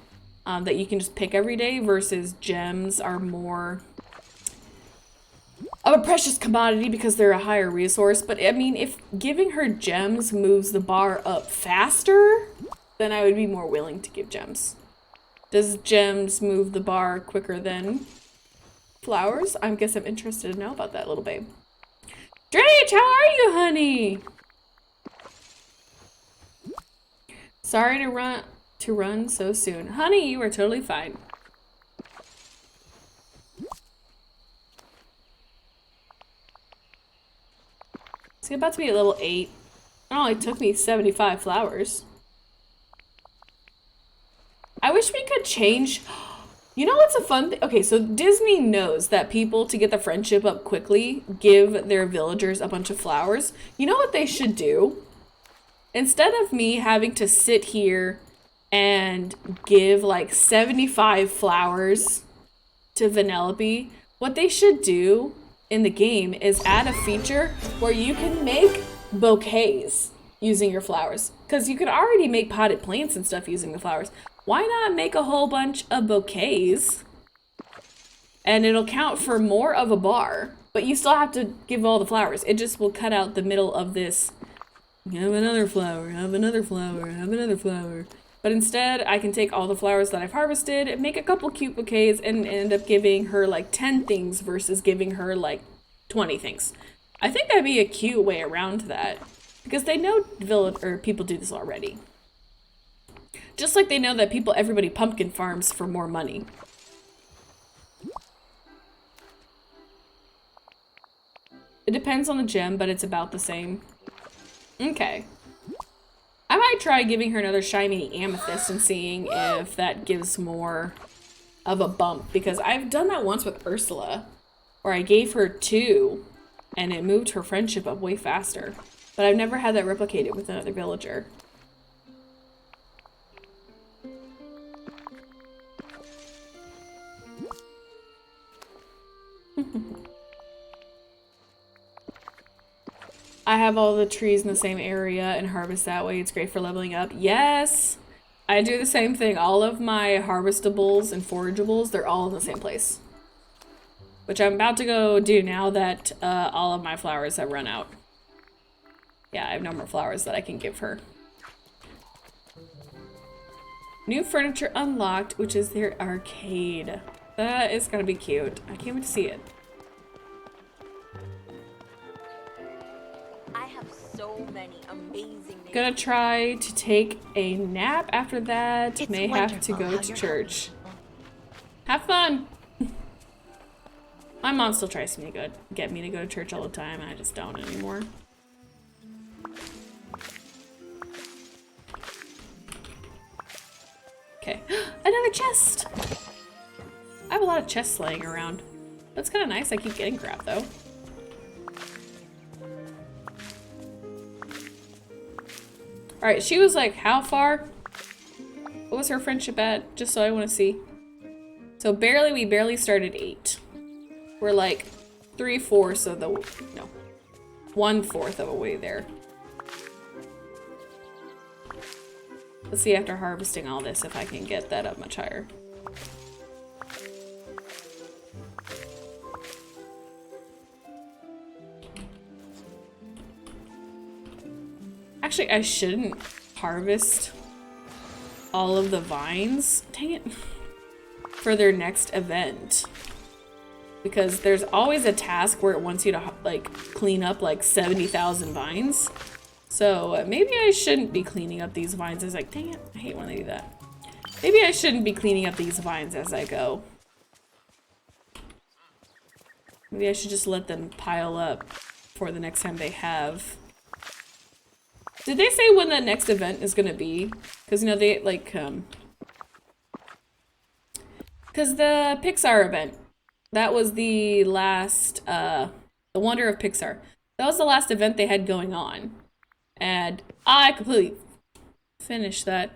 that you can just pick every day versus gems are more of a precious commodity because they're a higher resource. But I mean, if giving her gems moves the bar up faster, then I would be more willing to give gems. Does gems move the bar quicker than flowers? I guess I'm interested to know about that, little babe. Dredge, how are you, honey? Sorry to run so soon. Honey, you are totally fine. It's about to be at level 8. It only took me 75 flowers. I wish we could change... You know what's a fun thing? Okay, so Disney knows that people, to get the friendship up quickly, give their villagers a bunch of flowers. You know what they should do? Instead of me having to sit here and give like 75 flowers to Vanellope, what they should do in the game is add a feature where you can make bouquets using your flowers. Because you can already make potted plants and stuff using the flowers. why not make a whole bunch of bouquets? And it'll count for more of a bar, but you still have to give all the flowers. It just will cut out the middle of this. Have another flower, have another flower, have another flower. But instead, I can take all the flowers that I've harvested, make a couple cute bouquets, and end up giving her like 10 things versus giving her like 20 things. I think that'd be a cute way around that. Because they know people do this already. Just like they know that everybody pumpkin farms for more money. It depends on the gem, but it's about the same. Okay. I might try giving her another shiny amethyst and seeing if that gives more of a bump. Because I've done that once with Ursula, where I gave her 2, and it moved her friendship up way faster. But I've never had that replicated with another villager. I have all the trees in the same area and harvest that way. It's great for leveling up. Yes! I do the same thing. All of my harvestables and forageables, they're all in the same place. Which I'm about to go do now that all of my flowers have run out. Yeah, I have no more flowers that I can give her. New furniture unlocked, which is their arcade. That is gonna be cute. I can't wait to see it. I have so many amazing names. Gonna try to take a nap after that. It's May have to wonderful go how to you're church. Have fun! My mom still tries to get me to go to church all the time, and I just don't anymore. Okay, another chest! I have a lot of chests laying around. That's kind of nice. I keep getting crap though. Alright, she was like, how far? What was her friendship at? Just so I want to see. So we barely started 8. We're like 3/4 of the, no, 1/4 of a way there. Let's see after harvesting all this if I can get that up much higher. Actually, I shouldn't harvest all of the vines. Dang it. For their next event. Because there's always a task where it wants you to like clean up like 70,000 vines. So maybe I shouldn't be cleaning up these vines as like, dang it, I hate when they do that. Maybe I shouldn't be cleaning up these vines as I go. Maybe I should just let them pile up for the next time they have. Did they say when the next event is gonna be? Because you know they like because the Pixar event, that was the last the Wonder of Pixar. That was the last event they had going on. And I completely finished that.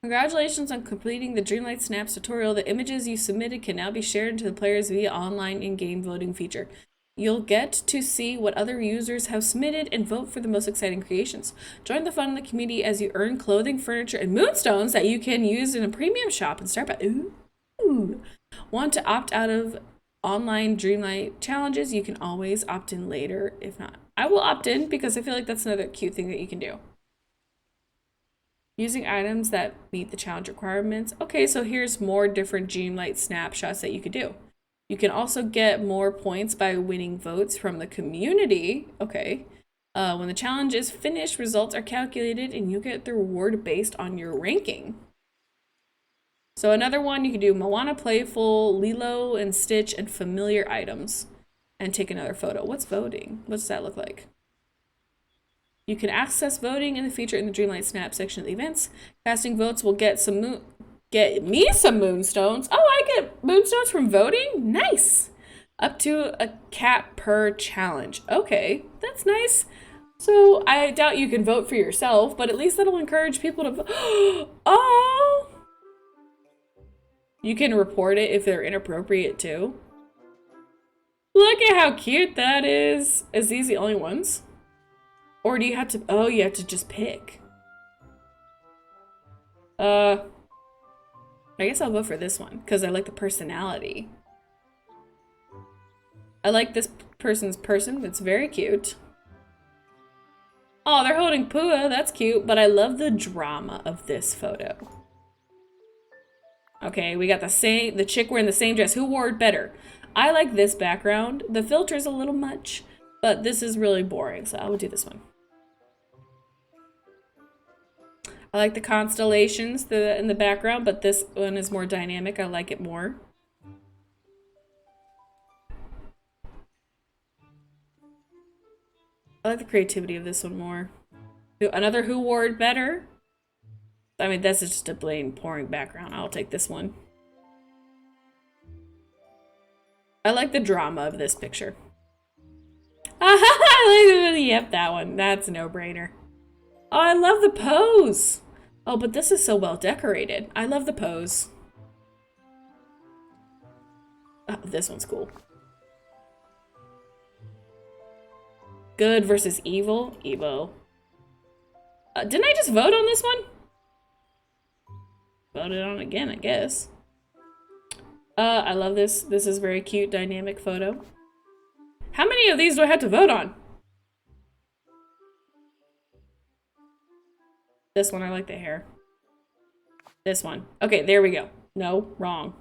Congratulations on completing the Dreamlight Snaps tutorial. The images you submitted can now be shared to the players via online in-game voting feature. You'll get to see what other users have submitted and vote for the most exciting creations. Join the fun in the community as you earn clothing, furniture, and moonstones that you can use in a premium shop and start by. Ooh. Want to opt out of online Dreamlight challenges? You can always opt in later if not. I will opt in because I feel like that's another cute thing that you can do. Using items that meet the challenge requirements. Okay, so here's more different Dreamlight snapshots that you could do. You can also get more points by winning votes from the community. Okay. When the challenge is finished, results are calculated and you get the reward based on your ranking. So another one, you can do Moana Playful, Lilo and Stitch, and familiar items. And take another photo. What's voting? What does that look like? You can access voting in the feature in the Dreamlight Snap section of the events. Casting votes will get me some moonstones. Oh, I get moonstones from voting? Nice. Up to a cap per challenge. Okay, that's nice. So I doubt you can vote for yourself, but at least that'll encourage people to vote. Oh! You can report it if they're inappropriate too. Look at how cute that is. Is these the only ones? Or do you have to, oh, you have to just pick. I guess I'll vote for this one because I like the personality. I like this person's person. It's very cute. Oh, they're holding Pua. That's cute. But I love the drama of this photo. Okay, we got the chick wearing the same dress. Who wore it better? I like this background. The filter's a little much, but this is really boring, so I will do this one. I like the constellations in the background, but this one is more dynamic. I like it more. I like the creativity of this one more. Another who wore it better? I mean, that's just a plain boring background. I'll take this one. I like the drama of this picture. Yep, that one. That's a no-brainer. Oh, I love the pose. Oh, but this is so well decorated. I love the pose. Oh, this one's cool. Good versus evil. Evo. Didn't I just vote on this one? Voted on again, I guess. I love this. This is a very cute, dynamic photo. How many of these do I have to vote on? This one, I like the hair. This one. Okay, there we go. No, wrong.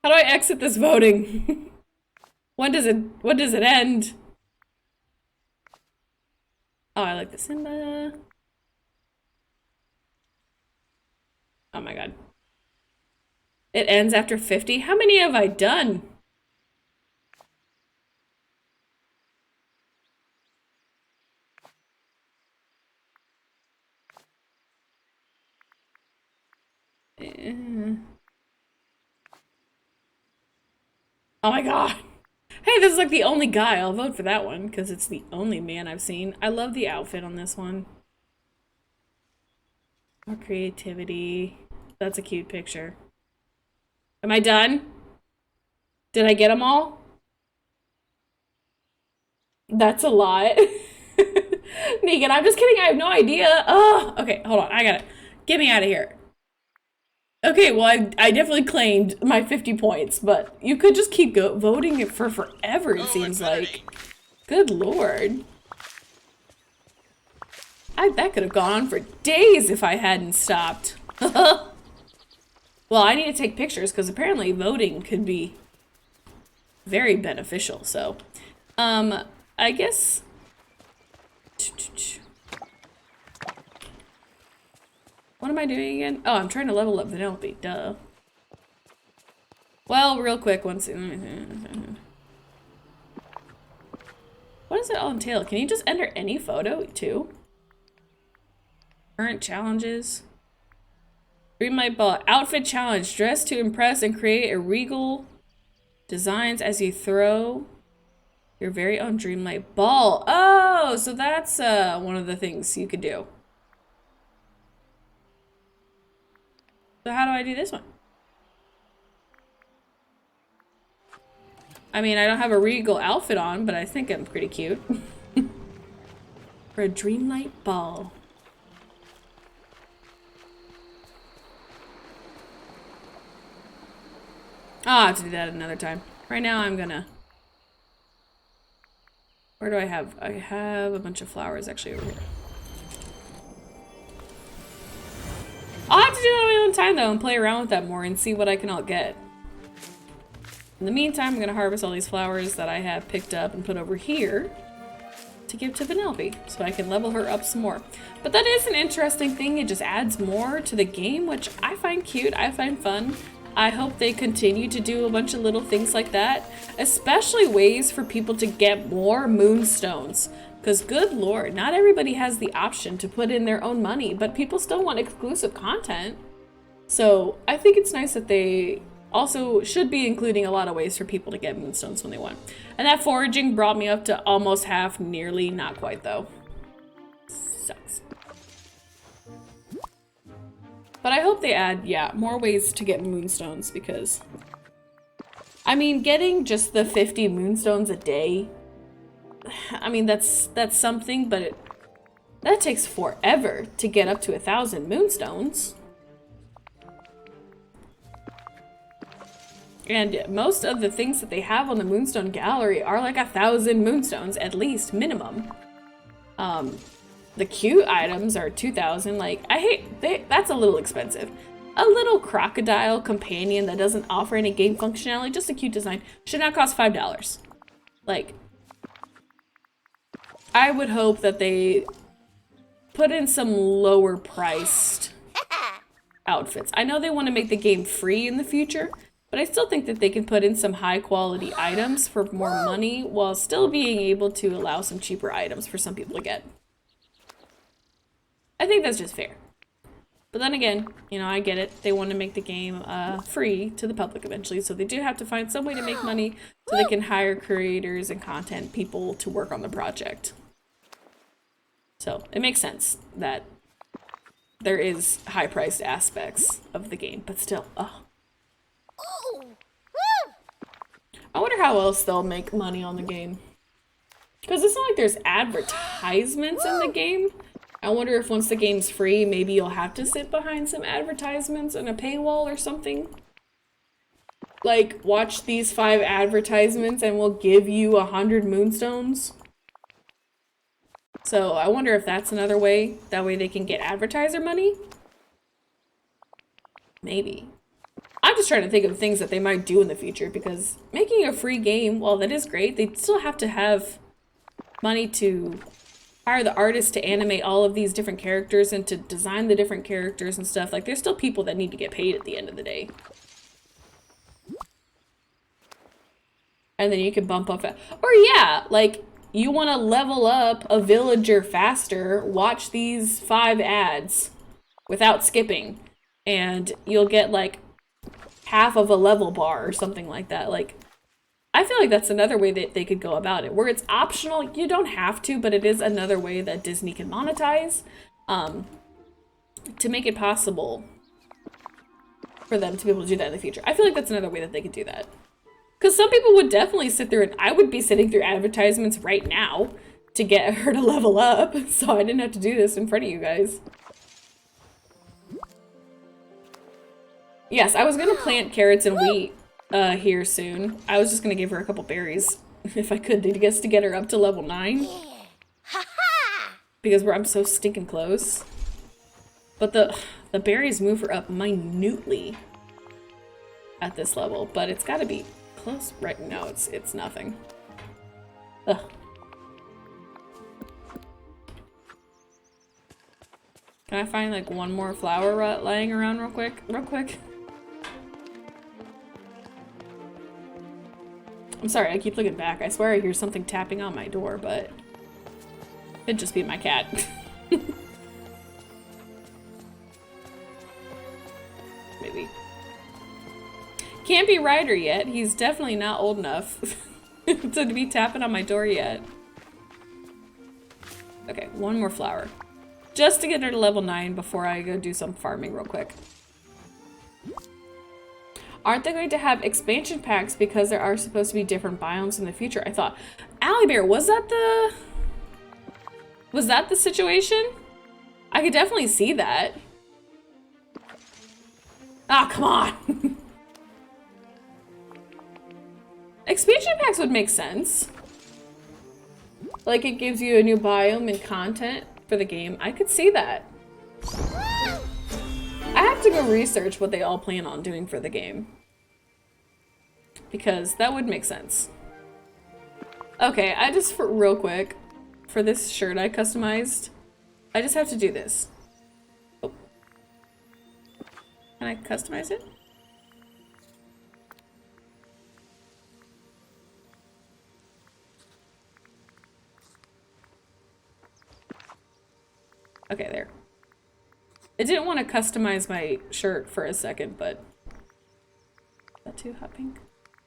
How do I exit this voting? When does it end? Oh, I like the Simba. Oh my god. It ends after 50? How many have I done? Oh my god. Hey, this is like the only guy. I'll vote for that one because it's the only man I've seen. I love the outfit on this one. More creativity. That's a cute picture. Am I done? Did I get them all? That's a lot. Negan, I'm just kidding. I have no idea. Oh, okay, hold on. I got it. Get me out of here. Okay, well, I definitely claimed my 50 points, but you could just keep voting it for forever, it seems like. Good lord. That could have gone on for days if I hadn't stopped. Well, I need to take pictures because apparently voting could be very beneficial, so. I guess... What am I doing again? Oh, I'm trying to level up Vanellope, duh. Well, real quick, once... What does it all entail? Can you just enter any photo, too? Current challenges. Dreamlight ball. Outfit challenge. Dress to impress and create a regal designs as you throw your very own Dreamlight ball. Oh, so that's one of the things you could do. So how do I do this one? I mean, I don't have a regal outfit on, but I think I'm pretty cute. For a Dreamlight ball. I'll have to do that another time. Right now I'm gonna... Where do I have? I have a bunch of flowers actually over here. I'll have to do that on my own time though and play around with that more and see what I can all get. In the meantime, I'm gonna harvest all these flowers that I have picked up and put over here to give to Vanellope so I can level her up some more. But that is an interesting thing. It just adds more to the game, which I find cute, I find fun. I hope they continue to do a bunch of little things like that, especially ways for people to get more moonstones. Because good lord, not everybody has the option to put in their own money, but people still want exclusive content. So I think it's nice that they also should be including a lot of ways for people to get moonstones when they want. And that foraging brought me up to almost half, nearly, not quite though. Sucks. But I hope they add, yeah, more ways to get moonstones because, I mean, getting just the 50 moonstones a day, I mean, that's something, but That takes forever to get up to 1,000 moonstones. And most of the things that they have on the Moonstone Gallery are like 1,000 moonstones, at least, minimum. The cute items are 2,000. Like, that's a little expensive. A little crocodile companion that doesn't offer any game functionality, just a cute design, should not cost $5. Like, I would hope that they put in some lower priced outfits. I know they want to make the game free in the future, but I still think that they can put in some high quality items for more money while still being able to allow some cheaper items for some people to get. I think that's just fair. But then again, you know, I get it. They want to make the game free to the public eventually, so they do have to find some way to make money so they can hire creators and content people to work on the project. So it makes sense that there is high-priced aspects of the game, but still, oh. I wonder how else they'll make money on the game. Because it's not like there's advertisements in the game. I wonder if once the game's free, maybe you'll have to sit behind some advertisements and a paywall or something. Like, watch these 5 advertisements and we'll give you 100 moonstones. So I wonder if that's another way. That way they can get advertiser money? Maybe. I'm just trying to think of things that they might do in the future, because making a free game, while that is great, they still have to have money to hire the artists to animate all of these different characters and to design the different characters and stuff. Like, there's still people that need to get paid at the end of the day. And then you can bump up, or yeah, like, you want to level up a villager faster, watch these 5 ads without skipping, and you'll get like half of a level bar or something like that. Like, I feel like that's another way that they could go about it, where it's optional. You don't have to, but it is another way that Disney can monetize to make it possible for them to be able to do that in the future. I feel like that's another way that they could do that. Because some people would definitely sit through it. I would be sitting through advertisements right now to get her to level up, so I didn't have to do this in front of you guys. Yes, I was gonna plant carrots and wheat here soon. I was just gonna give her a couple berries if I could, to get her up to level 9. Because I'm so stinking close. But the berries move her up minutely at this level, but it's gotta be close right now. It's nothing. Ugh. Can I find like one more flower lying around real quick? I'm sorry, I keep looking back. I swear I hear something tapping on my door, but it'd just be my cat. Maybe. Can't be Ryder yet. He's definitely not old enough to be tapping on my door yet. Okay, one more flower. Just to get her to level 9 before I go do some farming real quick. Aren't they going to have expansion packs because there are supposed to be different biomes in the future? I thought. Ally Bear, was that the situation? I could definitely see that. Ah, come on. Expansion packs would make sense. Like, it gives you a new biome and content for the game. I could see that. I have to go research what they all plan on doing for the game, because that would make sense. Okay, I just, real quick, for this shirt I customized, I just have to do this. Oh. Can I customize it? Okay, there. I didn't want to customize my shirt for a second, but... Is that too hot pink?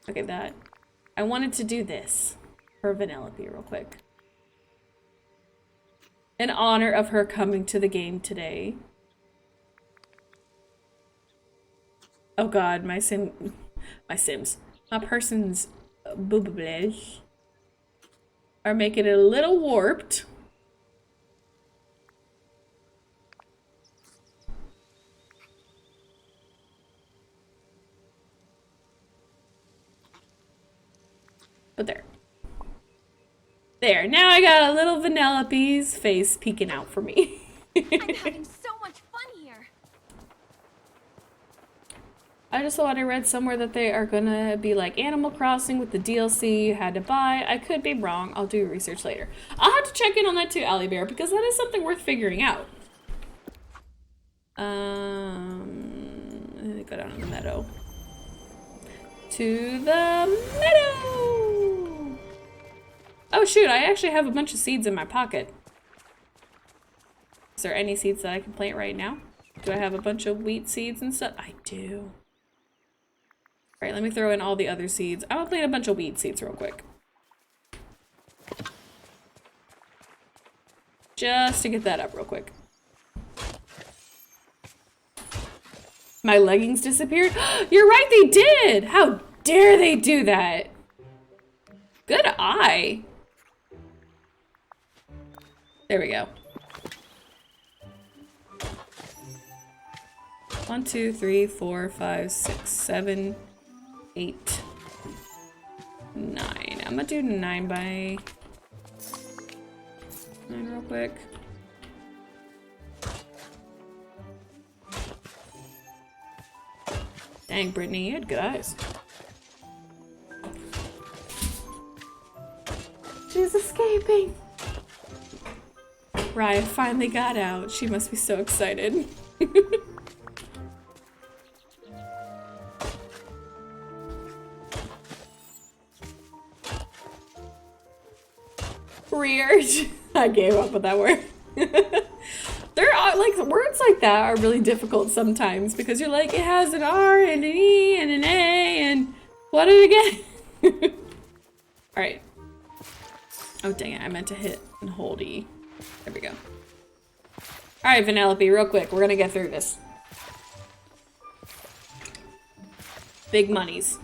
Okay, that. I wanted to do this for Vanellope real quick. In honor of her coming to the game today. Oh god, my person's boobables are making it a little warped. There, now I got a little Vanellope's face peeking out for me. I'm having so much fun here. I just thought I read somewhere that they are gonna be like Animal Crossing with the DLC you had to buy. I could be wrong. I'll do research later. I'll have to check in on that too, Allie Bear, because that is something worth figuring out. Go down to the meadow. To the meadow! Oh shoot, I actually have a bunch of seeds in my pocket. Is there any seeds that I can plant right now? Do I have a bunch of wheat seeds and stuff? I do. Alright, let me throw in all the other seeds. I'm gonna plant a bunch of wheat seeds real quick. Just to get that up real quick. My leggings disappeared? You're right, they did! How dare they do that? Good eye. There we go. 1, 2, 3, 4, 5, 6, 7, 8, 9. I'm gonna do 9 by 9 real quick. Dang, Brittany, you had good eyes. She's escaping. Raya finally got out. She must be so excited. Weird. I gave up with that word. There are like words like that are really difficult sometimes because you're like, it has an R and an E and an A and what did it again? Alright. Oh dang it, I meant to hit and hold E. There we go. Alright, Vanellope, real quick, we're gonna get through this. Big monies.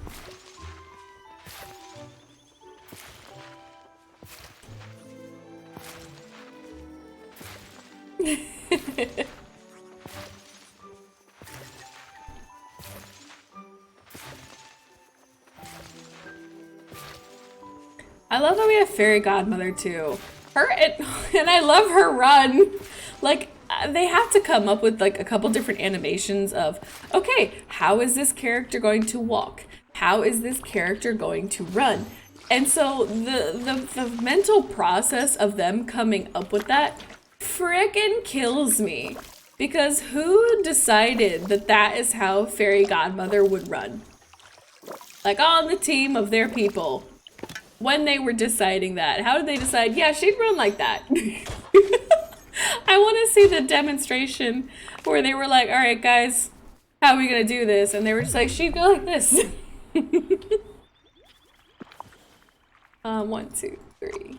I love that we have Fairy Godmother too. And I love her run. Like, they have to come up with like a couple different animations of, okay, how is this character going to walk? How is this character going to run? And so the mental process of them coming up with that frickin' kills me. Because who decided that that is how Fairy Godmother would run? Like on the team of their people. When they were deciding that, how did they decide, yeah, she'd run like that? I want to see the demonstration where they were like, all right, guys, how are we going to do this? And they were just like, she'd go like this. 1, 2, 3.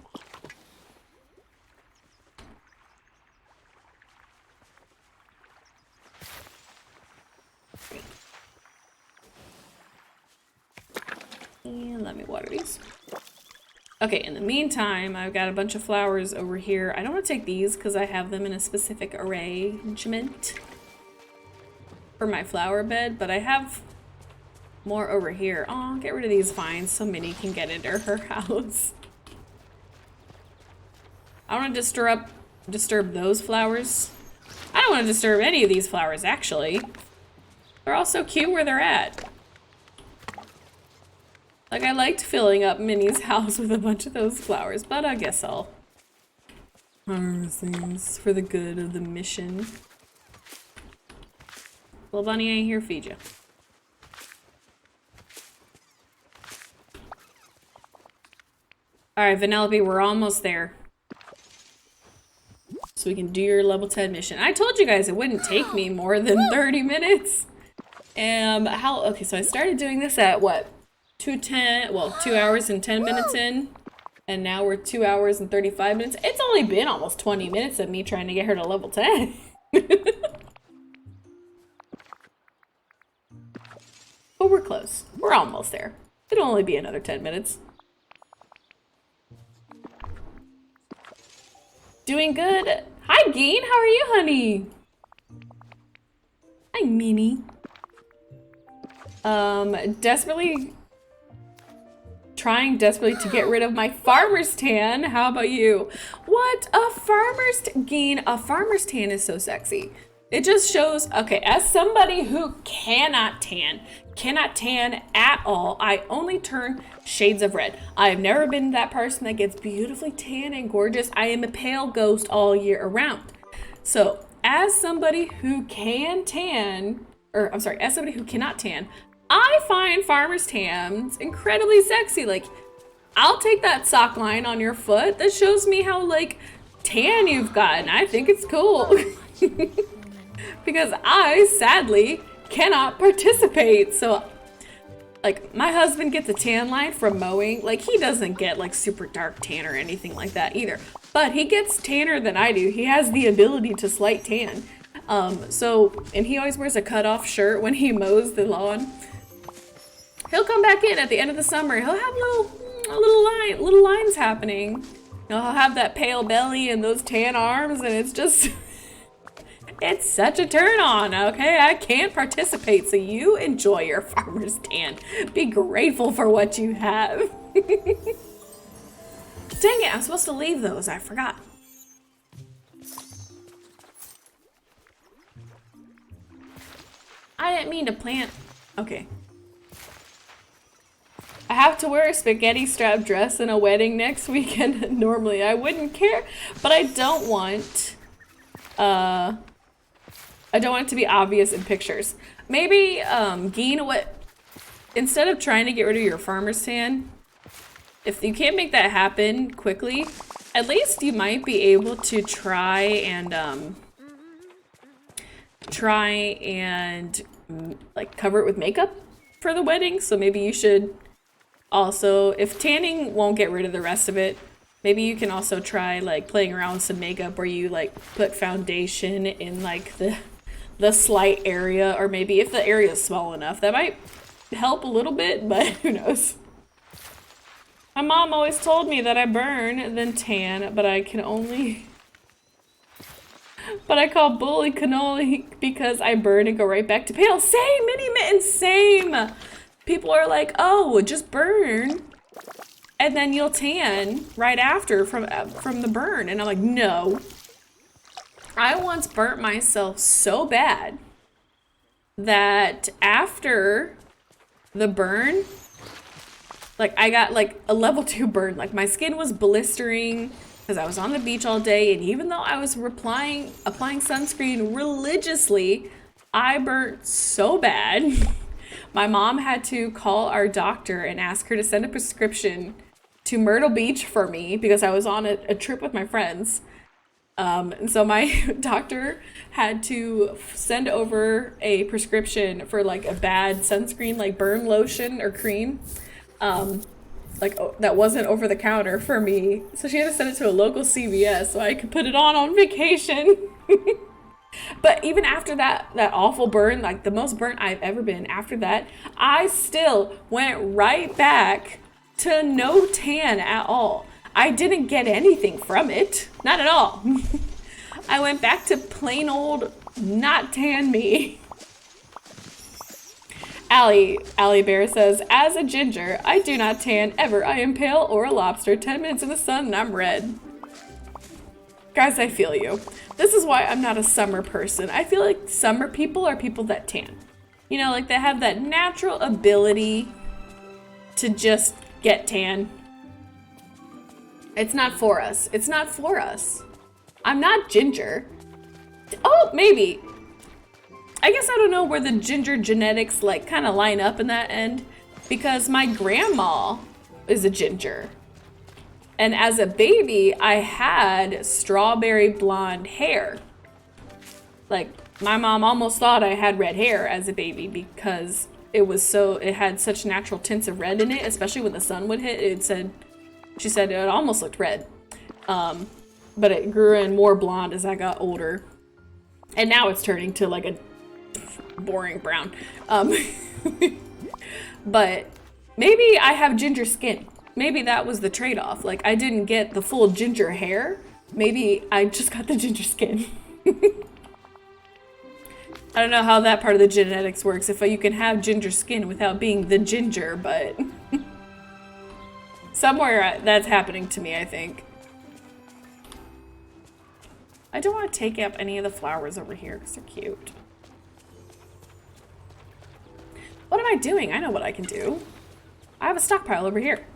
And let me water these. Okay, in the meantime, I've got a bunch of flowers over here. I don't want to take these because I have them in a specific arrangement for my flower bed, but I have more over here. Oh, get rid of these vines so Minnie can get into her house. I don't want to disturb those flowers. I don't want to disturb any of these flowers, actually. They're all so cute where they're at. Like, I liked filling up Minnie's house with a bunch of those flowers, but I guess I'll harvest things for the good of the mission. Little bunny ain't here, feed you. Alright, Vanellope, we're almost there. So we can do your level 10 mission. I told you guys it wouldn't take me more than 30 minutes. Okay, so I started doing this at what? 2 hours and 10 minutes in, and now we're 2 hours and 35 minutes. It's only been almost 20 minutes of me trying to get her to level 10. But we're close. We're almost there. It'll only be another 10 minutes. Doing good. Hi, Geen. How are you, honey? Hi, Mimi. Desperately trying desperately to get rid of my farmer's tan. How about you? What? A farmer's tan is so sexy. It just shows, okay, as somebody who cannot tan at all, I only turn shades of red. I have never been that person that gets beautifully tan and gorgeous. I am a pale ghost all year around. So as somebody who can tan, or I'm sorry, as somebody who cannot tan, I find farmer's tans incredibly sexy. Like, I'll take that sock line on your foot that shows me how like tan you've gotten. I think it's cool. Because I sadly cannot participate. So like my husband gets a tan line from mowing. Like he doesn't get like super dark tan or anything like that either, but he gets tanner than I do. He has the ability to slight tan. And he always wears a cutoff shirt when he mows the lawn. He'll come back in at the end of the summer. He'll have little lines happening. He'll have that pale belly and those tan arms, and it's just it's such a turn on, okay? I can't participate, so you enjoy your farmer's tan. Be grateful for what you have. Dang it, I'm supposed to leave those. I forgot. I didn't mean to plant. Okay. I have to wear a spaghetti strap dress in a wedding next weekend. Normally I wouldn't care, but I don't want it to be obvious in pictures. Maybe, Geen, instead of trying to get rid of your farmer's tan, if you can't make that happen quickly, at least you might be able to try and like cover it with makeup for the wedding. So maybe you should also, if tanning won't get rid of the rest of it, maybe you can also try like playing around with some makeup where you like put foundation in like the slight area, or maybe if the area is small enough, that might help a little bit, but who knows. My mom always told me that I burn then tan, but I call bully cannoli because I burn and go right back to pale. Same, mini mitten, same. People are like, oh, just burn and then you'll tan right after from the burn. And I'm like, no. I once burnt myself so bad that after the burn, like I got like a level 2 burn. Like my skin was blistering because I was on the beach all day, and even though I was applying sunscreen religiously, I burnt so bad. My mom had to call our doctor and ask her to send a prescription to Myrtle Beach for me because I was on a trip with my friends. And so my doctor had to send over a prescription for like a bad sunscreen, like burn lotion or cream, that wasn't over the counter for me. So she had to send it to a local CVS so I could put it on vacation. But even after that awful burn, like the most burnt I've ever been, after that, I still went right back to no tan at all. I didn't get anything from it. Not at all. I went back to plain old not tan me. Allie Bear says, as a ginger, I do not tan ever. I am pale or a lobster. 10 minutes in the sun and I'm red. Guys, I feel you. This is why I'm not a summer person. I feel like summer people are people that tan. You know, like they have that natural ability to just get tan. It's not for us. It's not for us. I'm not ginger. Oh, maybe. I guess I don't know where the ginger genetics like kind of line up in that end, because my grandma is a ginger. And as a baby, I had strawberry blonde hair. Like my mom almost thought I had red hair as a baby because it had such natural tints of red in it, especially when the sun would hit. She said it almost looked red. But it grew in more blonde as I got older. And now it's turning to like a boring brown. But maybe I have ginger skin. Maybe that was the trade-off. Like I didn't get the full ginger hair. Maybe I just got the ginger skin. I don't know how that part of the genetics works, if you can have ginger skin without being the ginger, but Somewhere that's happening to me, I think. I don't want to take up any of the flowers over here because they're cute. What am I doing? I know what I can do. I have a stockpile over here.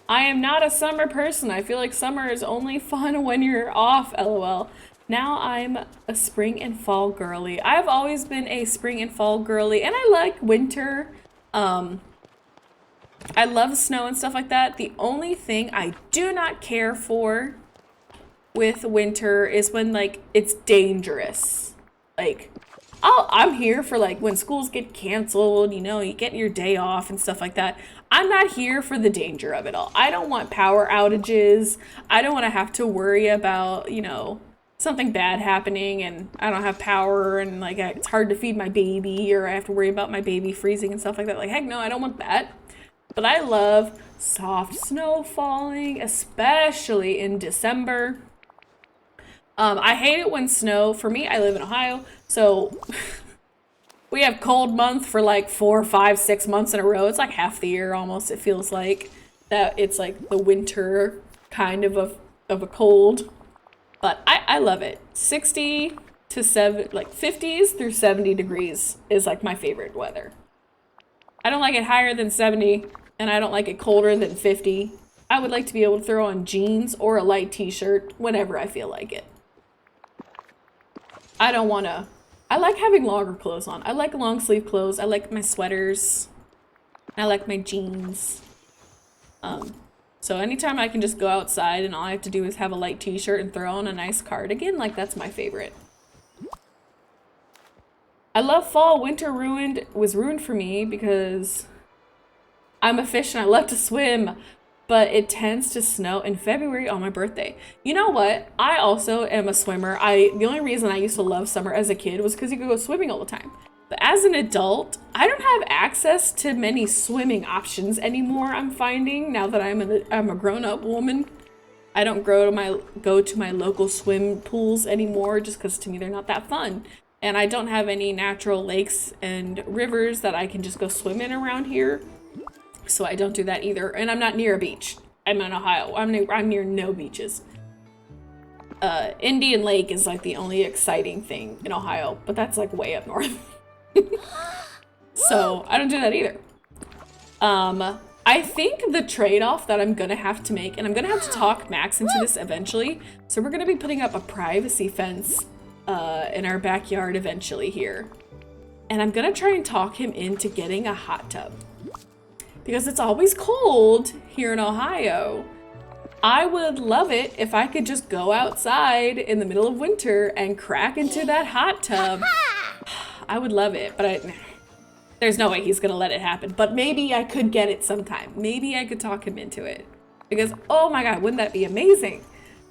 I am not a summer person. I feel like summer is only fun when you're off, lol. Now I'm a spring and fall girly. I've always been a spring and fall girly, and I like winter. I love snow and stuff like that. The only thing I do not care for with winter is when, like, it's dangerous. Like, I'm here for, like, when schools get canceled, you know, you get your day off and stuff like that. I'm not here for the danger of it all. I don't want power outages. I don't want to have to worry about, you know, something bad happening and I don't have power and, like, it's hard to feed my baby or I have to worry about my baby freezing and stuff like that. Like, heck no, I don't want that. But I love soft snow falling, especially in December. I hate it when snow, for me, I live in Ohio, so we have cold month for like 4, 5, 6 months in a row. It's like half the year almost, it feels like. That it's like the winter kind of a cold. But I love it. 60 to 50s through 70 degrees is like my favorite weather. I don't like it higher than 70. And I don't like it colder than 50. I would like to be able to throw on jeans or a light t-shirt whenever I feel like it. I like having longer clothes on. I like long sleeve clothes. I like my sweaters. I like my jeans. So anytime I can just go outside and all I have to do is have a light t-shirt and throw on a nice cardigan, like that's my favorite. I love fall. Winter was ruined for me because I'm a fish and I love to swim, but it tends to snow in February on my birthday. You know what? I also am a swimmer. The only reason I used to love summer as a kid was because you could go swimming all the time. But as an adult, I don't have access to many swimming options anymore, I'm finding, now that I'm a grown-up woman. I don't go to my local swim pools anymore just because to me they're not that fun. And I don't have any natural lakes and rivers that I can just go swim in around here. So I don't do that either. And I'm not near a beach. I'm in Ohio. I'm near no beaches. Indian Lake is like the only exciting thing in Ohio, but that's like way up north. So I don't do that either. I think the trade-off that I'm gonna have to make, and I'm gonna have to talk Max into this eventually, so we're gonna be putting up a privacy fence in our backyard eventually here. And I'm gonna try and talk him into getting a hot tub. Because it's always cold here in Ohio. I would love it if I could just go outside in the middle of winter and crack into that hot tub. I would love it, but there's no way he's gonna let it happen. But maybe I could get it sometime. Maybe I could talk him into it. Because, oh my god, wouldn't that be amazing?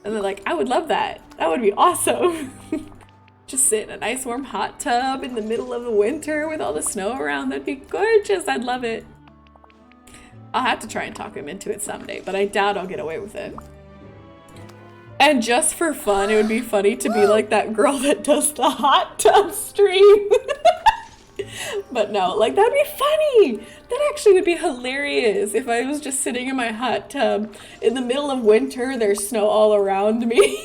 And they're like, I would love that. That would be awesome. Just sit in a nice warm hot tub in the middle of the winter with all the snow around. That'd be gorgeous. I'd love it. I'll have to try and talk him into it someday, but I doubt I'll get away with it. And just for fun, it would be funny to be like that girl that does the hot tub stream. But no, like that'd be funny. That actually would be hilarious if I was just sitting in my hot tub in the middle of winter, there's snow all around me.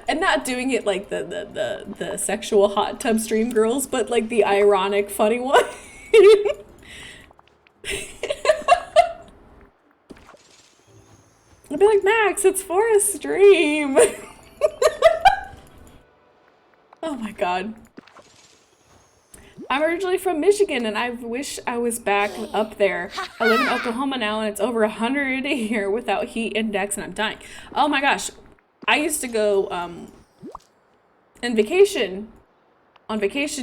And not doing it like the sexual hot tub stream girls, but like the ironic funny one. I'd be like, Max, it's for a stream. Oh my god. I'm originally from Michigan and I wish I was back up there. I live in Oklahoma now and it's over 100 here without heat index and I'm dying. Oh my gosh. I used to go on vacation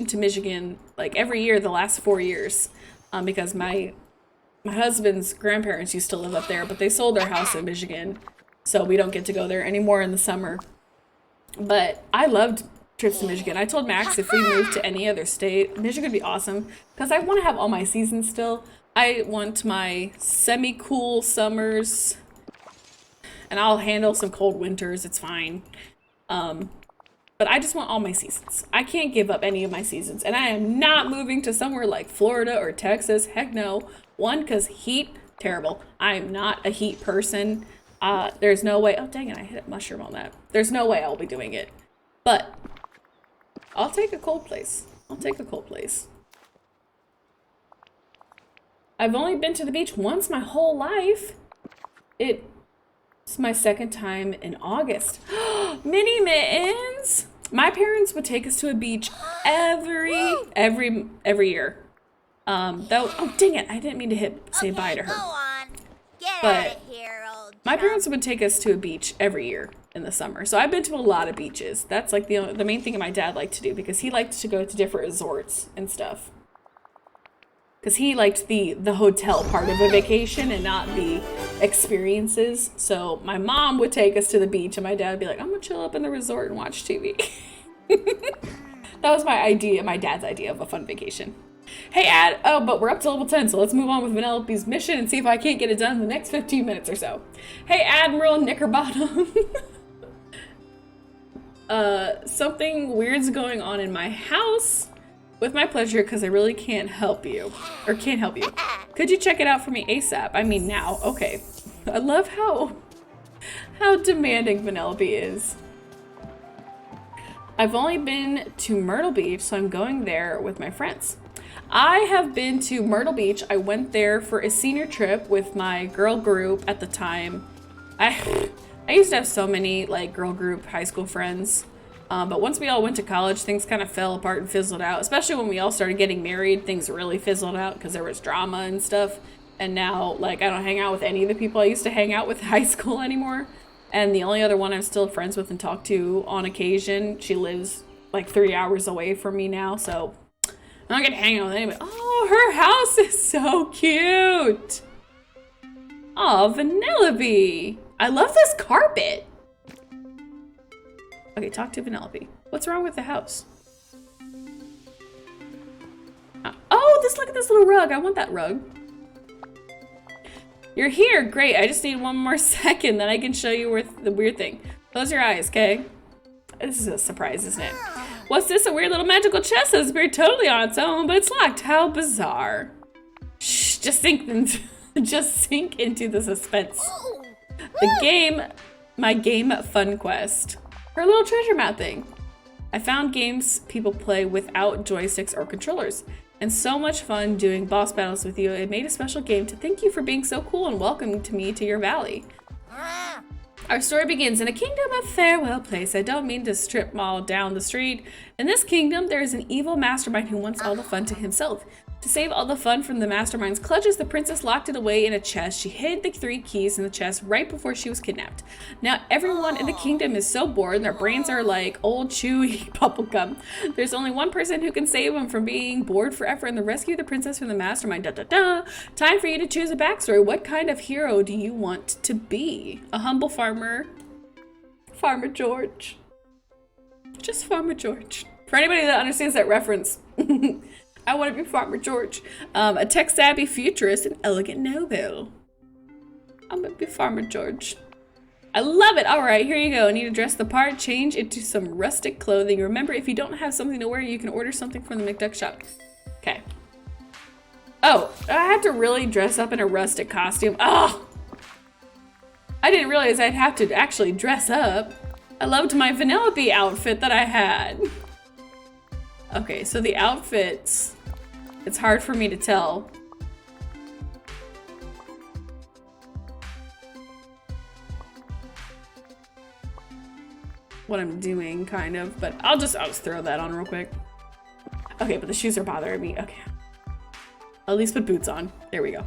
to Michigan like every year the last 4 years because my husband's grandparents used to live up there, but they sold their house in Michigan, so we don't get to go there anymore in the summer. But I loved trips to Michigan. I told Max if we moved to any other state, Michigan would be awesome, because I want to have all my seasons still. I want my semi-cool summers, and I'll handle some cold winters, it's fine. But I just want all my seasons. I can't give up any of my seasons, and I am not moving to somewhere like Florida or Texas, heck no. One, because heat terrible. I'm not a heat person. There's no way. Oh, dang it. I hit a mushroom on that. There's no way I'll be doing it. But I'll take a cold place. I'll take a cold place. I've only been to the beach once my whole life. It's my second time in August. Mini Mittens! My parents would take us to a beach every year. Though, oh dang it, I didn't mean to say bye to her. Go on. Get But out of here, old my chump. parents would take us to a beach every year in the summer. So I've been to a lot of beaches. That's like the main thing my dad liked to do, because he liked to go to different resorts and stuff. Because he liked the hotel part of a vacation and not the experiences. So my mom would take us to the beach and my dad would be like, I'm gonna chill up in the resort and watch TV. That was my dad's idea of a fun vacation. Hey, Ad. Oh, but we're up to level 10, so let's move on with Vanellope's mission and see if I can't get it done in the next 15 minutes or so. Hey, Admiral Knickerbottom. Something weird's going on in my house. With my pleasure, because I really can't help you. Or can't help you. Could you check it out for me ASAP? I mean now. Okay. I love how demanding Vanellope is. I've only been to Myrtle Beach, so I'm going there with my friends. I have been to Myrtle Beach. I went there for a senior trip with my girl group at the time. I used to have so many like girl group high school friends. But once we all went to college, things kind of fell apart and fizzled out. Especially when we all started getting married, things really fizzled out because there was drama and stuff. And now, like, I don't hang out with any of the people I used to hang out with in high school anymore. And the only other one I'm still friends with and talk to on occasion, she lives like 3 hours away from me now. So I'm not gonna hang out with anybody. Oh, her house is so cute. Oh, Vanellope. I love this carpet. Okay, talk to Vanellope. What's wrong with the house? Oh, look at this little rug. I want that rug. You're here. Great. I just need one more second, then I can show you the weird thing. Close your eyes, okay? This is a surprise, isn't it? What's this? A weird little magical chest that's appeared totally on its own, but it's locked. How bizarre. Shh, just sink into the suspense. My game fun quest. Her little treasure map thing. I found games people play without joysticks or controllers. And so much fun doing boss battles with you. It made a special game to thank you for being so cool and welcoming to me to your valley. Our story begins in a kingdom of farewell place. I don't mean to strip mall down the street. In this kingdom, there is an evil mastermind who wants all the fun to himself. To save all the fun from the mastermind's clutches, the princess locked it away in a chest. She hid the 3 keys in the chest right before she was kidnapped. Now everyone in the kingdom is so bored and their brains are like old chewy bubblegum. There's only one person who can save them from being bored forever and rescue the princess from the mastermind. Time for you to choose a backstory. What kind of hero do you want to be? A humble farmer. Farmer George. Just Farmer George. For anybody that understands that reference. I want to be Farmer George. A tech-savvy futurist and elegant noble. I'm gonna be Farmer George. I love it. All right, here you go. Need to dress the part, change into some rustic clothing. Remember, if you don't have something to wear, you can order something from the McDuck shop. Okay. Oh, I had to really dress up in a rustic costume. Oh, I didn't realize I'd have to actually dress up. I loved my Vanellope outfit that I had. Okay, so the outfits, it's hard for me to tell. What I'm doing, kind of, but I'll just throw that on real quick. Okay, but the shoes are bothering me. Okay. At least put boots on. There we go.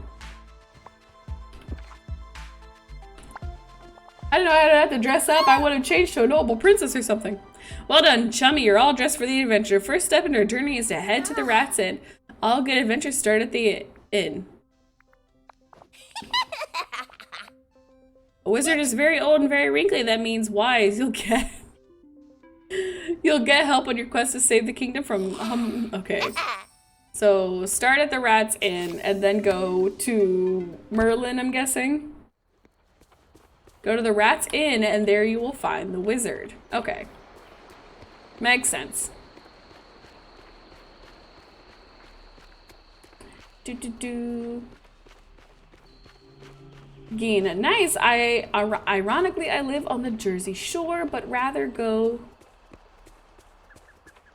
I didn't know I'd have to dress up. I would have changed to a noble princess or something. Well done, chummy. You're all dressed for the adventure. First step in our journey is to head to the Rat's Inn. All good adventures start at the inn. A wizard is very old and very wrinkly. That means wise. You'll get help on your quest to save the kingdom from okay. So start at the Rat's Inn and then go to Merlin, I'm guessing. Go to the Rat's Inn and there you will find the wizard. Okay. Makes sense. Gina, nice. Ironically, I live on the Jersey Shore, but rather go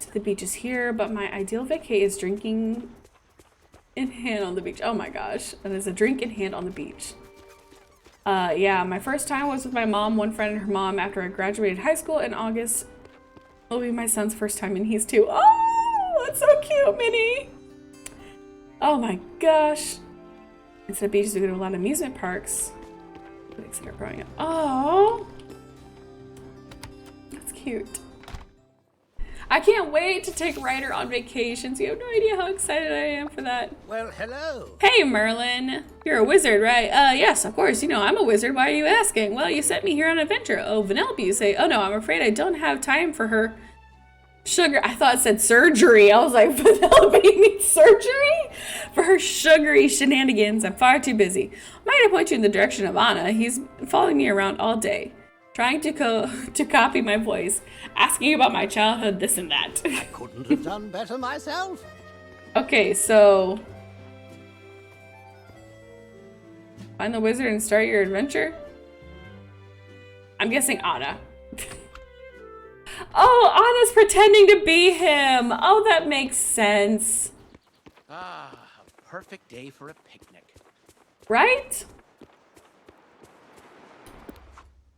to the beaches here. But my ideal vacay is drinking in hand on the beach. Oh my gosh, and there's a drink in hand on the beach. Yeah, my first time was with my mom, one friend, and her mom after I graduated high school in August. It'll be my son's first time, and he's 2. Oh, that's so cute, Minnie. Oh my gosh. Instead of beaches, we go to a lot of amusement parks. Really excited growing up. Oh, that's cute. I can't wait to take Ryder on vacations. You have no idea how excited I am for that. Well, hello. Hey, Merlin. You're a wizard, right? Yes, of course. You know, I'm a wizard. Why are you asking? Well, you sent me here on an adventure. Oh, Vanellope, you say. Oh, no, I'm afraid I don't have time for her sugar. I thought it said surgery. I was like, Vanellope needs surgery? For her sugary shenanigans, I'm far too busy. Might I point you in the direction of Anna? He's following me around all day, trying to copy my voice, asking about my childhood, this and that. I couldn't have done better myself. Okay, so find the wizard and start your adventure. I'm guessing Anna. Oh, Anna's pretending to be him. Oh, that makes sense. Ah, a perfect day for a picnic. Right?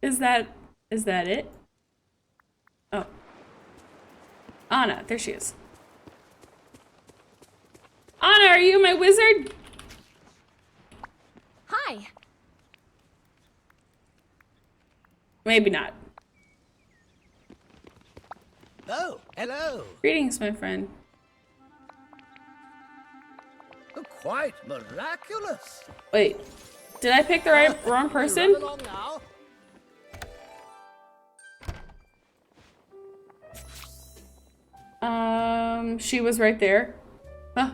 Is that it? Oh. Anna, there she is. Anna, are you my wizard? Hi. Maybe not. Oh, hello. Greetings, my friend. Quite miraculous. Wait, did I pick the wrong person? Run along now. She was right there. Huh.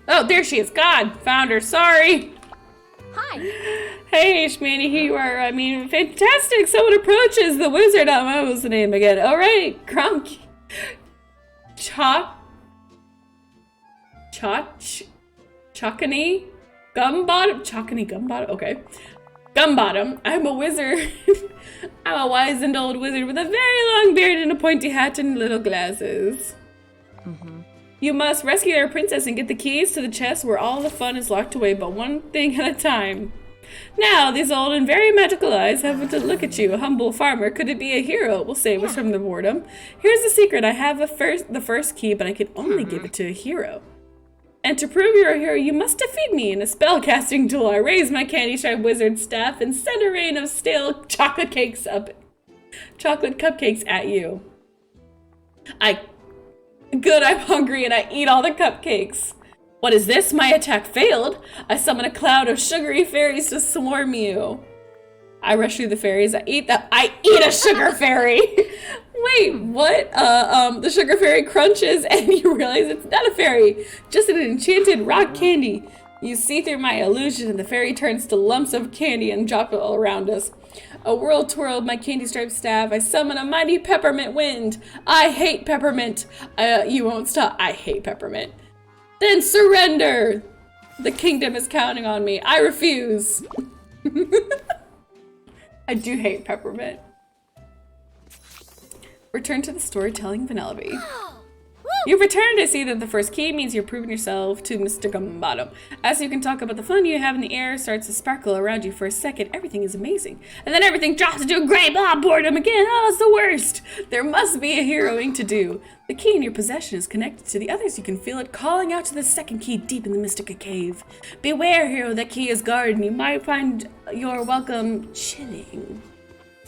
Oh, there she is. God, found her. Sorry. Hi. Hey, HayIshMandy, here you are. I mean, fantastic. Someone approaches the wizard. What was the name again? All right, Crunk. Chockany Gumbottom. Okay. Gumbottom. I'm a wizard. I'm a wizened old wizard with a very long beard and a pointy hat and little glasses. You must rescue our princess and get the keys to the chest where all the fun is locked away, but one thing at a time. Now, these old and very magical eyes have to look at you, a humble farmer. Could it be a hero? Will save us from the boredom. Here's the secret. I have the first key, but I can only give it to a hero. And to prove you're a hero, you must defeat me in a spellcasting duel. I raise my candy-striped wizard staff and send a rain of stale chocolate cupcakes at you. Good, I'm hungry and I eat all the cupcakes. What is this? My attack failed. I summon a cloud of sugary fairies to swarm you. I rush through the fairies. I eat a sugar fairy. Wait, what? The sugar fairy crunches and you realize it's not a fairy, just an enchanted rock candy. You see through my illusion and the fairy turns to lumps of candy and drop it all around us. A whirl twirl of my candy-striped staff. I summon a mighty peppermint wind. I hate peppermint. You won't stop. I hate peppermint. Then surrender. The kingdom is counting on me. I refuse. I do hate peppermint. Return to the storytelling, Vanellope. You've returned. I see that the first key means you're proving yourself to Mr. Gumbottom. As you can talk about the fun you have in the air starts to sparkle around you for a second. Everything is amazing. And then everything drops into a gray blob. Boredom again. Oh, it's the worst. There must be a heroing to do. The key in your possession is connected to the others. You can feel it calling out to the second key deep in the Mystica Cave. Beware, hero. That key is guarded and you might find your welcome chilling.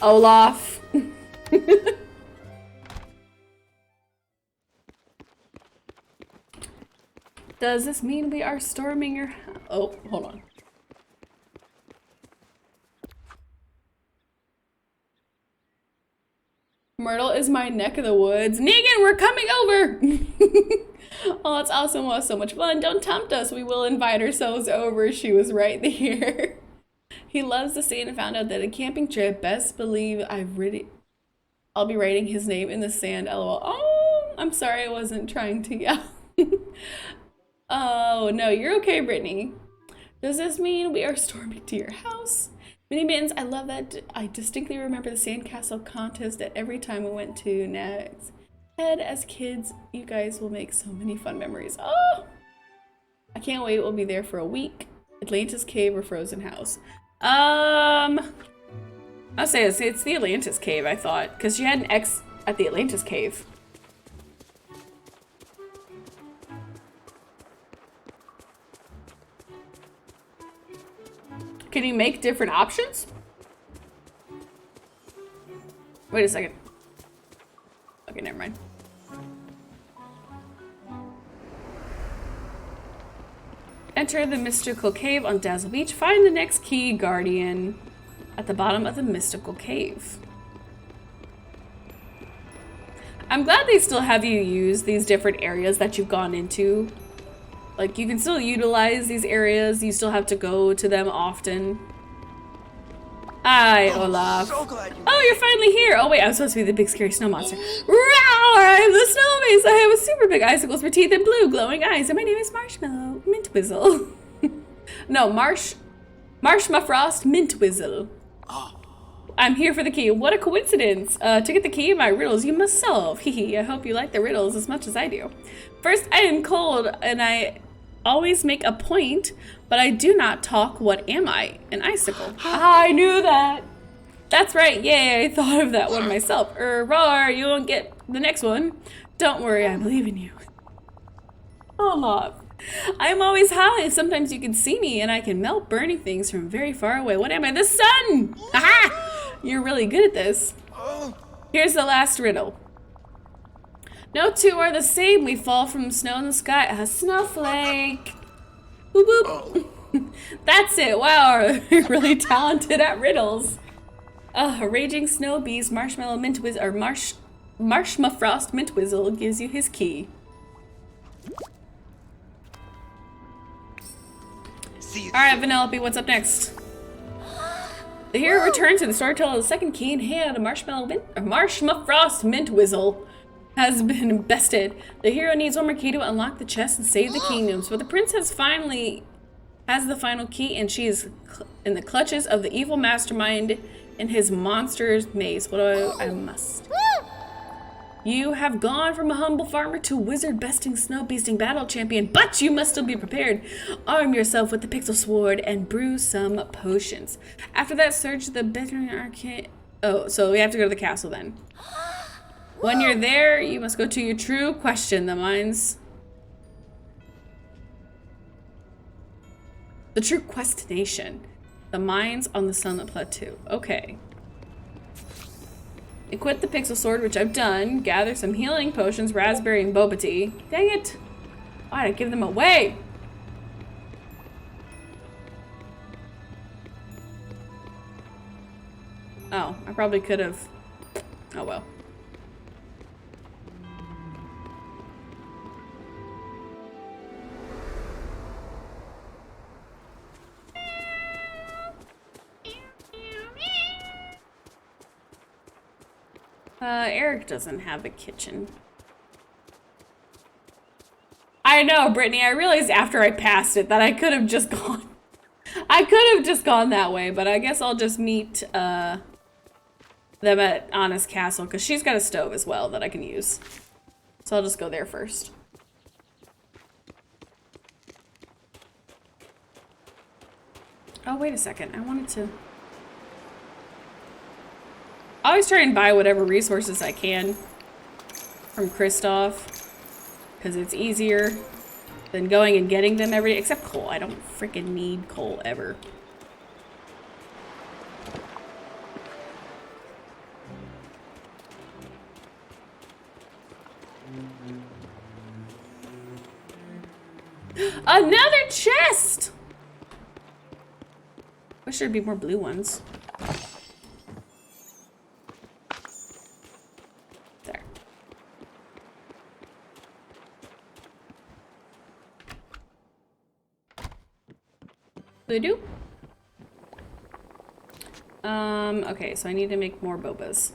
Olaf. Does this mean we are storming your house? Oh, hold on. Myrtle is my neck of the woods. Negan, we're coming over! Oh, it's awesome. It was so much fun. Don't tempt us. We will invite ourselves over. She was right here. He loves the sand and found out that a camping trip. Best believe I'll be writing his name in the sand. LOL. Oh, I'm sorry. I wasn't trying to yell. Oh, no, you're okay, Brittany. Does this mean we are storming to your house? Mini Mittens, I love that. I distinctly remember the sandcastle contest that every time we went to Nag's Head as kids. You guys will make so many fun memories. Oh! I can't wait. We'll be there for a week. Atlantis Cave or Frozen House? I'll say it's the Atlantis Cave, I thought, because she had an X at the Atlantis Cave. Can you make different options? Wait a second. Okay, never mind. Enter the mystical cave on Dazzle Beach. Find the next key guardian at the bottom of the mystical cave. I'm glad they still have you use these different areas that you've gone into. Like, you can still utilize these areas. You still have to go to them often. Hi, Olaf. So glad you Oh, you're finally here. Oh, wait, I'm supposed to be the big scary snow monster. Roar! I'm the snow mace. I have a super big icicles for teeth and blue glowing eyes. And my name is Marshmallow Mintwizzle. No, Marshmafrost Mintwizzle. I'm here for the key. What a coincidence. To get the key, my riddles you must solve. Hee I hope you like the riddles as much as I do. First, I am cold and I always make a point, but I do not talk. What am I? An icicle. I knew that. That's right. Yay, I thought of that one myself. Roar, you won't get the next one. Don't worry, I believe in you. Olaf. I'm always high. Sometimes you can see me and I can melt burning things from very far away. What am I? The sun! Aha! You're really good at this. Here's the last riddle. No two are the same. We fall from snow in the sky. A snowflake. Boop boop. That's it. Wow, you're really talented at riddles. A raging snow beast, Marshmallow Mintwizzle, or Marshmafrost Mintwizzle gives you his key. Alright, Vanellope, what's up next? The hero returns to the storyteller. The second key in hand, a Marshmafrost Mintwizzle has been bested. The hero needs one more key to unlock the chest and save the kingdoms. But the princess finally has the final key, and she is in the clutches of the evil mastermind in his monster's maze. What do I must? You have gone from a humble farmer to wizard-besting, snow-beasting battle champion, but you must still be prepared. Arm yourself with the pixel sword and brew some potions. After that, search the bedroom arcade. Oh, so we have to go to the castle then. When you're there, you must go to your true question. The true questination. The mines on the Sunlit Plateau. Okay. Equip the pixel sword, which I've done. Gather some healing potions, raspberry and boba tea. Dang it! Why'd I give them away? Oh, I probably could have. Oh well. Eric doesn't have a kitchen. I know, Brittany, I realized after I passed it that I could have just gone. I could have just gone that way, but I guess I'll just meet them at Anna's castle, because she's got a stove as well that I can use. So I'll just go there first. Oh, wait a second. I wanted to... I always try and buy whatever resources I can from Kristoff, because it's easier than going and getting them every day, except coal. I don't freaking need coal ever. Another chest! Wish there'd be more blue ones. There. Voodoo? Okay, so I need to make more bobas.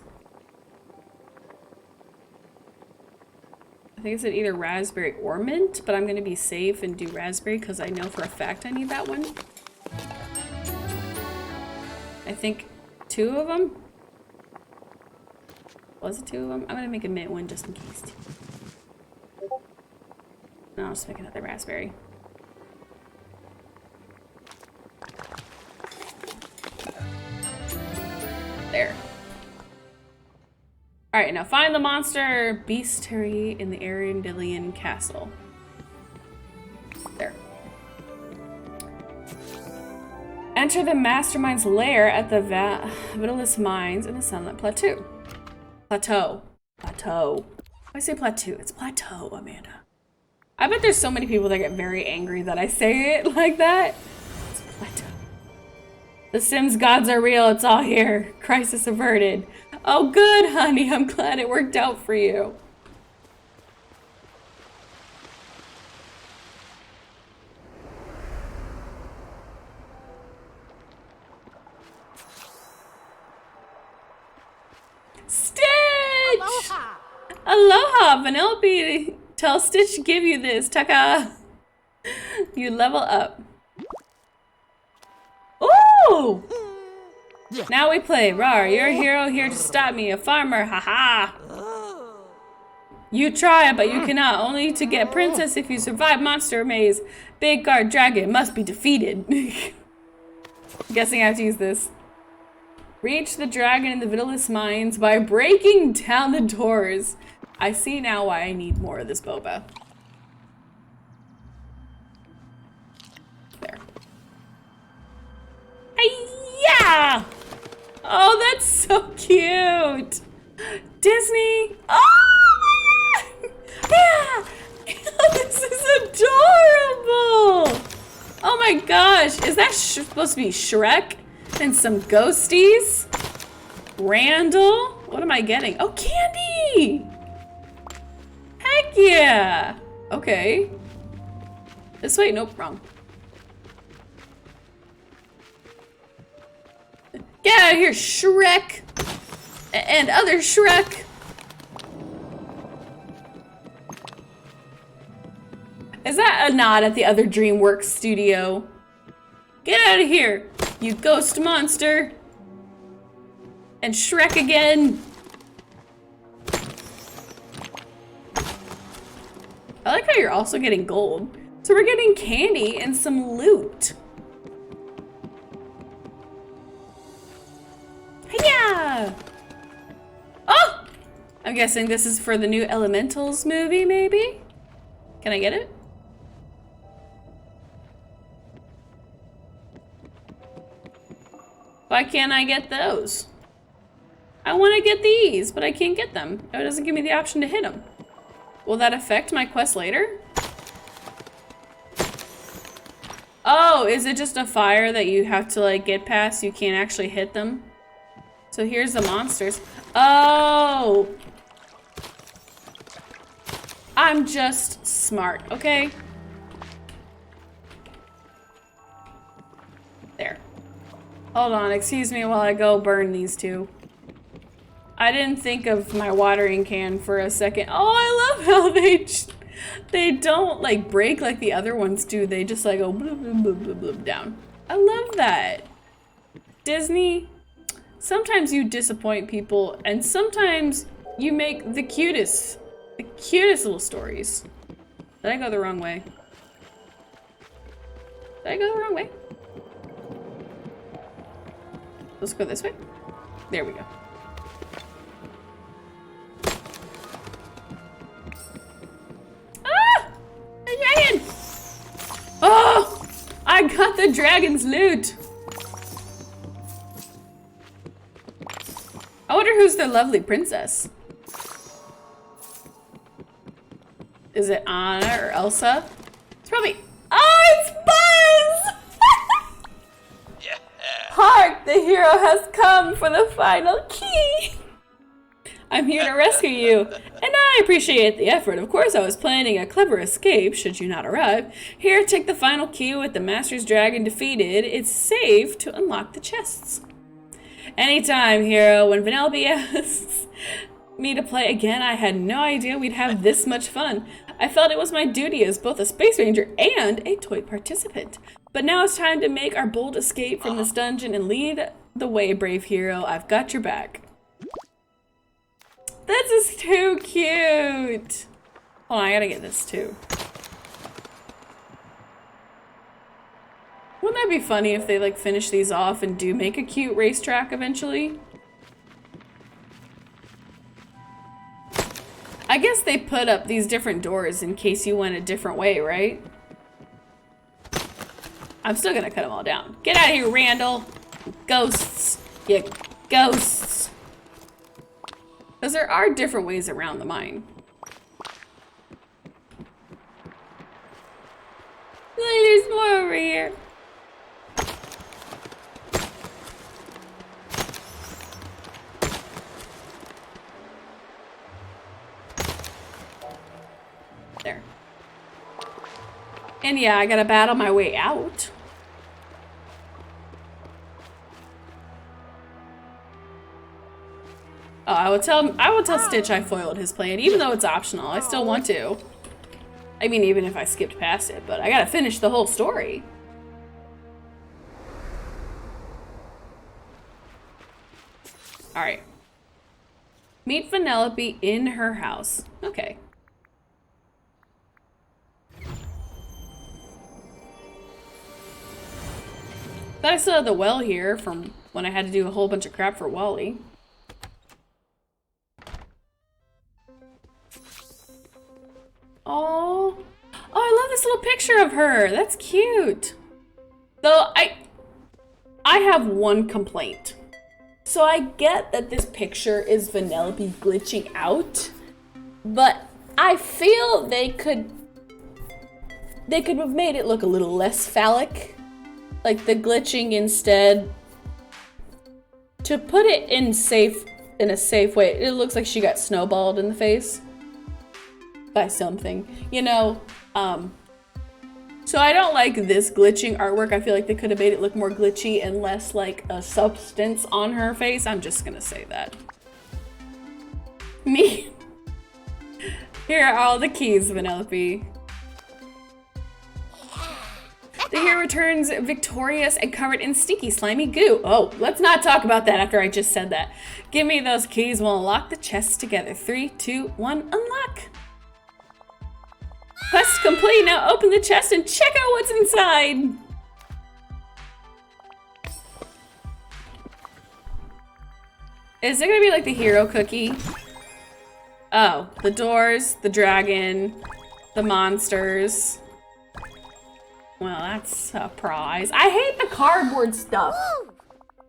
I think it said either raspberry or mint, but I'm gonna be safe and do raspberry because I know for a fact I need that one. I think 2 of them? Was it 2 of them? I'm gonna make a mint one just in case. No, I'll just make another raspberry. There. Alright, now find the monster bestiary in the Arendilian castle. There. Enter the mastermind's lair at the Vitalice Mines in the Sunlit Plateau. Plateau. I say plateau. It's plateau, Amanda. I bet there's so many people that get very angry that I say it like that. It's plateau. The Sims gods are real. It's all here. Crisis averted. Oh, good, honey. I'm glad it worked out for you. Stitch! Aloha! Aloha, Vanellope. Tell Stitch to give you this, Taka. You level up. Ooh! Now we play. Rar, you're a hero here to stop me. A farmer, haha. You try, but you cannot. Only to get princess if you survive monster maze. Big guard dragon must be defeated. I'm guessing I have to use this. Reach the dragon in the Vitalice Mines by breaking down the doors. I see now why I need more of this boba. There. Hi-ya! Oh, that's so cute. Disney. Oh! Yeah! This is adorable. Oh my gosh. Is that supposed to be Shrek? And some ghosties? Randall? What am I getting? Oh, candy! Heck yeah! Okay. This way? Nope, wrong. Get out of here, Shrek! And other Shrek! Is that a nod at the other DreamWorks studio? Get out of here, you ghost monster! And Shrek again! I like how you're also getting gold. So we're getting candy and some loot. Hiya! Oh! I'm guessing this is for the new Elementals movie, maybe? Can I get it? Why can't I get those? I want to get these, but I can't get them. It doesn't give me the option to hit them. Will that affect my quest later? Oh, is it just a fire that you have to like get past? You can't actually hit them? So here's the monsters. Oh! I'm just smart, okay? There. Hold on, excuse me while I go burn these two. I didn't think of my watering can for a second. Oh, I love how they don't like break like the other ones do. They just like go bloop, bloop, bloop, bloop, bloop down. I love that. Disney, sometimes you disappoint people and sometimes you make the cutest little stories. Did I go the wrong way? Did I go the wrong way? Let's go this way. There we go. Ah! A dragon! Oh! I got the dragon's loot! I wonder who's the lovely princess. Is it Anna or Elsa? It's probably... Oh, it's Buzz! Hark! The hero has come for the final key! I'm here to rescue you, and I appreciate the effort. Of course, I was planning a clever escape should you not arrive. Here, take the final key with the Master's Dragon defeated. It's safe to unlock the chests. Anytime, hero. When Vanellope asks, me to play again. I had no idea we'd have this much fun. I felt it was my duty as both a space ranger and a toy participant. But now it's time to make our bold escape from this dungeon and lead the way, brave hero. I've got your back. This is too cute. Hold on, I gotta get this too. Wouldn't that be funny if they like finish these off and do make a cute racetrack eventually? I guess they put up these different doors in case you went a different way, right? I'm still gonna cut them all down. Get out of here, Randall. Ghosts. You ghosts. Because there are different ways around the mine. There's more over here. There. And yeah, I gotta battle my way out. Oh, I would tell Stitch I foiled his plan, even though it's optional. I still want to. I mean, even if I skipped past it, but I gotta finish the whole story. Alright. Meet Vanellope in her house. Okay. But I still have the well here from when I had to do a whole bunch of crap for Wally. Oh, I love this little picture of her. That's cute. Though I have one complaint. So I get that this picture is Vanellope glitching out, but I feel they could have made it look a little less phallic. Like the glitching instead. To put it in a safe way, it looks like she got snowballed in the face by something, you know. So I don't like this glitching artwork. I feel like they could have made it look more glitchy and less like a substance on her face. I'm just gonna say that. Me. Here are all the keys, Vanellope. The hero returns victorious and covered in stinky, slimy goo. Oh, let's not talk about that after I just said that. Give me those keys. We'll unlock the chests together. 3, 2, 1, unlock. Quest complete. Now open the chest and check out what's inside. Is it gonna be like the hero cookie? Oh, the doors, the dragon, the monsters. Well, that's a prize. I hate the cardboard stuff.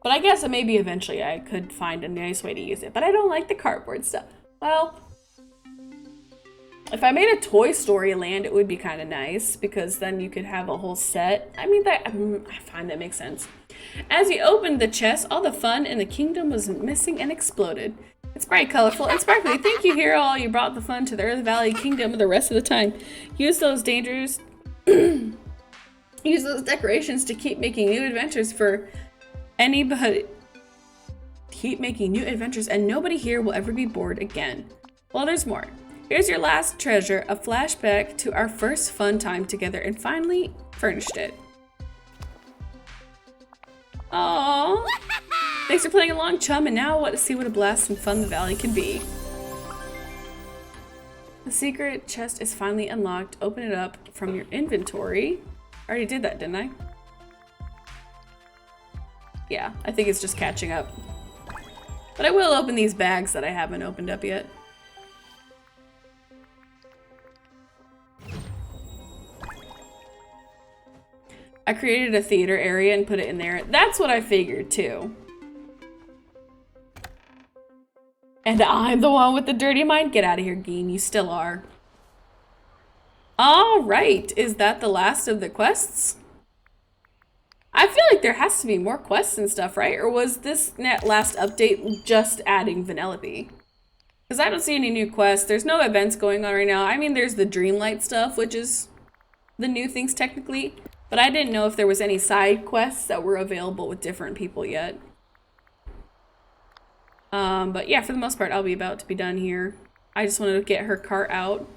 But I guess maybe eventually I could find a nice way to use it. But I don't like the cardboard stuff. Well, if I made a Toy Story land, it would be kind of nice. Because then you could have a whole set. I mean, I find that makes sense. As you opened the chest, all the fun in the kingdom was missing and exploded. It's bright, colorful, and sparkly. Thank you, hero. You brought the fun to the Earth Valley Kingdom the rest of the time. Use those dangers... Use those decorations to keep making new adventures for anybody. Keep making new adventures and nobody here will ever be bored again. Well, there's more. Here's your last treasure, a flashback to our first fun time together and finally furnished it. Aww. Thanks for playing along, chum, and now let's see what a blast and fun the valley can be. The secret chest is finally unlocked. Open it up from your inventory. I already did that, didn't I? Yeah, I think it's just catching up. But I will open these bags that I haven't opened up yet. I created a theater area and put it in there. That's what I figured too. And I'm the one with the dirty mind? Get out of here, Geen. You still are. All right, is that the last of the quests? I feel like there has to be more quests and stuff, right? Or was this last update just adding Vanellope? Because I don't see any new quests. There's no events going on right now. I mean, there's the Dreamlight stuff, which is the new things technically. But I didn't know if there was any side quests that were available with different people yet. But yeah, for the most part, I'll be about to be done here. I just wanted to get her cart out.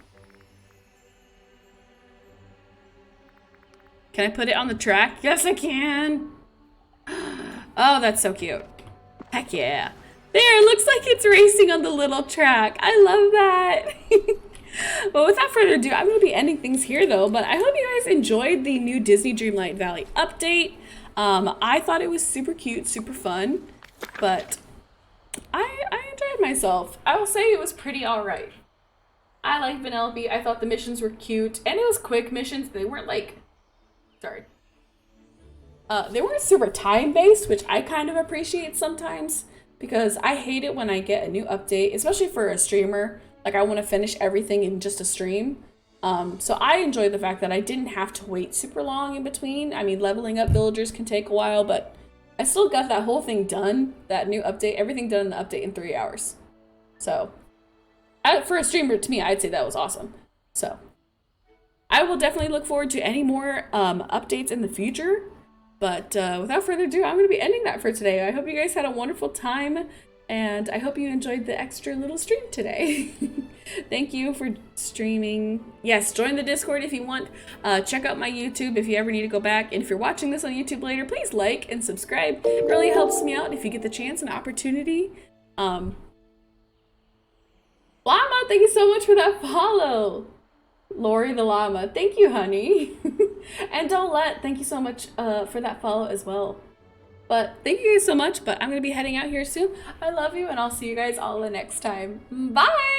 Can I put it on the track? Yes, I can. Oh, that's so cute. Heck yeah. There, it looks like it's racing on the little track. I love that. But without further ado, I'm going to be ending things here though. But I hope you guys enjoyed the new Disney Dreamlight Valley update. I thought it was super cute, super fun. But I enjoyed myself. I will say it was pretty alright. I like Vanellope. I thought the missions were cute. And it was quick missions. They weren't like... Sorry. They weren't super time-based, which I kind of appreciate sometimes. Because I hate it when I get a new update, especially for a streamer. Like, I want to finish everything in just a stream. So I enjoy the fact that I didn't have to wait super long in between. I mean, leveling up villagers can take a while, but I still got that whole thing done, that new update, everything done in the update in 3 hours. So, for a streamer, to me, I'd say that was awesome. So, I will definitely look forward to any more updates in the future. But without further ado, I'm going to be ending that for today. I hope you guys had a wonderful time, and I hope you enjoyed the extra little stream today. Thank you for streaming. Yes, join the Discord if you want. Check out my YouTube if you ever need to go back. And if you're watching this on YouTube later, please like and subscribe. It really helps me out if you get the chance and opportunity. Llama, thank you so much for that follow. Lori the llama, thank you, honey. And Don't Let, thank you so much for that follow as well. But thank you guys so much, but I'm going to be heading out here soon. I love you, and I'll see you guys all the next time. Bye!